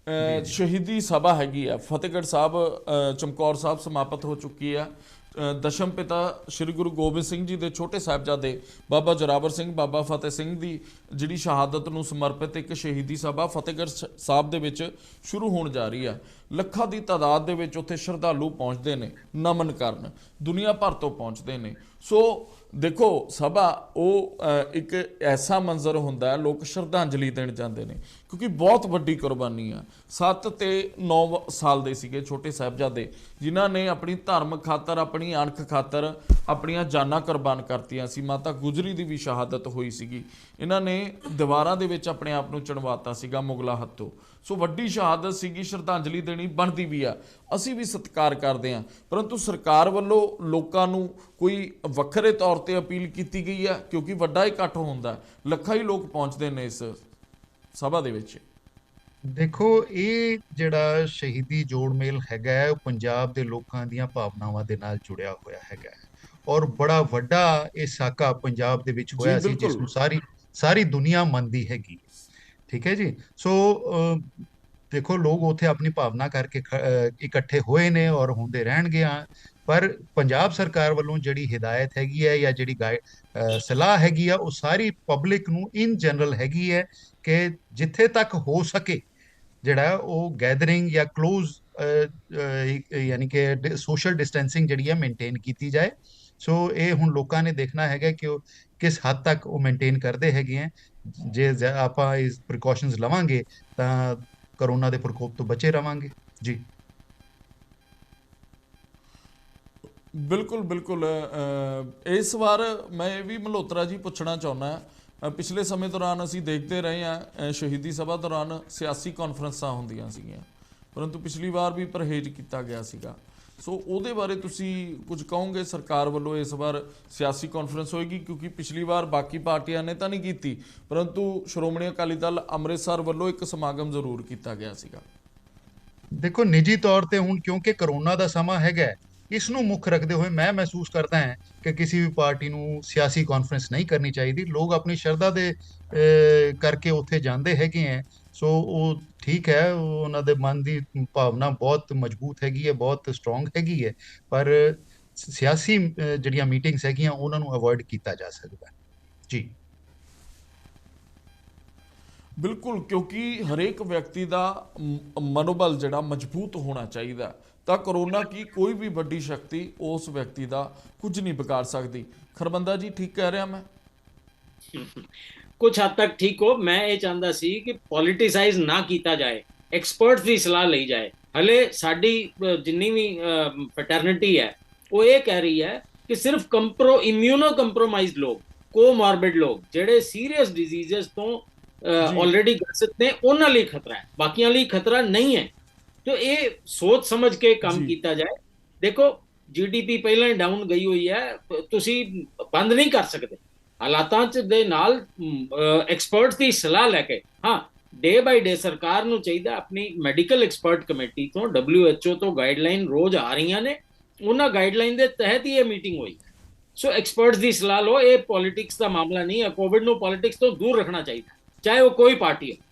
[SPEAKER 1] ਸ਼ਹੀਦੀ ਸਭਾ ਹੈਗੀ ਆ ਫਤਿਹਗੜ੍ਹ ਸਾਹਿਬ, ਚਮਕੌਰ ਸਾਹਿਬ ਸਮਾਪਤ ਹੋ ਚੁੱਕੀ ਆ। ਦਸ਼ਮ ਪਿਤਾ ਸ਼੍ਰੀ ਗੁਰੂ ਗੋਬਿੰਦ ਸਿੰਘ ਜੀ ਦੇ ਛੋਟੇ ਸਾਹਿਬਜ਼ਾਦੇ ਬਾਬਾ ਜੋਰਾਵਰ ਸਿੰਘ, ਬਾਬਾ ਫਤਿਹ ਸਿੰਘ ਦੀ ਜਿਹੜੀ ਸ਼ਹਾਦਤ ਨੂੰ ਸਮਰਪਿਤ ਇੱਕ ਸ਼ਹੀਦੀ ਸਭਾ ਫਤਿਹਗੜ੍ਹ ਸਾਹਿਬ ਦੇ ਵਿੱਚ ਸ਼ੁਰੂ ਹੋਣ ਜਾ ਰਹੀ ਆ। ਲੱਖਾਂ ਦੀ ਤਾਦਾਦ ਦੇ ਵਿੱਚ ਉੱਥੇ ਸ਼ਰਧਾਲੂ ਪਹੁੰਚਦੇ ਨੇ ਨਮਨ ਕਰਨ, ਦੁਨੀਆ ਭਰ ਤੋਂ ਪਹੁੰਚਦੇ ਨੇ। ਸੋ ਦੇਖੋ ਸਭਾ ਉਹ ਇੱਕ ਐਸਾ ਮੰਜ਼ਰ ਹੁੰਦਾ, ਲੋਕ ਸ਼ਰਧਾਂਜਲੀ ਦੇਣ ਜਾਂਦੇ ਨੇ, ਕਿਉਂਕਿ ਬਹੁਤ ਵੱਡੀ ਕੁਰਬਾਨੀ ਆ। 7 ਤੇ 9 ਸਾਲ ਦੇ ਸੀਗੇ ਛੋਟੇ ਸਾਹਿਬਜ਼ਾਦੇ, ਜਿਨ੍ਹਾਂ ਨੇ ਆਪਣੀ ਧਰਮ ਖਾਤਰ, ਆਪਣੀ ਅਣਖ ਖਾਤਰ ਆਪਣੀਆਂ ਜਾਨਾਂ ਕੁਰਬਾਨ ਕਰਤੀਆਂ ਸੀ। ਮਾਤਾ ਗੁਜਰੀ ਦੀ ਵੀ ਸ਼ਹਾਦਤ ਹੋਈ ਸੀਗੀ। ਇਹਨਾਂ ਨੇ ਦੀਵਾਰਾਂ ਦੇ ਵਿੱਚ ਆਪਣੇ ਆਪ ਨੂੰ ਚਣਵਾਤਾ ਸੀਗਾ ਮੁਗਲਾਂ ਹੱਥੋਂ। ਸੋ ਵੱਡੀ ਸ਼ਹਾਦਤ ਸੀਗੀ, ਸ਼ਰਧਾਂਜਲੀ ਦੇਣੀ ਬਣਦੀ ਵੀ ਆ, ਅਸੀਂ ਵੀ ਸਤਿਕਾਰ ਕਰਦੇ ਹਾਂ। ਪਰੰਤੂ ਸਰਕਾਰ ਵੱਲੋਂ ਲੋਕਾਂ ਨੂੰ ਕੋਈ ਵੱਖਰੇ ਤੌਰ ਤੇ ਅਪੀਲ ਕੀਤੀ ਗਈ ਹੈ, ਕਿਉਂਕਿ ਵੱਡਾ ਇਕੱਠ ਹੁੰਦਾ, ਲੱਖਾਂ ਹੀ ਲੋਕ ਪਹੁੰਚਦੇ ਨੇ ਇਸ ਸਭਾ ਦੇ ਵਿੱਚ।
[SPEAKER 6] ਦੇਖੋ, ਇਹ ਜਿਹੜਾ ਸ਼ਹੀਦੀ ਜੋੜ ਮੇਲ ਹੈਗਾ ਹੈ, ਉਹ ਪੰਜਾਬ ਦੇ ਲੋਕਾਂ ਦੀਆਂ ਭਾਵਨਾਵਾਂ ਦੇ ਨਾਲ ਜੁੜਿਆ ਹੋਇਆ ਹੈਗਾ, ਔਰ ਬੜਾ ਵੱਡਾ ਇਹ ਸਾਕਾ ਪੰਜਾਬ ਦੇ ਵਿੱਚ ਹੋਇਆ ਸੀ, ਜਿਸ ਨੂੰ ਸਾਰੀ ਦੁਨੀਆ ਮੰਨਦੀ ਹੈਗੀ। ਠੀਕ ਹੈ ਜੀ। ਸੋ ਦੇਖੋ, ਲੋਕ ਉੱਥੇ ਆਪਣੀ ਭਾਵਨਾ ਕਰਕੇ ਇਕੱਠੇ ਹੋਏ ਨੇ ਔਰ ਹੁੰਦੇ ਰਹਿਣਗੇ। ਪਰ ਪੰਜਾਬ ਸਰਕਾਰ ਵੱਲੋਂ ਜਿਹੜੀ ਹਿਦਾਇਤ ਹੈਗੀ ਹੈ ਜਾਂ ਜਿਹੜੀ ਸਲਾਹ ਹੈਗੀ ਆ, ਉਹ ਸਾਰੀ ਪਬਲਿਕ ਨੂੰ ਇਨ ਜਨਰਲ ਹੈਗੀ ਹੈ ਕਿ ਜਿੱਥੇ ਤੱਕ ਹੋ ਸਕੇ ਜਿਹੜਾ ਉਹ ਗੈਦਰਿੰਗ ਜਾਂ ਕਲੋਜ਼ ਯਾਨੀ ਕਿ ਸੋਸ਼ਲ ਡਿਸਟੈਂਸਿੰਗ ਜਿਹੜੀ ਹੈ ਮੇਨਟੇਨ ਕੀਤੀ ਜਾਏ। ਸੋ ਇਹ ਹੁਣ ਲੋਕਾਂ ਨੇ ਦੇਖਣਾ ਹੈਗਾ ਕਿ ਉਹ ਕਿਸ ਹੱਦ ਤੱਕ ਉਹ ਮੇਨਟੇਨ ਕਰਦੇ ਹੈਗੇ ਹੈ। ਜੇ ਆਪਾਂ ਇਸ ਪ੍ਰੀਕਾਸ਼ਨਸ ਲਵਾਂਗੇ ਤਾਂ ਕਰੋਨਾ ਦੇ ਪ੍ਰਕੋਪ ਤੋਂ ਬਚੇ ਰਵਾਂਗੇ ਜੀ।
[SPEAKER 1] ਬਿਲਕੁਲ ਬਿਲਕੁਲ। ਇਸ ਵਾਰ ਮੈਂ ਇਹ ਵੀ ਮਲਹੋਤਰਾ ਜੀ ਪੁੱਛਣਾ ਚਾਹੁੰਦਾ, ਪਿਛਲੇ ਸਮੇਂ ਦੌਰਾਨ ਅਸੀਂ ਦੇਖਦੇ ਰਹੇ ਹਾਂ ਸ਼ਹੀਦੀ ਸਭਾ ਦੌਰਾਨ ਸਿਆਸੀ ਕਾਨਫਰੰਸਾਂ ਹੁੰਦੀਆਂ ਸੀਗੀਆਂ, ਪਰੰਤੂ ਪਿਛਲੀ ਵਾਰ ਵੀ ਪਰਹੇਜ਼ ਕੀਤਾ ਗਿਆ ਸੀਗਾ। ਸੋ ਉਹਦੇ ਬਾਰੇ ਤੁਸੀਂ ਕੁਝ ਕਹੋਗੇ? ਸਰਕਾਰ ਵੱਲੋਂ ਇਸ ਵਾਰ ਸਿਆਸੀ ਕਾਨਫਰੰਸ ਹੋਏਗੀ, ਕਿਉਂਕਿ ਪਿਛਲੀ ਵਾਰ ਬਾਕੀ ਪਾਰਟੀਆਂ ਨੇ ਤਾਂ ਨਹੀਂ ਕੀਤੀ, ਪਰੰਤੂ ਸ਼੍ਰੋਮਣੀ ਅਕਾਲੀ ਦਲ ਅੰਮ੍ਰਿਤਸਰ ਵੱਲੋਂ ਇੱਕ ਸਮਾਗਮ ਜ਼ਰੂਰ ਕੀਤਾ ਗਿਆ ਸੀਗਾ।
[SPEAKER 6] ਦੇਖੋ, ਨਿੱਜੀ ਤੌਰ ਤੇ ਹੁਣ ਕਿਉਂਕਿ ਕਰੋਨਾ ਦਾ ਸਮਾਂ ਹੈਗਾ, ਇਸ ਨੂੰ ਮੁੱਖ ਰੱਖਦੇ ਹੋਏ ਮੈਂ ਮਹਿਸੂਸ ਕਰਦਾ ਹਾਂ ਕਿ ਕਿਸੇ ਵੀ ਪਾਰਟੀ ਨੂੰ ਸਿਆਸੀ ਕਾਨਫਰੰਸ ਨਹੀਂ ਕਰਨੀ ਚਾਹੀਦੀ। ਲੋਕ ਆਪਣੀ ਸ਼ਰਧਾ ਦੇ ਕਰਕੇ ਉੱਥੇ ਜਾਂਦੇ ਹੈਗੇ ਹੈ, ਸੋ ਉਹ ਠੀਕ ਹੈ, ਉਹਨਾਂ ਦੇ ਮਨ ਦੀ ਭਾਵਨਾ ਬਹੁਤ ਮਜ਼ਬੂਤ ਹੈਗੀ ਹੈ, ਬਹੁਤ ਸਟਰੋਂਗ ਹੈਗੀ ਹੈ, ਪਰ ਸਿਆਸੀ ਜਿਹੜੀਆਂ ਮੀਟਿੰਗਸ ਹੈਗੀਆਂ ਉਹਨਾਂ ਨੂੰ ਅਵੋਇਡ ਕੀਤਾ ਜਾ ਸਕਦਾ ਜੀ।
[SPEAKER 1] ਬਿਲਕੁਲ, ਕਿਉਂਕਿ ਹਰੇਕ ਵਿਅਕਤੀ ਦਾ ਮਨੋਬਲ ਜਿਹੜਾ ਮਜ਼ਬੂਤ ਹੋਣਾ ਚਾਹੀਦਾ, ਤਾਂ ਕਰੋਨਾ ਕੀ ਕੋਈ ਵੀ ਵੱਡੀ ਸ਼ਕਤੀ ਉਸ ਵਿਅਕਤੀ ਦਾ ਕੁਝ ਨਹੀਂ ਵਿਗਾੜ ਸਕਦੀ। ਖਰਬੰਦਾ ਜੀ, ਠੀਕ ਕਹਿ ਰਿਹਾ ਮੈਂ?
[SPEAKER 3] ਕੁਝ ਹੱਦ ਤੱਕ ਠੀਕ ਹੋ। ਮੈਂ ਇਹ ਚਾਹੁੰਦਾ ਸੀ ਕਿ ਪੋਲੀਟੀਸਾਈਜ਼ ਨਾ ਕੀਤਾ ਜਾਏ, ਐਕਸਪਰਟਸ ਦੀ ਸਲਾਹ ਲਈ ਜਾਏ। ਹਲੇ ਸਾਡੀ ਜਿੰਨੀ ਵੀ ਫੈਟਰਨਿਟੀ ਹੈ ਉਹ ਇਹ ਕਹਿ ਰਹੀ ਹੈ ਕਿ ਸਿਰਫ ਇਮਿਊਨੋ ਕੰਪਰੋਮਾਈਜ਼ਡ ਲੋਕ, ਕੋਮਾਰਬਿਡ ਲੋਕ, ਜਿਹੜੇ ਸੀਰੀਅਸ ਡਿਜ਼ੀਜ਼ਸ ਤੋਂ ਆਲਰੇਡੀ ਗ੍ਰਸਤ ਨੇ, ਉਹਨਾਂ ਲਈ ਖਤਰਾ ਹੈ, ਬਾਕੀਆਂ ਲਈ ਖਤਰਾ ਨਹੀਂ ਹੈ। तो ये सोच समझ के काम किया जाए। देखो, जीडीपी पहले ही डाउन गई हुई है, तुसी बंद नहीं कर सकते। हालातां च दे नाल एक्सपर्ट्स की सलाह लैके, हाँ, डे बाय डे सरकार नूं चाहिए अपनी मैडिकल एक्सपर्ट कमेटी तो WHO तो गाइडलाइन रोज आ रही ने, उन्हां गाइडलाइन के तहत ही ये मीटिंग हुई। सो एक्सपर्ट्स की सलाह लो, ये पॉलिटिक्स का मामला नहीं है। कोविड नूं पॉलिटिक्स तो दूर रखना चाहिए, चाहे वो कोई पार्टी हो,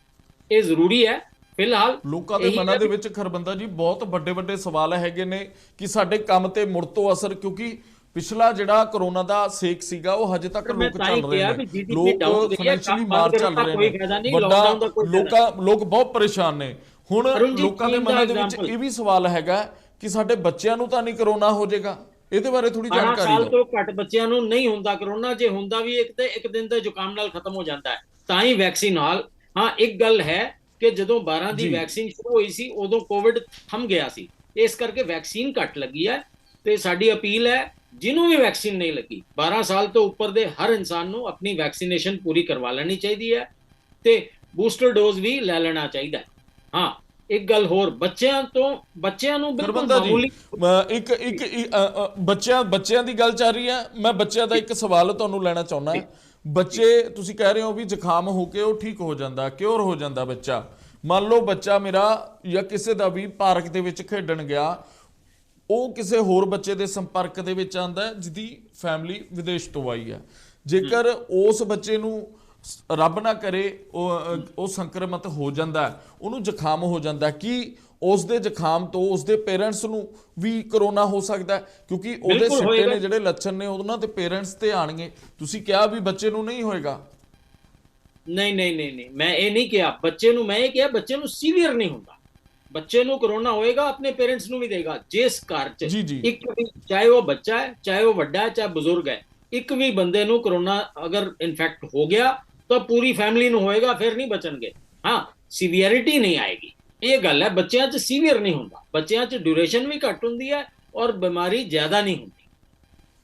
[SPEAKER 3] ये जरूरी है। ਫਿਲਹਾਲ
[SPEAKER 1] ਲੋਕਾਂ ਦੇ ਮਨਾਂ ਦੇ ਵਿੱਚ ਖਰਬੰਦਾ ਜੀ ਬਹੁਤ ਵੱਡੇ ਵੱਡੇ ਸਵਾਲ ਹੈਗੇ ਨੇ ਕਿ ਸਾਡੇ ਕੰਮ ਤੇ ਮੁੜ ਤੋਂ ਅਸਰ, ਕਿਉਂਕਿ ਪਿਛਲਾ ਜਿਹੜਾ ਕਰੋਨਾ ਦਾ ਸੇਕ ਸੀਗਾ ਉਹ ਹਜੇ ਤੱਕ ਲੋਕ ਚੱਲ ਰਹੇ ਨੇ, ਲੋਕ ਫਾਈਨੈਂਸ਼ੀਅਲੀ ਮਾਰ ਚੱਲ ਰਹੇ ਨੇ, ਵੱਡਾ ਲੋਕ ਬਹੁਤ ਪਰੇਸ਼ਾਨ ਨੇ। ਹੁਣ ਲੋਕਾਂ ਦੇ ਮਨਾਂ ਦੇ ਵਿੱਚ ਇਹ ਵੀ ਸਵਾਲ ਹੈਗਾ ਕਿ ਸਾਡੇ ਬੱਚਿਆਂ ਨੂੰ ਤਾਂ ਨਹੀਂ ਕਰੋਨਾ ਹੋ ਜਾਏਗਾ, ਇਹਦੇ ਬਾਰੇ ਥੋੜੀ ਜਾਣਕਾਰੀ ਦਿਓ।
[SPEAKER 3] 12 ਸਾਲ ਤੋਂ ਘੱਟ ਬੱਚਿਆਂ ਨੂੰ ਨਹੀਂ ਹੁੰਦਾ ਕਰੋਨਾ, ਜੇ ਹੁੰਦਾ ਵੀ ਇੱਕ ਦਿਨ ਦੇ ਜ਼ੁਕਾਮ ਨਾਲ ਖਤਮ ਹੋ ਜਾਂਦਾ ਹੈ, ਤਾਂ ਹੀ ਵੈਕਸੀਨ ਨਾਲ। ਹਾਂ, ਇੱਕ ਗੱਲ ਹੈ ਕਿ ਜਦੋਂ 12 ਦੀ ਵੈਕਸੀਨ ਸ਼ੁਰੂ ਹੋਈ ਸੀ ਉਦੋਂ ਕੋਵਿਡ ਥੰਮ ਗਿਆ ਸੀ, ਇਸ ਕਰਕੇ ਵੈਕਸੀਨ ਘੱਟ ਲੱਗੀ ਹੈ। ਤੇ ਸਾਡੀ ਅਪੀਲ ਹੈ ਜਿਹਨੂੰ ਵੀ ਵੈਕਸੀਨ ਨਹੀਂ ਲੱਗੀ, 12 ਸਾਲ ਤੋਂ ਉੱਪਰ ਦੇ ਹਰ ਇਨਸਾਨ ਨੂੰ ਆਪਣੀ ਵੈਕਸੀਨੇਸ਼ਨ ਪੂਰੀ ਕਰਵਾ ਲੈਣੀ ਚਾਹੀਦੀ ਹੈ ਤੇ ਬੂਸਟਰ ਡੋਜ਼ ਵੀ ਲੈ ਲੈਣਾ ਚਾਹੀਦਾ ਹੈ। ਹਾਂ, ਇੱਕ ਗੱਲ ਹੋਰ, ਬੱਚਿਆਂ ਨੂੰ ਬਿਲਕੁਲ ਮਾਮੂਲੀ
[SPEAKER 1] ਬੱਚਿਆਂ ਦੀ ਗੱਲ ਚੱਲ ਰਹੀ ਹੈ, ਮੈਂ ਬੱਚਿਆਂ ਦਾ ਇੱਕ ਸਵਾਲ ਤੁਹਾਨੂੰ ਲੈਣਾ ਚਾਹੁੰਦਾ। ਬੱਚੇ, ਤੁਸੀਂ ਕਹਿ ਰਹੇ ਹੋ ਵੀ ਜ਼ੁਕਾਮ ਹੋ ਕੇ ਉਹ ਠੀਕ ਹੋ ਜਾਂਦਾ, ਕਿਉਰ ਹੋ ਜਾਂਦਾ ਬੱਚਾ। ਮੰਨ ਲਓ ਬੱਚਾ ਮੇਰਾ ਜਾਂ ਕਿਸੇ ਦਾ ਵੀ ਪਾਰਕ ਦੇ ਵਿੱਚ ਖੇਡਣ ਗਿਆ, ਉਹ ਕਿਸੇ ਹੋਰ ਬੱਚੇ ਦੇ ਸੰਪਰਕ ਦੇ ਵਿੱਚ ਆਉਂਦਾ ਜਿਹਦੀ ਫੈਮਿਲੀ ਵਿਦੇਸ਼ ਤੋਂ ਆਈ ਹੈ। ਜੇਕਰ ਉਸ ਬੱਚੇ ਨੂੰ ਰੱਬ ਨਾ ਕਰੇ ਉਹ ਸੰਕਰਮਿਤ ਹੋ ਜਾਂਦਾ, ਉਹਨੂੰ ਜ਼ੁਕਾਮ ਹੋ ਜਾਂਦਾ, ਕੀ ਉਸ ਦੇ ਜ਼ੁਕਾਮ ਤੋਂ ਉਸ ਦੇ ਪੇਰੈਂਟਸ ਨੂੰ ਵੀ ਕਰੋਨਾ ਹੋ ਸਕਦਾ? ਕਿਉਂਕਿ ਉਹਦੇ ਸਿੱਟੇ ਨੇ ਜਿਹੜੇ ਲੱਛਣ ਨੇ ਉਹਨਾਂ ਦੇ ਪੇਰੈਂਟਸ ਤੇ ਆਣਗੇ। ਤੁਸੀਂ ਕਿਹਾ ਵੀ ਬੱਚੇ ਨੂੰ ਨਹੀਂ ਹੋਏਗਾ।
[SPEAKER 3] ਨਹੀਂ, ਮੈਂ ਇਹ ਨਹੀਂ ਕਿਹਾ ਬੱਚੇ ਨੂੰ, ਮੈਂ ਇਹ ਕਿਹਾ ਬੱਚੇ ਨੂੰ ਸੀਵੀਅਰ ਨਹੀਂ ਹੁੰਦਾ। ਬੱਚੇ ਨੂੰ ਕਰੋਨਾ ਹੋਏਗਾ, ਆਪਣੇ ਪੇਰੈਂਟਸ ਨੂੰ ਵੀ ਦੇਗਾ। ਜਿਸ ਘਰ 'ਚ ਇੱਕ ਵੀ, ਚਾਹੇ ਉਹ ਬੱਚਾ ਹੈ, ਚਾਹੇ ਉਹ ਵੱਡਾ ਹੈ, ਚਾਹੇ ਬਜ਼ੁਰਗ ਹੈ, ਇੱਕ ਵੀ ਬੰਦੇ ਨੂੰ ਕਰੋਨਾ ਅਗਰ ਇਨਫੈਕਟ ਹੋ ਗਿਆ ਤਾਂ ਪੂਰੀ ਫੈਮਿਲੀ ਨੂੰ ਹੋਏਗਾ, ਫਿਰ ਨਹੀਂ ਬਚਣਗੇ। ਹਾਂ, ਸੀਵੀਅਰਿਟੀ ਨਹੀਂ ਆਏਗੀ, ਇਹ ਗੱਲ ਹੈ। ਬੱਚਿਆਂ 'ਚ ਸੀਵੀਅਰ ਨਹੀਂ ਹੁੰਦਾ, ਬੱਚਿਆਂ 'ਚ ਡਿਊਰੇਸ਼ਨ ਵੀ ਘੱਟ ਹੁੰਦੀ ਹੈ ਔਰ ਬਿਮਾਰੀ ਜ਼ਿਆਦਾ ਨਹੀਂ ਹੁੰਦੀ।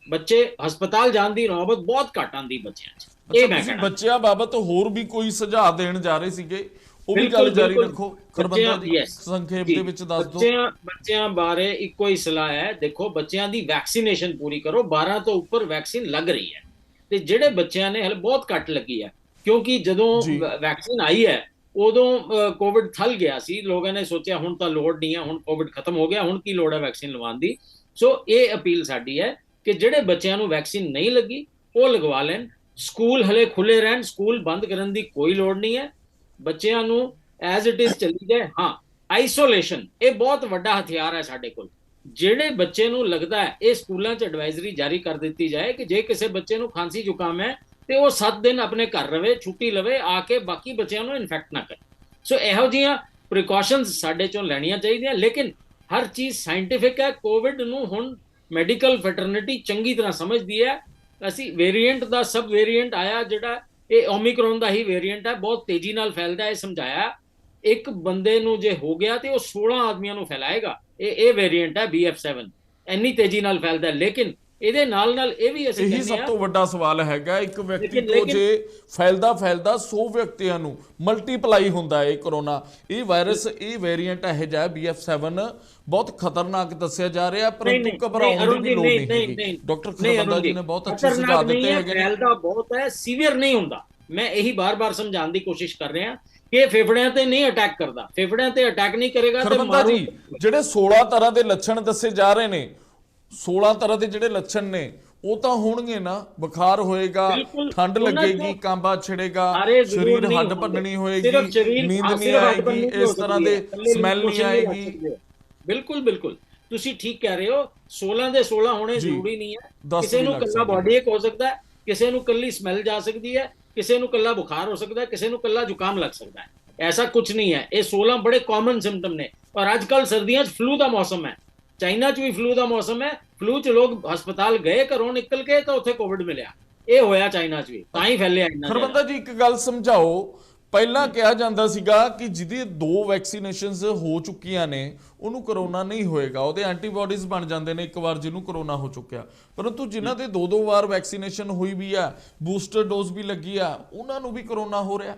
[SPEAKER 3] ਬੱਚੇ ਹਸਪਤਾਲ ਜਾਣ ਦੀ ਨੌਬਤ ਬਹੁਤ ਘੱਟ ਆਉਂਦੀ ਬੱਚਿਆਂ 'ਚ। ਇਹ ਮੈਂ ਕਹਿੰਦਾ,
[SPEAKER 1] ਬੱਚਿਆਂ ਬਾਬਤ ਹੋਰ ਵੀ ਕੋਈ ਸੁਝਾਅ ਦੇਣ ਜਾ ਰਹੇ ਸੀਗੇ, ਉਹ ਵੀ ਗੱਲ ਜਾਰੀ ਰੱਖੋ ਖਰਬੰਦਾ ਜੀ, ਸੰਖੇਪ ਦੇ ਵਿੱਚ ਦੱਸ ਦਿਓ।
[SPEAKER 3] ਬੱਚਿਆਂ ਬਾਰੇ ਇੱਕੋ ਹੀ ਸਲਾਹ ਹੈ, ਦੇਖੋ ਬੱਚਿਆਂ ਦੀ ਵੈਕਸੀਨੇਸ਼ਨ ਪੂਰੀ ਕਰੋ। 12 ਤੋਂ ਉੱਪਰ ਵੈਕਸੀਨ ਲੱਗ ਰਹੀ ਹੈ ਤੇ ਜਿਹੜੇ ਬੱਚਿਆਂ ਨੇ ਹਲੇ ਬਹੁਤ ਘੱਟ ਲੱਗੀ ਹੈ, ਕਿਉਂਕਿ ਜਦੋਂ ਵੈਕਸੀਨ ਆਈ ਹੈ ਉਦੋਂ ਕੋਵਿਡ ਥਲ ਗਿਆ ਸੀ, ਲੋਕਾਂ ਨੇ ਸੋਚਿਆ ਹੁਣ ਤਾਂ ਲੋੜ ਨਹੀਂ ਹੈ, ਹੁਣ ਕੋਵਿਡ ਖਤਮ ਹੋ ਗਿਆ, ਹੁਣ ਕੀ ਲੋੜ ਹੈ ਵੈਕਸੀਨ ਲਵਾਉਣ ਦੀ। ਸੋ ਇਹ ਅਪੀਲ ਸਾਡੀ ਹੈ ਕਿ ਜਿਹੜੇ ਬੱਚਿਆਂ ਨੂੰ ਵੈਕਸੀਨ ਨਹੀਂ ਲੱਗੀ ਉਹ ਲਗਵਾ ਲੈਣ। ਸਕੂਲ ਹਲੇ ਖੁੱਲੇ ਰਹਿਣ, ਸਕੂਲ ਬੰਦ ਕਰਨ ਦੀ ਕੋਈ ਲੋੜ ਨਹੀਂ ਹੈ। ਬੱਚਿਆਂ ਨੂੰ ਐਜ਼ ਇਟ ਇਜ਼ ਚੱਲੀ ਜਾਏ। ਹਾਂ, ਆਈਸੋਲੇਸ਼ਨ ਇਹ ਬਹੁਤ ਵੱਡਾ ਹਥਿਆਰ ਹੈ ਸਾਡੇ ਕੋਲ। ਜਿਹੜੇ ਬੱਚੇ ਨੂੰ ਲੱਗਦਾ ਹੈ, ਇਹ ਸਕੂਲਾਂ 'ਚ ਐਡਵਾਈਜ਼ਰੀ ਜਾਰੀ ਕਰ ਦਿੱਤੀ ਜਾਏ ਕਿ ਜੇ ਕਿਸੇ ਬੱਚੇ ਨੂੰ ਖਾਂਸੀ ਜ਼ੁਕਾਮ ਹੈ ਤੇ ਉਹ 7 ਦਿਨ ਆਪਣੇ ਘਰ ਰਵੇ, ਛੁੱਟੀ ਲਵੇ, ਆ ਕੇ ਬਾਕੀ ਬੱਚਿਆਂ ਨੂੰ ਇਨਫੈਕਟ ਨਾ ਕਰੇ। ਸੋ ਇਹੋ ਜਿਹੀਆਂ ਪ੍ਰੀਕਾਸ਼ਨਸ ਸਾਡੇ ਚੋਂ ਲੈਣੀਆਂ ਚਾਹੀਦੀਆਂ, ਲੇਕਿਨ ਹਰ ਚੀਜ਼ ਸਾਇੰਟੀਫਿਕ ਹੈ। ਕੋਵਿਡ ਨੂੰ ਹੁਣ ਮੈਡੀਕਲ ਫੈਟਰਨਿਟੀ ਚੰਗੀ ਤਰ੍ਹਾਂ ਸਮਝਦੀ ਹੈ। ਅਸੀਂ ਵੇਰੀਐਂਟ ਦਾ ਸਬ ਵੇਰੀਐਂਟ ਆਇਆ ਜਿਹੜਾ ਇਹ ਓਮਿਕਰੋਨ ਦਾ ਹੀ ਵੇਰੀਐਂਟ ਹੈ, ਬਹੁਤ ਤੇਜ਼ੀ ਨਾਲ ਫੈਲਦਾ ਹੈ। ਇਹ ਸਮਝਾਇਆ ਇੱਕ ਬੰਦੇ ਨੂੰ ਜੇ ਹੋ ਗਿਆ ਤੇ ਉਹ 16 ਆਦਮੀਆਂ ਨੂੰ ਫੈਲਾਏਗਾ। ਇਹ ਵੇਰੀਐਂਟ ਹੈ BF7, ਇੰਨੀ ਤੇਜ਼ੀ ਨਾਲ ਫੈਲਦਾ ਹੈ। ਲੇਕਿਨ ਇਹਦੇ ਨਾਲ ਇਹ ਵੀ ਅਸੀਂ
[SPEAKER 1] ਇਹੀ
[SPEAKER 3] ਕਹਿੰਦੇ
[SPEAKER 1] ਸਭ
[SPEAKER 3] ਆ
[SPEAKER 1] ਤੋਂ ਵੱਡਾ ਸਵਾਲ ਹੈਗਾ, ਇੱਕ ਵਿਅਕਤੀ ਤੋਂ
[SPEAKER 3] ਲੇਕਿਨ
[SPEAKER 1] ਜੇ ਫੈਲਦਾ 100 ਵਿਅਕਤੀਆਂ ਨੂੰ ਮਲਟੀਪਲਾਈ ਹੁੰਦਾ ਹੈ ਇਹ ਕਰੋਨਾ। ਇਹ ਵਾਇਰਸ, ਇਹ ਵੇਰੀਐਂਟ ਇਹ ਜਿਹਾ BF7 ਬਹੁਤ ਖਤਰਨਾਕ ਦੱਸਿਆ ਜਾ ਰਿਹਾ, ਪਰੰਤੂ ਘਬਰਾਉਣ ਦੀ ਲੋੜ ਨਹੀਂ ਹੈਗੀ। ਡਾਕਟਰ ਖਰਬੰਦਾ ਜੀ ਨੇ ਬਹੁਤ ਅੱਛੇ ਸੁਝਾਅ ਦਿੱਤੇ ਹੈਗੇ ਨੇ।
[SPEAKER 3] ਫੈਲਦਾ ਬਹੁਤ ਹੈ, ਸੀਵੀਅਰ ਨਹੀਂ ਹੁੰਦਾ। ਮੈਂ ਇਹੀ ਬਾਰ-ਬਾਰ ਸਮਝਾਉਣ ਦੀ ਕੋਸ਼ਿਸ਼ ਕਰ ਰਿਹਾ ਕਿ ਇਹ ਫੇਫੜਿਆਂ ਤੇ ਨਹੀਂ ਅਟੈਕ ਕਰਦਾ, ਫੇਫੜਿਆਂ ਤੇ ਅਟੈਕ ਨਹੀਂ ਕਰੇਗਾ ਤੇ
[SPEAKER 1] ਖਰਬੰਦਾ ਜੀ, ਜਿਹੜੇ 16 ਤਰ੍ਹਾਂ ਦੇ ਲੱਛਣ ਦੱਸੇ ਜਾ ਰਹੇ ਨੇ, 16 ਤਰ੍ਹਾਂ ਦੇ ਜਿਹੜੇ ਲੱਛਣ ਨੇ ਉਹ ਤਾਂ ਹੋਣਗੇ ਨਾ। ਬੁਖਾਰ ਹੋਏਗਾ, ਠੰਡ ਲੱਗੇਗੀ, ਕਾਂਬਾ ਛਿੜੇਗਾ, ਸਰੀਰ ਹੱਡ ਭੰਨਣੀ ਹੋਏਗੀ, ਨੀਂਦ ਨਹੀਂ ਆਏਗੀ, ਇਸ ਤਰ੍ਹਾਂ ਦੇ ਸਮੈਲ ਨਹੀਂ ਆਏਗੀ।
[SPEAKER 3] ਬਿਲਕੁਲ ਬਿਲਕੁਲ ਤੁਸੀਂ ਠੀਕ ਕਹਿ ਰਹੇ ਹੋ। 16 ਦੇ 16 ਹੋਣੇ ਜ਼ਰੂਰੀ ਨਹੀਂ ਹੈ। ਕਿਸੇ ਨੂੰ ਕੱਲਾ ਬਾਡੀ ਏਕ ਹੋ ਸਕਦਾ ਹੈ, ਕਿਸੇ ਨੂੰ ਕੱਲੀ ਸਮੈਲ ਜਾ ਸਕਦੀ ਹੈ, ਕਿਸੇ ਨੂੰ ਕੱਲਾ ਬੁਖਾਰ ਹੋ ਸਕਦਾ ਹੈ, ਕਿਸੇ ਨੂੰ ਕੱਲਾ ਜ਼ੁਕਾਮ ਲੱਗ ਸਕਦਾ ਹੈ। ਐਸਾ ਕੁਝ ਨਹੀਂ ਹੈ। ਇਹ 16 ਬੜੇ ਕਾਮਨ ਸਿੰਪਟਮ ਨੇ। ਔਰ ਅੱਜ ਕੱਲ ਸਰਦੀਆਂ 'ਚ ਫਲੂ ਦਾ ਮੌਸਮ ਹੈ, ਚਾਈਨਾ 'ਚ ਵੀ ਫਲੂ ਦਾ ਮੌਸਮ ਹੈ। ਫਲੂ 'ਚ ਲੋਕ ਹਸਪਤਾਲ ਗਏ, ਘਰੋਂ ਨਿਕਲ ਕੇ ਤਾਂ ਉੱਥੇ ਕੋਵਿਡ ਮਿਲਿਆ। ਇਹ ਹੋਇਆ ਚਾਈਨਾ 'ਚ ਵੀ, ਤਾਂ ਹੀ ਫੈਲਿਆ ਇੰਨਾ।
[SPEAKER 1] ਖਰਬੰਦਾ ਜੀ, ਇੱਕ ਗੱਲ ਸਮਝਾਓ। ਪਹਿਲਾਂ ਕਿਹਾ ਜਾਂਦਾ ਸੀਗਾ ਕਿ ਜਿਹਦੀ 2 ਵੈਕਸੀਨੇਸ਼ਨਸ ਹੋ ਚੁੱਕੀਆਂ ਨੇ ਉਹਨੂੰ ਕਰੋਨਾ ਨਹੀਂ ਹੋਏਗਾ, ਉਹਦੇ ਐਂਟੀਬਾਡੀਜ਼ ਬਣ ਜਾਂਦੇ ਨੇ ਇੱਕ ਵਾਰ ਜਿਹਨੂੰ ਕਰੋਨਾ ਹੋ ਚੁੱਕਿਆ। ਪਰੰਤੂ ਜਿਨ੍ਹਾਂ ਦੇ 2-2 ਵਾਰ ਵੈਕਸੀਨੇਸ਼ਨ ਹੋਈ ਵੀ ਆ, ਬੂਸਟਰ ਡੋਜ਼ ਵੀ ਲੱਗੀ ਆ, ਉਹਨਾਂ ਨੂੰ ਵੀ ਕਰੋਨਾ ਹੋ ਰਿਹਾ।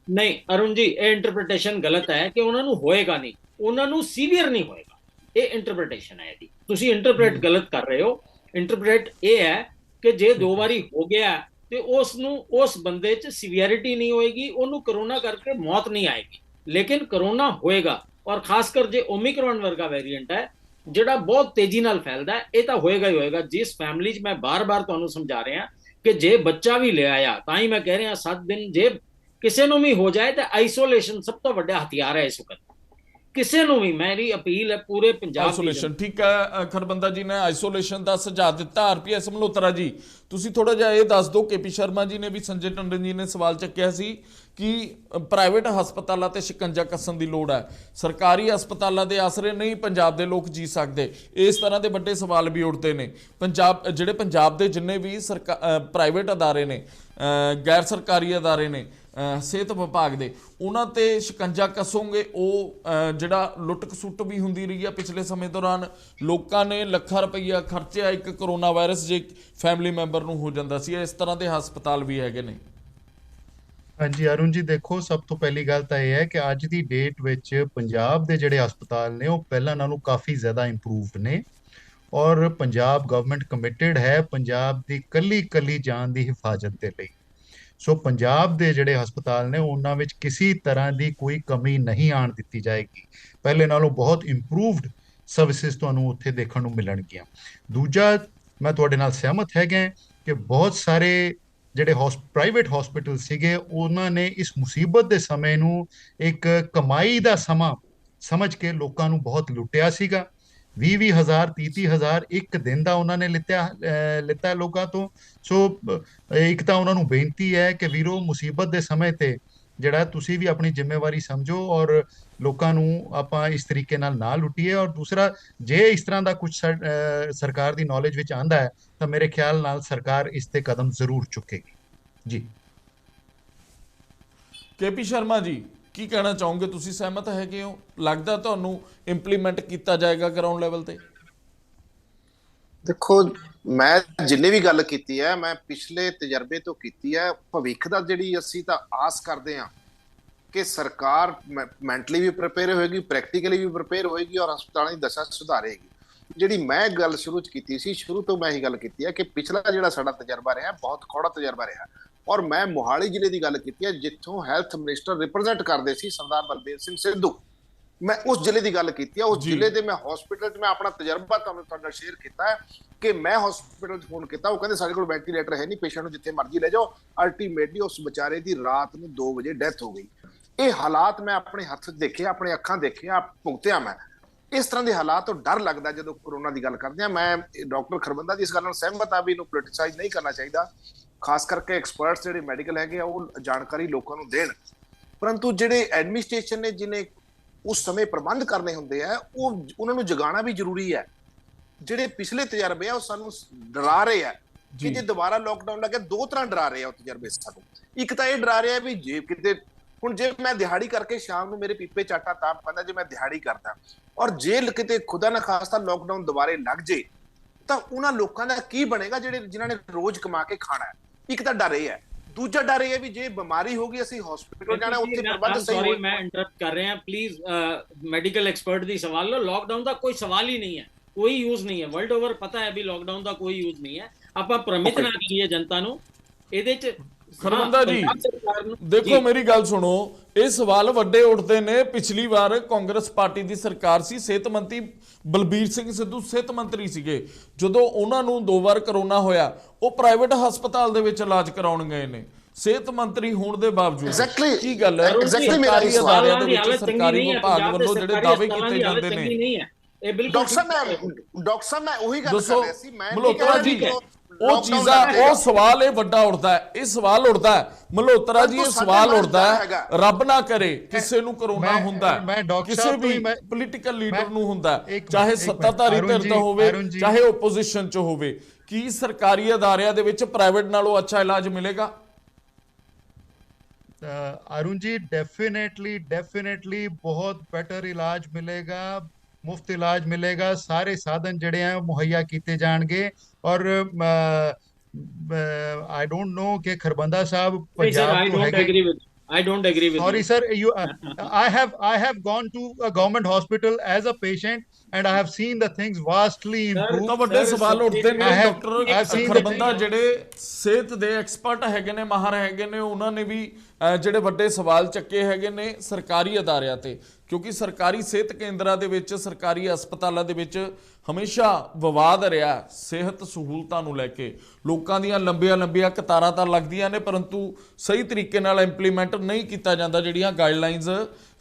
[SPEAKER 3] ਨਹੀਂ ਅਰੁਣ ਜੀ, ਇਹ ਇੰਟਰਪ੍ਰੀਟੇਸ਼ਨ ਗਲਤ ਹੈ ਕਿ ਉਹਨਾਂ ਨੂੰ ਹੋਏਗਾ ਨਹੀਂ, ਉਹਨਾਂ ਨੂੰ ਸੀਵੀਅਰ ਨਹੀਂ ਹੋਏਗਾ। ਇਹ ਇੰਟਰਪ੍ਰੀਟੇਸ਼ਨ ਹੈ ਇਹਦੀ, ਤੁਸੀਂ ਇੰਟਰਪ੍ਰੀਟ ਗਲਤ ਕਰ ਰਹੇ ਹੋ। ਇੰਟਰਪ੍ਰੀਟ ਇਹ ਹੈ ਕਿ ਜੇ 2 ਵਾਰੀ ਹੋ ਗਿਆ ਤੇ ਉਸ ਬੰਦੇ 'ਚ ਸੀਵੀਅਰਿਟੀ ਨਹੀਂ ਹੋਏਗੀ, ਉਹਨੂੰ ਕਰੋਨਾ ਕਰਕੇ ਮੌਤ ਨਹੀਂ ਆਏਗੀ, ਲੇਕਿਨ ਕਰੋਨਾ ਹੋਏਗਾ। ਔਰ ਖਾਸ ਕਰ ਜੇ ਓਮਿਕਰੋਨ ਵਰਗਾ ਵੇਰੀਐਂਟ ਹੈ ਜਿਹੜਾ ਬਹੁਤ ਤੇਜ਼ੀ ਨਾਲ ਫੈਲਦਾ ਹੈ, ਇਹ ਤਾਂ ਹੋਏਗਾ ਹੀ ਹੋਏਗਾ। ਜਿਸ ਫੈਮਿਲੀ 'ਚ ਮੈਂ ਬਾਰ-ਬਾਰ ਤੁਹਾਨੂੰ ਸਮਝਾ ਰਿਹਾ ਕਿ ਜੇ ਬੱਚਾ ਵੀ ਲੈ ਆਇਆ, ਤਾਂ ਹੀ ਮੈਂ ਕਹਿ ਰਿਹਾ 7 ਦਿਨ ਜੇ ਕਿਸੇ ਨੂੰ ਵੀ ਹੋ ਜਾਏ ਤਾਂ ਆਈਸੋਲੇਸ਼ਨ ਸਭ ਤੋਂ ਵੱਡਾ ਹਥਿਆਰ ਹੈ ਇਸ ਵਕਤ। ਕਿਸੇ ਨੂੰ ਵੀ ਮੇਰੀ ਅਪੀਲ ਹੈ ਪੂਰੇ ਪੰਜਾਬ
[SPEAKER 1] ਆਈਸੋਲੇਸ਼ਨ, ਠੀਕ ਹੈ। ਖਰਬੰਦਾ ਜੀ ਨੇ ਆਈਸੋਲੇਸ਼ਨ ਦਾ ਸੁਝਾਅ ਦਿੱਤਾ। RPS ਮਲਹੋਤਰਾ ਜੀ, ਤੁਸੀਂ ਥੋੜਾ ਜਿਹਾ ਇਹ ਦੱਸ ਦਿਓ। KP ਸ਼ਰਮਾ ਜੀ ਨੇ ਵੀ, ਸੰਜੇ ਟੰਡਨ ਜੀ ਨੇ ਸਵਾਲ ਚੱਕਿਆ ਸੀ ਕਿ ਪ੍ਰਾਈਵੇਟ ਹਸਪਤਾਲਾਂ ਤੇ ਸ਼ਿਕੰਜਾ ਕੱਸਣ ਦੀ ਲੋੜ ਹੈ, ਸਰਕਾਰੀ ਹਸਪਤਾਲਾਂ ਦੇ ਆਸਰੇ ਨਹੀਂ ਪੰਜਾਬ ਦੇ ਲੋਕ ਜੀ ਸਕਦੇ। ਇਸ ਤਰ੍ਹਾਂ ਦੇ ਵੱਡੇ ਸਵਾਲ ਵੀ ਉੱਠਦੇ ਨੇ। ਪੰਜਾਬ ਦੇ ਜਿੰਨੇ ਵੀ ਪ੍ਰਾਈਵੇਟ ਅਦਾਰੇ ਨੇ, ਗੈਰ ਸਰਕਾਰੀ ਅਦਾਰੇ ਨੇ ਸਿਹਤ ਵਿਭਾਗ ਦੇ, ਉਹਨਾਂ ਤੇ ਸ਼ਿਕੰਜਾ ਕੱਸੋਗੇ। ਉਹ ਜਿਹੜਾ ਲੁੱਟ ਖਸੁੱਟ ਵੀ ਹੁੰਦੀ ਰਹੀ ਆ ਪਿਛਲੇ ਸਮੇਂ ਦੌਰਾਨ, ਲੋਕਾਂ ਨੇ ਲੱਖਾਂ ਰੁਪਈਆ ਖਰਚਿਆ ਇੱਕ ਕਰੋਨਾ ਵਾਇਰਸ ਜੇ ਫੈਮਿਲੀ ਮੈਂਬਰ ਨੂੰ ਹੋ ਜਾਂਦਾ ਸੀ। ਇਸ ਤਰ੍ਹਾਂ ਦੇ ਹਸਪਤਾਲ ਵੀ ਹੈਗੇ ਨੇ।
[SPEAKER 6] ਹਾਂਜੀ ਅਰੁਣ ਜੀ, ਦੇਖੋ ਸਭ ਤੋਂ ਪਹਿਲੀ ਗੱਲ ਤਾਂ ਇਹ ਹੈ ਕਿ ਅੱਜ ਦੀ ਡੇਟ ਵਿੱਚ ਪੰਜਾਬ ਦੇ ਜਿਹੜੇ ਹਸਪਤਾਲ ਨੇ ਉਹ ਪਹਿਲਾਂ ਨਾਲੋਂ ਕਾਫੀ ਜ਼ਿਆਦਾ ਇੰਪਰੂਵਡ ਨੇ। ਔਰ ਪੰਜਾਬ ਗਵਰਨਮੈਂਟ ਕਮਿਟਡ ਹੈ ਪੰਜਾਬ ਦੀ ਕੱਲੀ ਜਾਨ ਦੀ ਹਿਫਾਜ਼ਤ ਦੇ ਲਈ। ਸੋ ਪੰਜਾਬ ਦੇ ਜਿਹੜੇ ਹਸਪਤਾਲ ਨੇ ਉਹਨਾਂ ਵਿੱਚ ਕਿਸੇ ਤਰ੍ਹਾਂ ਦੀ ਕੋਈ ਕਮੀ ਨਹੀਂ ਆਉਣ ਦਿੱਤੀ ਜਾਏਗੀ। ਪਹਿਲੇ ਨਾਲੋਂ ਬਹੁਤ ਇੰਪਰੂਵਡ ਸਰਵਿਸਿਜ਼ ਤੁਹਾਨੂੰ ਉੱਥੇ ਦੇਖਣ ਨੂੰ ਮਿਲਣਗੀਆਂ। ਦੂਜਾ, ਮੈਂ ਤੁਹਾਡੇ ਨਾਲ ਸਹਿਮਤ ਹੈਗਾ ਕਿ ਬਹੁਤ ਸਾਰੇ ਜਿਹੜੇ ਪ੍ਰਾਈਵੇਟ ਹਸਪੀਟਲ ਸੀਗੇ ਉਹਨਾਂ ਨੇ ਇਸ ਮੁਸੀਬਤ ਦੇ ਸਮੇਂ ਨੂੰ ਇੱਕ ਕਮਾਈ ਦਾ ਸਮਾਂ ਸਮਝ ਕੇ ਲੋਕਾਂ ਨੂੰ ਬਹੁਤ ਲੁੱਟਿਆ ਸੀਗਾ। 20,000 30,000 ਇੱਕ ਦਿਨ ਦਾ ਉਹਨਾਂ ਨੇ ਲਿੱਤਾ ਲੋਕਾਂ ਤੋਂ। ਸੋ ਇੱਕ ਤਾਂ ਉਹਨਾਂ ਨੂੰ ਬੇਨਤੀ ਹੈ ਕਿ ਵੀਰੋ, ਮੁਸੀਬਤ ਦੇ ਸਮੇਂ ਤੇ ਜਿਹੜਾ ਤੁਸੀਂ ਵੀ ਆਪਣੀ ਜ਼ਿੰਮੇਵਾਰੀ ਸਮਝੋ ਔਰ ਲੋਕਾਂ ਨੂੰ ਆਪਾਂ ਇਸ ਤਰੀਕੇ ਨਾਲ ਨਾ ਲੁੱਟੀਏ। ਔਰ ਦੂਸਰਾ, ਜੇ ਇਸ ਤਰ੍ਹਾਂ ਦਾ ਕੁਝ ਸਰਕਾਰ ਦੀ ਨੌਲੇਜ ਵਿੱਚ ਆਂਦਾ ਹੈ ਤਾਂ ਮੇਰੇ ਖਿਆਲ ਨਾਲ ਸਰਕਾਰ ਇਸ ਤੇ ਕਦਮ ਜ਼ਰੂਰ ਚੁੱਕੇਗੀ। ਜੀ
[SPEAKER 1] KP ਸ਼ਰਮਾ ਜੀ, ਕੀ ਕਹਿਣਾ ਚਾਹੋਗੇ? ਤੁਸੀਂ ਸਹਿਮਤ ਹੈਗੇ ਹੋ? ਲੱਗਦਾ ਤੁਹਾਨੂੰ ਇੰਪਲੀਮੈਂਟ ਕੀਤਾ ਜਾਏਗਾ ਗਰਾਊਂਡ ਲੈਵਲ ਤੇ?
[SPEAKER 4] ਦੇਖੋ, ਮੈਂ ਜਿੰਨੇ ਵੀ ਗੱਲ ਕੀਤੀ ਹੈ, ਮੈਂ ਪਿਛਲੇ ਤਜਰਬੇ ਤੋਂ ਕੀਤੀ ਹੈ। ਭਵਿੱਖ ਦਾ ਜਿਹੜੀ ਅਸੀਂ ਤਾਂ ਆਸ ਕਰਦੇ ਹਾਂ ਕਿ ਸਰਕਾਰ ਮੈਂਟਲੀ ਵੀ ਪ੍ਰਿਪੇਅਰ ਹੋਏਗੀ, ਪ੍ਰੈਕਟੀਕਲੀ ਵੀ ਪ੍ਰਿਪੇਅਰ ਹੋਏਗੀ ਔਰ ਹਸਪਤਾਲਾਂ ਦੀ ਦਸ਼ਾ ਸੁਧਾਰੇਗੀ। ਜਿਹੜੀ ਮੈਂ ਗੱਲ ਸ਼ੁਰੂ 'ਚ ਕੀਤੀ ਸੀ, ਸ਼ੁਰੂ ਤੋਂ ਮੈਂ ਇਹੀ ਗੱਲ ਕੀਤੀ ਹੈ ਕਿ ਪਿਛਲਾ ਜਿਹੜਾ ਸਾਡਾ ਤਜਰਬਾ ਰਿਹਾ ਬਹੁਤ ਕੌੜਾ ਤਜਰਬਾ ਰਿਹਾ। ਔਰ ਮੈਂ ਮੋਹਾਲੀ ਜ਼ਿਲ੍ਹੇ ਦੀ ਗੱਲ ਕੀਤੀ ਹੈ ਜਿੱਥੋਂ ਹੈਲਥ ਮਿਨਿਸਟਰ ਰਿਪਰੈਜ਼ੈਂਟ ਕਰਦੇ ਸੀ ਸਰਦਾਰ ਬਲਦੇਵ ਸਿੰਘ ਸਿੱਧੂ। ਮੈਂ ਉਸ ਜ਼ਿਲ੍ਹੇ ਦੀ ਗੱਲ ਕੀਤੀ ਹੈ। ਉਸ ਜ਼ਿਲ੍ਹੇ ਦੇ ਮੈਂ ਹਸਪੀਟਲ 'ਚ ਮੈਂ ਆਪਣਾ ਤਜਰਬਾ ਤੁਹਾਡੇ ਨਾਲ ਸ਼ੇਅਰ ਕੀਤਾ ਹੈ ਕਿ ਮੈਂ ਹਸਪੀਟਲ 'ਚ ਫੋਨ ਕੀਤਾ, ਉਹ ਕਹਿੰਦੇ ਸਾਡੇ ਕੋਲ ਵੈਂਟੀਲੇਟਰ ਹੈ ਨਹੀਂ, ਪੇਸ਼ੈਂਟ ਨੂੰ ਜਿੱਥੇ ਮਰਜ਼ੀ ਲੈ ਜਾਓ। ਅਲਟੀਮੇਟਲੀ ਉਸ ਵਿਚਾਰੇ ਦੀ ਰਾਤ ਨੂੰ 2 ਵਜੇ ਡੈਥ ਹੋ ਗਈ। ਇਹ ਹਾਲਾਤ ਮੈਂ ਆਪਣੇ ਹੱਥ ਦੇਖੇ, ਆਪਣੇ ਅੱਖਾਂ ਦੇਖਿਆ, ਭੁਗਤਿਆ। ਮੈਂ ਇਸ ਤਰ੍ਹਾਂ ਦੇ ਹਾਲਾਤ ਤੋਂ ਡਰ ਲੱਗਦਾ ਜਦੋਂ ਕਰੋਨਾ ਦੀ ਗੱਲ ਕਰਦੇ ਆ। ਮੈਂ ਡਾਕਟਰ ਖਰਬੰਦਾ ਦੀ ਇਸ ਗੱਲ ਨਾਲ ਸਹਿਮਤ ਆ ਵੀ ਇਹਨੂੰ ਪੋਲਿਟਿਸਾਈਜ਼ ਨਹੀਂ ਕਰਨਾ ਚਾਹੀਦਾ। ਖਾਸ ਕਰਕੇ ਐਕਸਪਰਟਸ ਜਿਹੜੇ ਮੈਡੀਕਲ ਹੈਗੇ ਆ ਉਹ ਜਾਣਕਾਰੀ ਲੋਕਾਂ ਨੂੰ ਦੇਣ, ਪਰੰਤੂ ਜਿਹੜੇ ਐਡਮਿਨਿਸਟ੍ਰੇਸ਼ਨ ਨੇ ਜਿਹਨੇ ਉਸ ਸਮੇਂ ਪ੍ਰਬੰਧ ਕਰਨੇ ਹੁੰਦੇ ਆ ਉਹਨਾਂ ਨੂੰ ਜਗਾਉਣਾ ਵੀ ਜ਼ਰੂਰੀ ਹੈ। ਜਿਹੜੇ ਪਿਛਲੇ ਤਜਰਬੇ ਆ ਉਹ ਸਾਨੂੰ ਡਰਾ ਰਹੇ ਆ ਕਿ ਜੇ ਦੁਬਾਰਾ ਲੋਕਡਾਊਨ ਲੱਗੇ, 2 ਤਰ੍ਹਾਂ ਡਰਾ ਰਹੇ ਆ ਉਹ ਤਜਰਬੇ ਸਾਨੂੰ। ਇੱਕ ਤਾਂ ਇਹ ਡਰਾ ਰਿਹਾ ਵੀ ਜੇ ਕਿਤੇ ਹੁਣ ਜੇ ਮੈਂ ਦਿਹਾੜੀ ਕਰਕੇ ਸ਼ਾਮ ਨੂੰ ਮੇਰੇ ਪੀਪੇ ਚਾਟਾ ਤਾਂ ਪੈਂਦਾ ਜੇ ਮੈਂ ਦਿਹਾੜੀ ਕਰਦਾ, ਔਰ ਜੇ ਕਿਤੇ ਖੁਦਾ ਨਾ ਖਾਸਤਾ ਲੋਕਡਾਊਨ ਦੁਬਾਰੇ ਲੱਗ ਜੇ ਤਾਂ ਉਹਨਾਂ ਲੋਕਾਂ ਦਾ ਕੀ ਬਣੇਗਾ ਜਿਨ੍ਹਾਂ ਨੇ ਰੋਜ਼ ਕਮਾ ਕੇ ਖਾਣਾ ਹੈ? ਇੱਕ ਤਾਂ ਡਰ ਇਹ ਹੈ, ਦੂਜਾ ਡਰ ਇਹ ਹੈ ਵੀ ਜੇ ਬਿਮਾਰੀ ਹੋ ਗਈ ਅਸੀਂ ਹਸਪੀਟਲ ਜਾਣਾ, ਉੱਥੇ ਪ੍ਰਬੰਧ ਸਹੀ
[SPEAKER 3] ਸੌਰੀ ਮੈਂ ਇੰਟਰਪਟ ਕਰ ਰਿਹਾ, ਪਲੀਜ਼ ਮੈਡੀਕਲ ਐਕਸਪਰਟ ਦੀ ਸਵਾਲ ਲਓ। ਲੋਕਡਾਊਨ ਦਾ ਕੋਈ ਸਵਾਲ ਹੀ ਨਹੀਂ ਹੈ, ਕੋਈ ਯੂਜ਼ ਨਹੀਂ ਹੈ, ਵਰਲਡ ਓਵਰ ਪਤਾ ਹੈ ਵੀ ਲੋਕਡਾਊਨ ਦਾ ਕੋਈ ਯੂਜ਼ ਨਹੀਂ ਹੈ। ਆਪਾਂ ਭ੍ਰਮਿਤ ਨਾ ਕਰੀਏ ਜਨਤਾ ਨੂੰ ਇਹਦੇ ਚ।
[SPEAKER 1] ਖਰਵੰਦਾ ਜੀ ਦੇਖੋ ਮੇਰੀ ਗੱਲ ਸੁਣੋ, ਇਹ ਸਵਾਲ ਵੱਡੇ ਉੱਠਦੇ ਨੇ। ਪਿਛਲੀ ਵਾਰ ਕਾਂਗਰਸ ਪਾਰਟੀ ਦੀ ਸਰਕਾਰ ਸੀ, ਸਿਹਤ ਮੰਤਰੀ ਬਲਬੀਰ ਸਿੰਘ ਸਿੱਧੂ ਸਿਹਤ ਮੰਤਰੀ ਸੀਗੇ, ਜਦੋਂ ਉਹਨਾਂ ਨੂੰ 2 ਵਾਰ ਕਰੋਨਾ ਹੋਇਆ ਉਹ ਪ੍ਰਾਈਵੇਟ ਹਸਪਤਾਲ ਦੇ ਵਿੱਚ ਇਲਾਜ ਕਰਾਉਣ ਗਏ ਨੇ ਸਿਹਤ ਮੰਤਰੀ ਹੋਣ ਦੇ ਬਾਵਜੂਦ। ਕੀ ਗੱਲ ਹੈ? ਸਰਕਾਰੀ ਅਦਾਰਿਆਂ ਦੇ ਵਿੱਚ ਸਰਕਾਰੀ ਵਿਭਾਗ ਵੱਲੋਂ ਜਿਹੜੇ ਦਾਅਵੇ ਕੀਤੇ ਜਾਂਦੇ ਨੇ,
[SPEAKER 4] ਡਾਕਟਰ ਸਾਹਿਬ ਮੈਂ ਉਹੀ ਗੱਲ ਕਰ ਰਿਹਾ ਸੀ। ਮੈਂ
[SPEAKER 1] ਮਲਹੋਤਰਾ ਜੀ ਉਹ ਚੀਜ਼ਾਂ, ਉਹ ਸਵਾਲ ਇਹ ਵੱਡਾ ਉੱਠਦਾ ਹੈ, ਇਹ ਸਵਾਲ ਉੱਠਦਾ ਹੈ ਮਲਹੋਤਰਾ ਜੀ, ਇਹ ਸਵਾਲ ਉੱਠਦਾ ਹੈ, ਰੱਬ ਨਾ ਕਰੇ ਕਿਸੇ ਨੂੰ ਕਰੋਨਾ ਹੁੰਦਾ ਹੈ, ਕਿਸੇ ਵੀ ਪੋਲੀਟੀਕਲ ਲੀਡਰ ਨੂੰ ਹੁੰਦਾ ਹੈ, ਚਾਹੇ ਸੱਤਾਧਾਰੀ ਧਿਰ ਦਾ ਹੋਵੇ ਚਾਹੇ ਓਪੋਜੀਸ਼ਨ ਚ ਹੋਵੇ, ਕੀ ਸਰਕਾਰੀ ਅਦਾਰਿਆਂ ਦੇ ਵਿੱਚ ਪ੍ਰਾਈਵੇਟ ਨਾਲੋਂ ਅੱਛਾ ਇਲਾਜ ਮਿਲੇਗਾ?
[SPEAKER 6] अरुण जी डेफिनेटली बहुत बेटर इलाज मिलेगा, मुफ्त इलाज मिलेगा, सारे साधन जड़े हैं मुहैया किए जाएंगे। और आई डोंट नो कि खरबंदा साहब Punjab
[SPEAKER 3] I don't agree with
[SPEAKER 6] sorry
[SPEAKER 3] you.
[SPEAKER 6] sir, I have gone to a government hospital as a patient and I have seen the things vastly improved।
[SPEAKER 1] ਤਾਂ ਵੱਡੇ ਸਵਾਲ ਉੱਠਦੇ ਨੇ। ਡਾਕਟਰ ਖਰਬੰਦਾ ਜਿਹੜੇ ਸਿਹਤ ਦੇ ਐਕਸਪਰਟ ਹੈਗੇ ਨੇ, ਮਾਹਰ ਹੈਗੇ ਨੇ, ਉਹਨਾਂ ਨੇ ਵੀ ਜਿਹੜੇ ਵੱਡੇ ਸਵਾਲ ਚੱਕੇ ਹੈਗੇ ਨੇ ਸਰਕਾਰੀ ਅਦਾਰਿਆਂ ਤੇ, ਕਿਉਂਕਿ ਸਰਕਾਰੀ ਸਿਹਤ ਕੇਂਦਰਾਂ ਦੇ ਵਿੱਚ, ਸਰਕਾਰੀ ਹਸਪਤਾਲਾਂ ਦੇ ਵਿੱਚ ਹਮੇਸ਼ਾ ਵਿਵਾਦ ਰਿਹਾ ਸਿਹਤ ਸਹੂਲਤਾਂ ਨੂੰ ਲੈ ਕੇ। ਲੋਕਾਂ ਦੀਆਂ ਲੰਬੀਆਂ ਕਤਾਰਾਂ ਤਾਂ ਲੱਗਦੀਆਂ ਨੇ, ਪਰੰਤੂ ਸਹੀ ਤਰੀਕੇ ਨਾਲ ਇੰਪਲੀਮੈਂਟ ਨਹੀਂ ਕੀਤਾ ਜਾਂਦਾ। ਜਿਹੜੀਆਂ ਗਾਈਡਲਾਈਨਸ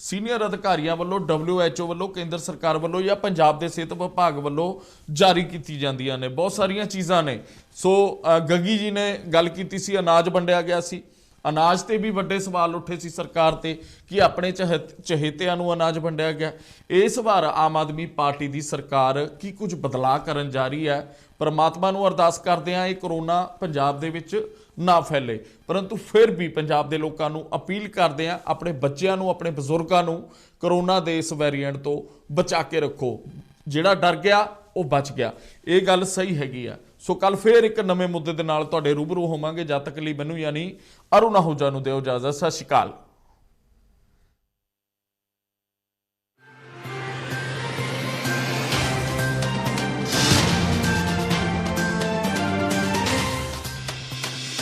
[SPEAKER 1] ਸੀਨੀਅਰ ਅਧਿਕਾਰੀਆਂ ਵੱਲੋਂ, WHO ਵੱਲੋਂ, ਕੇਂਦਰ ਸਰਕਾਰ ਵੱਲੋਂ ਜਾਂ ਪੰਜਾਬ ਦੇ ਸਿਹਤ ਵਿਭਾਗ ਵੱਲੋਂ ਜਾਰੀ ਕੀਤੀ ਜਾਂਦੀਆਂ ਨੇ, ਬਹੁਤ ਸਾਰੀਆਂ ਚੀਜ਼ਾਂ ਨੇ। ਸੋ ਗੱਗੀ ਜੀ ਨੇ ਗੱਲ ਕੀਤੀ ਸੀ, ਅਨਾਜ ਵੰਡਿਆ ਗਿਆ ਸੀ, ਅਨਾਜ ਤੇ ਵੀ ਵੱਡੇ ਸਵਾਲ ਉੱਠੇ ਸੀ ਸਰਕਾਰ ਤੇ ਕਿ ਆਪਣੇ ਚਹੇਤਿਆਂ ਨੂੰ ਅਨਾਜ ਵੰਡਿਆ ਗਿਆ। ਇਸ ਵਾਰ ਆਮ ਆਦਮੀ ਪਾਰਟੀ ਦੀ ਸਰਕਾਰ ਕੀ ਕੁਝ ਬਦਲਾਅ ਕਰਨ ਜਾ ਰਹੀ ਹੈ? ਪਰਮਾਤਮਾ ਨੂੰ ਅਰਦਾਸ ਕਰਦੇ ਹਾਂ ਇਹ ਕਰੋਨਾ ਪੰਜਾਬ ਦੇ ਵਿੱਚ ਨਾ ਫੈਲੇ, ਪਰੰਤੂ ਫਿਰ ਵੀ ਪੰਜਾਬ ਦੇ ਲੋਕਾਂ ਨੂੰ ਅਪੀਲ ਕਰਦੇ ਹਾਂ, ਆਪਣੇ ਬੱਚਿਆਂ ਨੂੰ, ਆਪਣੇ ਬਜ਼ੁਰਗਾਂ ਨੂੰ ਕਰੋਨਾ ਦੇ ਇਸ ਵੇਰੀਐਂਟ ਤੋਂ ਬਚਾ ਕੇ ਰੱਖੋ। ਜਿਹੜਾ ਡਰ ਗਿਆ ਉਹ ਬਚ ਗਿਆ, ਇਹ ਗੱਲ ਸਹੀ ਹੈਗੀ ਆ। ਸੋ ਕੱਲ ਫੇਰ ਇੱਕ ਨਵੇਂ ਮੁੱਦੇ ਦੇ ਨਾਲ ਤੁਹਾਡੇ ਰੂਬਰੂ ਹੋਵਾਂਗੇ। ਜਦ ਤੱਕ ਲਈ ਮੈਨੂੰ ਯਾਨੀ ਅਰੁਣ ਆਹੂਜਾ ਨੂੰ ਦਿਓ ਇਜਾਜ਼ਤ। ਸਤਿ ਸ਼੍ਰੀ ਅਕਾਲ।